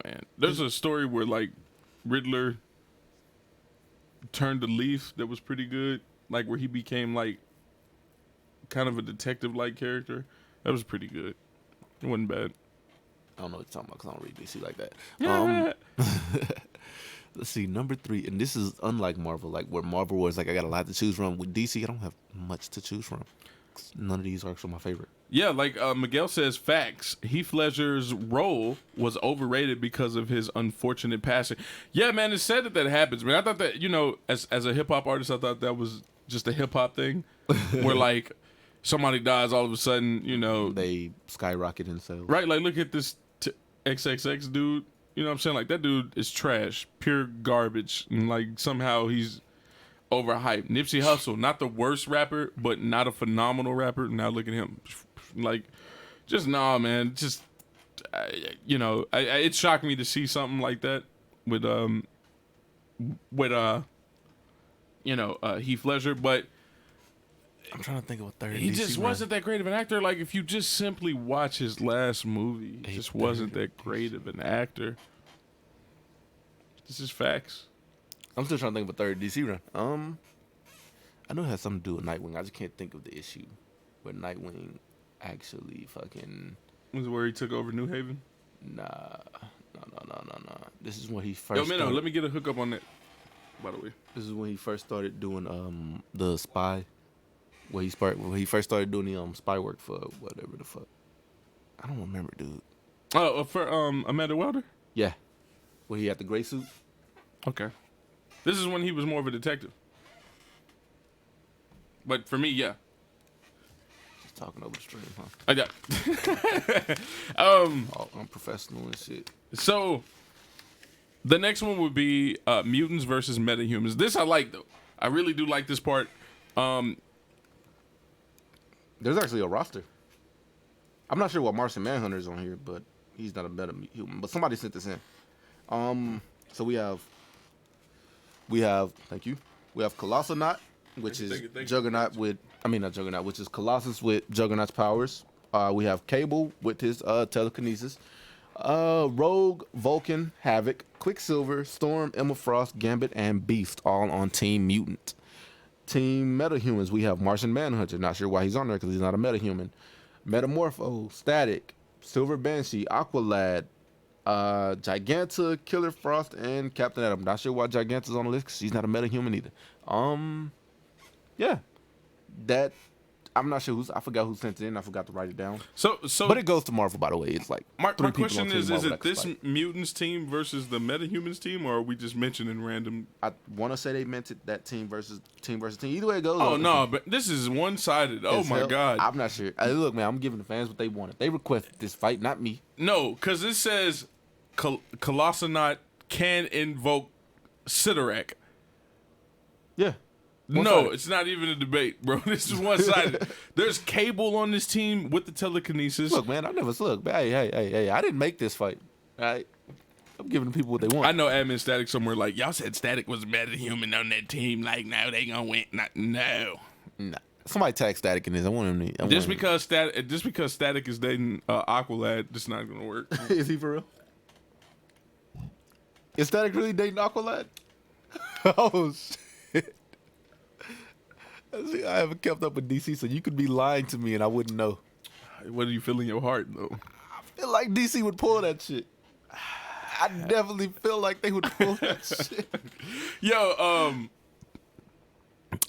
man, there's a story where like Riddler turned a leaf that was pretty good, like where he became like kind of a detective-like character. That was pretty good. It wasn't bad. I don't know what you're talking about because I don't read DC like that. Let's see, number 3, and this is unlike Marvel, like where Marvel was like I got a lot to choose from. With DC, I don't have much to choose from. None of these are actually my favorite. Yeah, like Miguel says, facts. Heath Ledger's role was overrated because of his unfortunate passing. Yeah, man, it's sad that happens. Man, I thought that, you know, as a hip hop artist, I thought that was just a hip hop thing, where like somebody dies all of a sudden, you know, they skyrocket in sales. Right, like look at this XXX dude. You know what I'm saying? Like that dude is trash, pure garbage, and like somehow he's overhyped. Nipsey Hussle, not the worst rapper, but not a phenomenal rapper. Now look at him, like, just nah, man. Just you know, it shocked me to see something like that with you know, Heath Ledger, but I'm trying to think of a third. He DC just wasn't that great of an actor. Like if you just simply watch his last movie, he just wasn't that great of an actor. This is facts. I'm still trying to think of a third DC run. I know it has something to do with Nightwing. I just can't think of the issue where Nightwing actually fucking. Was it where he took over New Haven? Nah. This is when he first. Yo, man, let me get a hookup on that. By the way, this is when he first started doing the spy. When he first started doing the spy work for whatever the fuck. I don't remember, dude. Oh, for Amanda Wilder? Yeah. Where he had the gray suit? Okay. This is when he was more of a detective. But for me, yeah. Just talking over the stream, huh? I got all unprofessional and shit. So the next one would be mutants versus metahumans. This I like though. I really do like this part. There's actually a roster. I'm not sure what Martian Manhunter's on here, but he's not a meta-human. But somebody sent this in. So we have. Thank you. We have Colossonaut, which is Juggernaut with. I mean not Juggernaut, which is Colossus with Juggernaut's powers. We have Cable with his telekinesis. Rogue, Vulcan, Havoc, Quicksilver, Storm, Emma Frost, Gambit, and Beast, all on Team Mutant. Team Metahumans, we have Martian Manhunter. Not sure why he's on there because he's not a metahuman. Metamorpho, Static, Silver Banshee, Aqualad, Giganta, Killer Frost, and Captain Atom. Not sure why Giganta's on the list because she's not a metahuman either. Yeah, that I'm not sure I forgot who sent it in. I forgot to write it down. So, but it goes to Marvel, by the way. It's like my question is it this mutants team versus the metahumans team, or are we just mentioning random? I want to say they meant it that team versus team. Either way it goes. Oh no, but this is one-sided. Oh my god. I'm not sure. Look, man, I'm giving the fans what they wanted. They requested this fight, not me. No, because it says Colossonaut can invoke Sidorak. Yeah. No, it's not even a debate, bro. This is one-sided. There's Cable on this team with the telekinesis. Look, man, I never look. Hey, I didn't make this fight. All right, I'm giving the people what they want. I know admin Static somewhere like y'all said Static was better than human on that team. Like, no, they gonna win. No. Nah. Somebody tag Static in this. I want him to. Just because Static is dating Aqualad, this not gonna work. Is he for real? Is Static really dating Aqualad? Oh shit. See, I haven't kept up with DC, so you could be lying to me and I wouldn't know. What do you feel in your heart, though? I feel like DC would pull that shit. I definitely feel like they would pull that shit. Yo,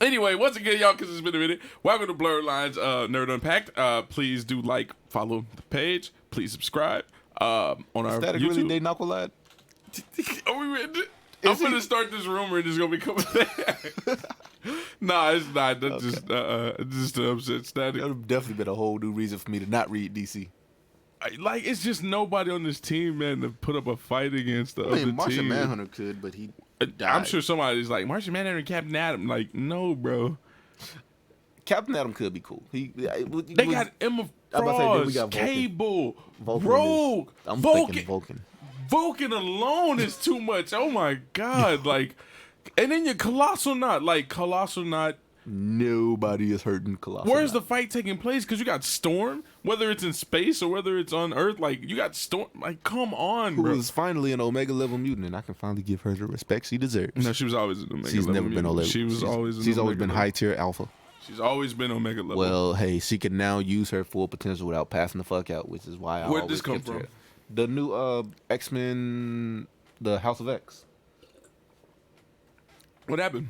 anyway, once again, y'all, because it's been a minute, welcome to Blerd Lines, Nerd Unpacked. Please do follow the page. Please subscribe on our Static YouTube. Really dating Aqualad? Are we ready? I'm gonna start this rumor and it's gonna become a thing. Nah, it's not. That's just to upset Static. That would definitely been a whole new reason for me to not read DC. Like, it's just nobody on this team, man, to put up a fight against the other team. Martian Manhunter could, but he died. I'm sure somebody's like, Martian Manhunter and Captain Atom. Like, no, bro. Captain Atom could be cool. They got Emma Frost, Cable, Rogue, I'm Vulcan. thinking Vulcan. Vulcan alone is too much. Oh my god! Like, and then your Colossal Knot. Like, Colossal Knot. Nobody is hurting Colossal. Where's the fight taking place? Because you got Storm, whether it's in space or whether it's on Earth. Like, you got Storm. Like, come on, bro. Who is finally an Omega level mutant, and I can finally give her the respect she deserves. No, she was always an Omega She's level never mutant. been Omega. She's always been high tier alpha. She's always been Omega level. Well, hey, she can now use her full potential without passing the fuck out, which is why I Where'd always this come kept from? her. The new X-Men, the House of X. What happened?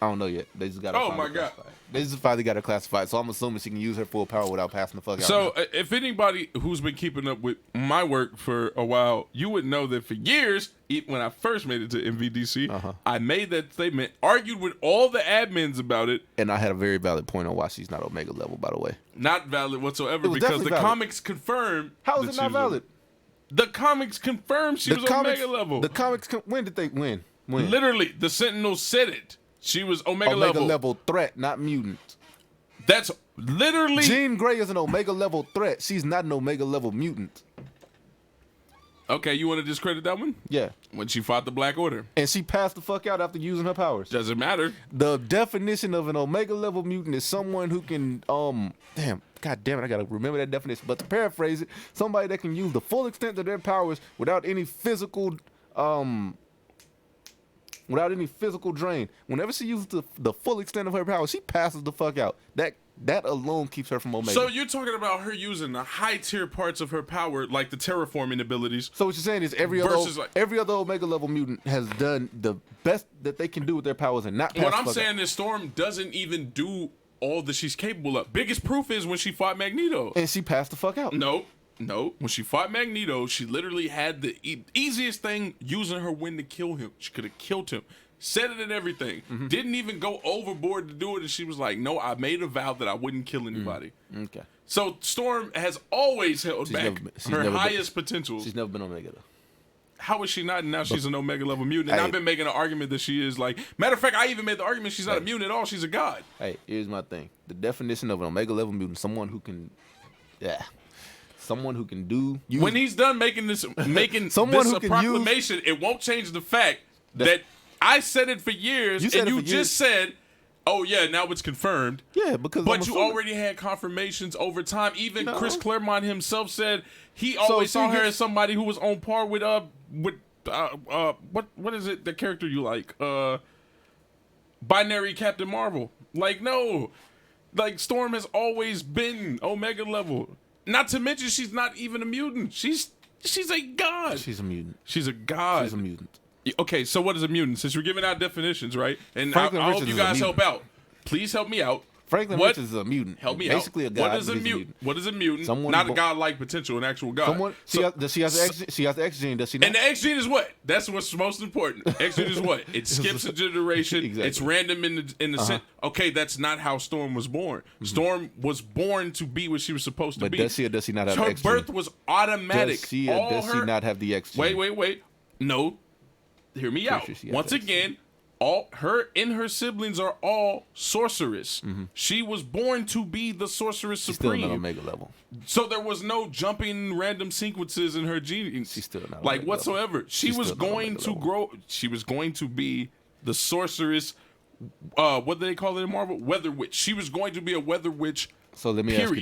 I don't know yet. They just got her. Oh my god! They just finally got her classified, so I'm assuming she can use her full power without passing the fuck out. So, if anybody who's been keeping up with my work for a while, you would know that for years, when I first made it to MVDC, I made that statement, argued with all the admins about it, and I had a very valid point on why she's not Omega level, by the way. Not valid whatsoever, because the valid. comics confirm. How is it not valid? The comics confirmed she was Omega level. The comics. When did they win? When? Literally, the Sentinels said it. She was Omega level threat, not mutant. That's literally. Jean Grey is an Omega level threat. She's not an Omega level mutant. Okay, you want to discredit that one? Yeah. When she fought the Black Order. And she passed the fuck out after using her powers. Doesn't matter. The definition of an Omega level mutant is someone who can, God damn it, I gotta remember that definition. But to paraphrase it, somebody that can use the full extent of their powers without any physical, drain. Whenever she uses the full extent of her power, she passes the fuck out. That alone keeps her from Omega. So you're talking about her using the high tier parts of her power, like the terraforming abilities. So what you're saying is every other Omega level mutant has done the best that they can do with their powers and not pass. What I'm saying is Storm doesn't even do all that she's capable of. Biggest proof is when she fought Magneto. And she passed the fuck out. No. When she fought Magneto, she literally had the easiest thing using her wind to kill him. She could have killed him. Said it and everything. Didn't even go overboard to do it. And she was like, no, I made a vow that I wouldn't kill anybody. Okay. So Storm has always held back her highest potential. She's never been Omega, though. How is she not? And now she's an Omega level mutant. And I've been making an argument that she is like. Matter of fact, I even made the argument she's not a mutant at all. She's a god. Hey, here's my thing. The definition of an Omega level mutant, someone who can do. When he's done making this a proclamation, it won't change the fact that I said it for years, and you just said, "Oh yeah, now it's confirmed." Yeah, because but you already had confirmations over time. Even Chris Claremont himself said he always saw her as somebody who was on par with what is it? The character you like, Binary Captain Marvel. Like no, like Storm has always been Omega level. Not to mention she's not even a mutant. She's a god. She's a mutant. She's a god. She's a mutant. Okay, so what is a mutant? Since we're giving out definitions, right? And I hope you guys help out. Please help me out. Franklin Richards is a mutant. Help me Basically out. a god. What is a mutant? What is a mutant? Someone not a god-like potential, an actual god. She has the X gene, does she not? And the X gene is what? That's what's most important. X gene is what? It skips a generation. Exactly. It's random in the sense. Okay, that's not how Storm was born. Storm was born to be what she was supposed to be. But does she or does she not have the X gene? Her birth was automatic. Does she or does she not have the X gene? Wait. No. Hear me out. Once again, her siblings are all sorceress. She was born to be the sorceress supreme. Still not Omega level. So there was no jumping random sequences in her genes. She's still not like Omega whatsoever. Level. She was going to grow. She was going to be the sorceress. What do they call it in Marvel? Weather witch. She was going to be a weather witch. So let me ask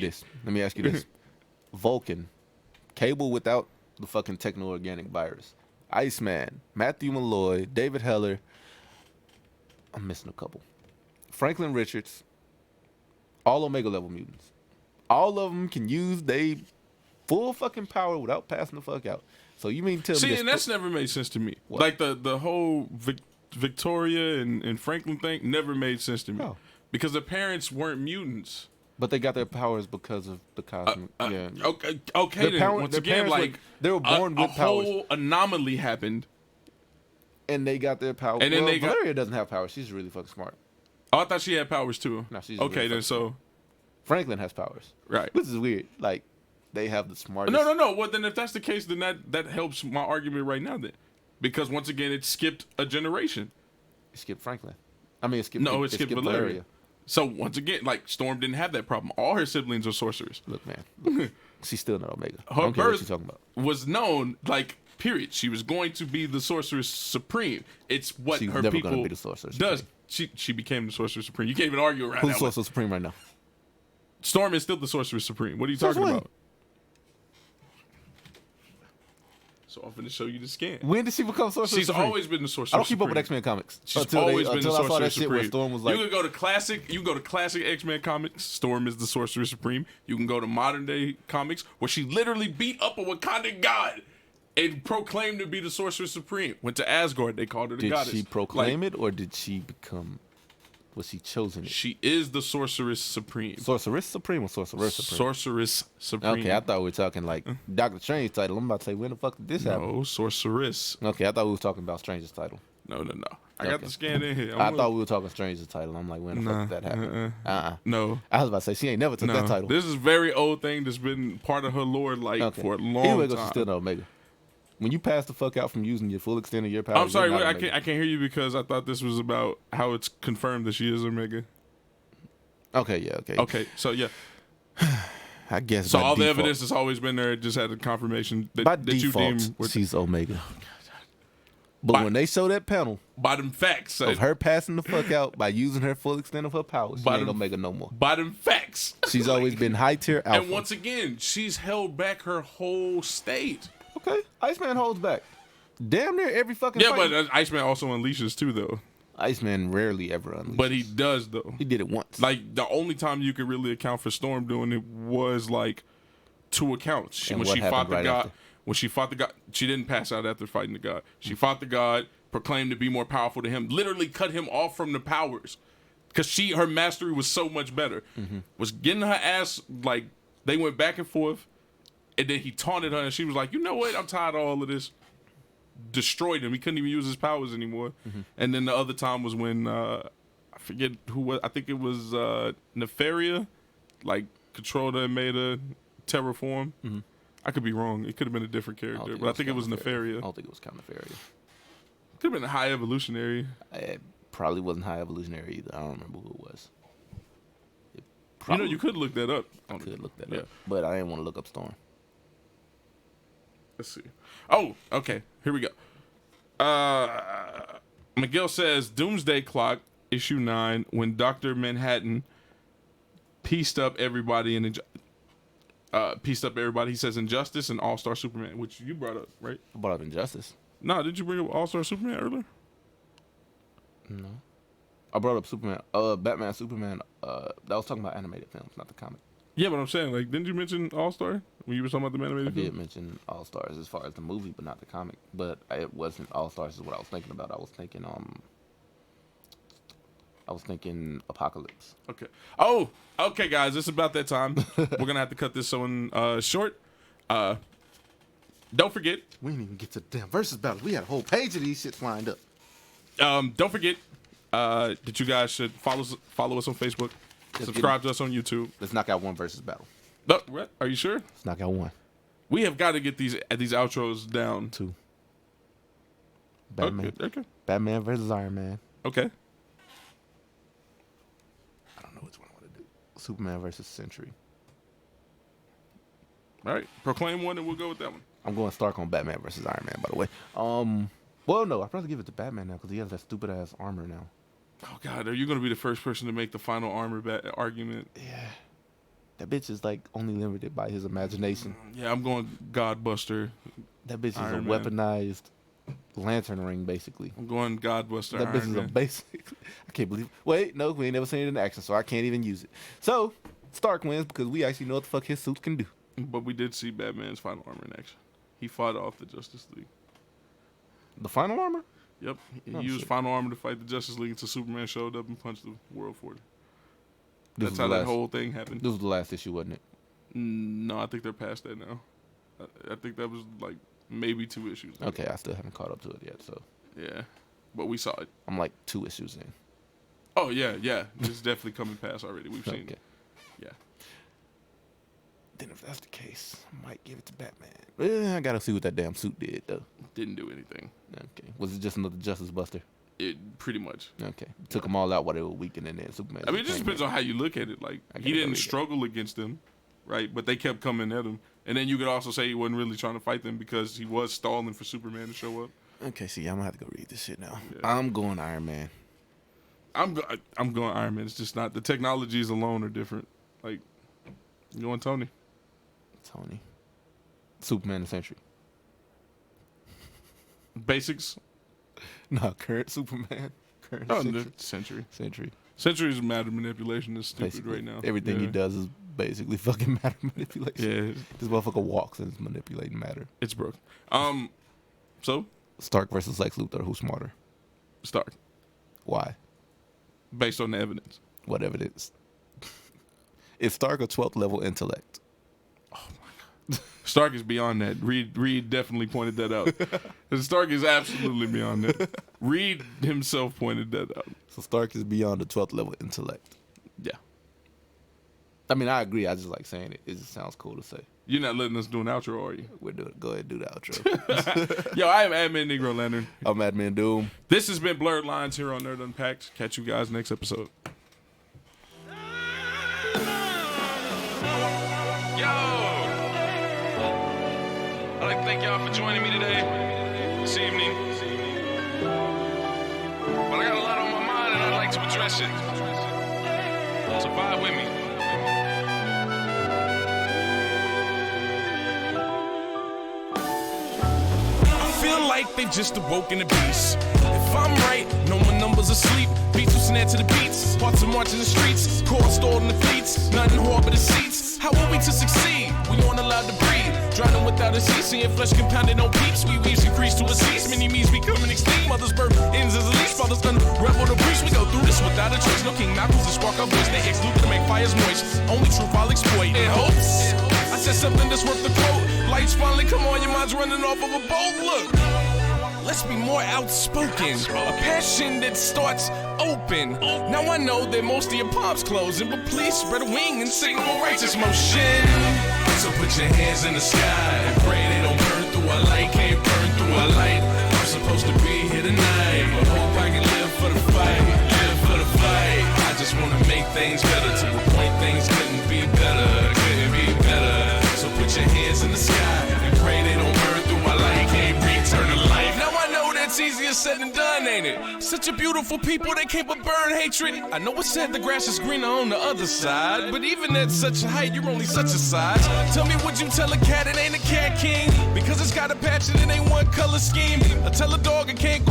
you this. Vulcan, Cable without the fucking techno-organic virus. Iceman, Matthew Malloy, David Heller. I'm missing a couple. Franklin Richards. All Omega level mutants. All of them can use their full fucking power without passing the fuck out. So you mean tell me? See, and that's never made sense to me. What? Like the whole Victoria and Franklin thing never made sense to me. Oh. Because the parents weren't mutants. But they got their powers because of the cosmic. Okay. Then, once again, like they were born with powers. A whole anomaly happened, And they got their power. And then Valeria doesn't have power. She's really fucking smart. Oh, I thought she had powers too. No, she's okay. Really Then so Franklin has powers. Right. Which is weird. Like they have the smartest. No. Well, then if that's the case, then that helps my argument right now. Then, because once again, it skipped a generation. It skipped Franklin. I mean, it skipped Valeria. So once again, like Storm didn't have that problem. All her siblings are sorcerers. Look, man, look, she's still not Omega. Her birth what talking about. Was known, like, period. She was going to be the Sorceress Supreme. It's what She's her never people gonna be the Sorceress does. She became the Sorceress Supreme. You can't even argue around Who's that. Sorceress Supreme right now? Storm is still the Sorceress Supreme. What are you talking about? So I'm going to show you the scan. When did she become Sorceress She's Supreme? always been the Sorceress I don't keep Supreme. up with X-Men comics. She's always been the I saw Sorceress that shit where Supreme. Storm was like, you can go to classic X-Men comics. Storm is the Sorceress Supreme. You can go to modern day comics where she literally beat up a Wakandan god and proclaimed to be the Sorceress Supreme. Went to Asgard. They called her the goddess. Did she proclaim it or did she become? Was she chosen? She is the Sorceress Supreme. Sorceress Supreme or Sorceress Supreme? Sorceress Supreme. Okay, I thought we were talking like Doctor Strange title. I'm about to say, when the fuck did this happen? No, Sorceress. Okay, I thought we were talking about Strange's title. No. I got the scan in here. I thought we were talking Strange's title. I'm like, when the fuck did that happen? No. I was about to say, she ain't never took that title. This is a very old thing that's been part of her lore for a long anyway, time. She's still no Omega. When you pass the fuck out from using your full extent of your power, I'm sorry, you're not I Omega. can't hear you because I thought this was about how it's confirmed that she is Omega. Okay, yeah, okay. Okay, so yeah. I guess So by all the default- evidence has always been there. It just had a confirmation by that you default, deem she's Omega. But when they show that panel by them facts. of her passing the fuck out by using her full extent of her power, she ain't Omega no more. By them facts. She's always been high tier alpha. And once again, she's held back her whole state. Okay, Iceman holds back. Damn near every fucking fight. But Iceman also unleashes too, though. Iceman rarely ever unleashes. But he does, though. He did it once. Like, the only time you could really account for Storm doing it was, like, 2 accounts. And When what she fought happened the right god. after? When she fought the god, she didn't pass out after fighting the god. She fought the god, proclaimed to be more powerful to him, literally cut him off from the powers. Because her mastery was so much better. Was getting her ass, like, they went back and forth. And then he taunted her, and she was like, you know what? I'm tired of all of this. Destroyed him. He couldn't even use his powers anymore. And then the other time was when, I forget who was, I think it was Nefaria, like, controlled her and made her terraform. I could be wrong. It could have been a different character, but I think it was Nefaria. I don't think it was Count Nefaria. Could have been a high evolutionary. It probably wasn't high evolutionary either. I don't remember who it was. You could look that up. I could look that up, but I didn't want to look up Storm. Let's see. Oh, okay. Here we go. Miguel says Doomsday Clock, issue 9, when Dr. Manhattan pieced up everybody in he says Injustice and All-Star Superman, which you brought up, right? I brought up Injustice. No, did you bring up All-Star Superman earlier? No. I brought up Superman. Batman, Superman. That was talking about animated films, not the comic. Yeah, but I'm saying, like, didn't you mention All-Star when you were talking about the animated I film? did mention All Stars as far as the movie, but not the comic. But it wasn't All Stars is what I was thinking about. I was thinking Apocalypse. Okay. Oh, okay, guys. It's about that time. We're gonna have to cut this one short. Don't forget. We didn't even get to the damn versus battles. We had a whole page of these shits lined up. Don't forget that you guys should follow us on Facebook. Subscribe to us on YouTube. Let's knock out one versus battle. What? Are you sure? Let's knock out one. We have got to get these outros down. 2. Batman. Okay. Batman versus Iron Man. Okay. I don't know which one I want to do. Superman versus Sentry. All right. Proclaim one and we'll go with that one. I'm going Stark on Batman versus Iron Man, by the way. Well, no, I'd probably give it to Batman now because he has that stupid ass armor now. Oh God, are you going to be the first person to make the final armor argument? Yeah. That bitch is like only limited by his imagination. Yeah, I'm going Godbuster. That bitch is Iron a Man. weaponized lantern ring, basically. I'm going Godbuster. That bitch is a basic. I can't believe. Wait, no, we ain't never seen it in action, so I can't even use it. So Stark wins because we actually know what the fuck his suits can do. But we did see Batman's final armor in action. He fought off the Justice League. The final armor? Yep, he Oh, used shit. final armor to fight the Justice League until Superman showed up and punched the world for it. This That's was how the that last- whole thing happened. This was the last issue, wasn't it? No, I think they're past that now. I think that was like maybe 2 issues ago. Okay, I still haven't caught up to it yet, so Yeah, but we saw it. I'm like 2 issues in. Oh yeah. It's definitely coming past already. We've seen it. Yeah. Then if that's the case, I might give it to Batman. I gotta see what that damn suit did though. Didn't do anything. Okay. Was it just another Justice Buster? It pretty much. Okay. Took them all out while they were weakened, and then Superman. I mean, it just depends on how you look at it. Like, he didn't struggle against them, right? But they kept coming at him. And then you could also say he wasn't really trying to fight them because he was stalling for Superman to show up. Okay, see, I'm gonna have to go read this shit now. Yeah. I'm going Iron Man. I'm going Iron Man. It's just not, the technologies alone are different. Like, you going Tony? Superman and Sentry. Basics? No, current Superman. Sentry. Sentry. Sentry's matter manipulation is stupid Basically, right now. Everything he does is basically fucking matter manipulation. Yeah. This motherfucker walks and is manipulating matter. It's broke. So? Stark versus Lex Luthor. Who's smarter? Stark. Why? Based on the evidence. What evidence? Is Stark a 12th level intellect? Stark is beyond that. Reed definitely pointed that out. Stark is absolutely beyond that. Reed himself pointed that out. So Stark is beyond the 12th level intellect. Yeah. I mean, I agree. I just like saying it. It just sounds cool to say. You're not letting us do an outro, are you? We're doing. Go ahead and do the outro. Yo, I am Admin Negro Lantern. I'm Admin Doom. This has been Blerd Lines here on Nerd Unpacked. Catch you guys next episode. I'd like to thank y'all for joining me today, this evening. But I got a lot on my mind and I'd like to address it. So vibe with me. I feel like they've just awoken the beast. If I'm right, no more numbers asleep. Beats will snare to the beats. Hearts are marching the streets. Core stored in the fleets. Nothing hard but the seats. How are we to succeed? We aren't allowed to breathe. Drowning without a cease. Seeing flesh compounded on peeps. We weaves increase to a cease. Many me's becoming extinct. Mother's birth ends as a leash. Fathers done rebel to preach. We go through this without a choice. No King Malcolm's to spark our voice. They exclude to make fires moist. Only truth I'll exploit. In hopes I said something that's worth the quote. Lights finally come on. Your mind's running off of a boat. Look. Let's be more outspoken. A passion that starts open. Now I know that most of your palms closing, but please spread a wing and signal righteous motion. So put your hands in the sky and pray they don't burn through our light. Can't burn through our light. I'm supposed to be here tonight, but hope I can live for the fight. Live for the fight. I just wanna make things better to the point things couldn't be better. Couldn't be better. So put your hands in the sky and pray they don't burn through our light. Can't return to life. Now I know that's easier said than done, ain't it? Such a beautiful people, they can't but burn hatred. I know it said the grass is greener on the other side, but even at such a height, you're only such a size. Tell me, would you tell a cat it ain't a cat king? Because it's got a patch and it ain't one color scheme. Or tell a dog it can't go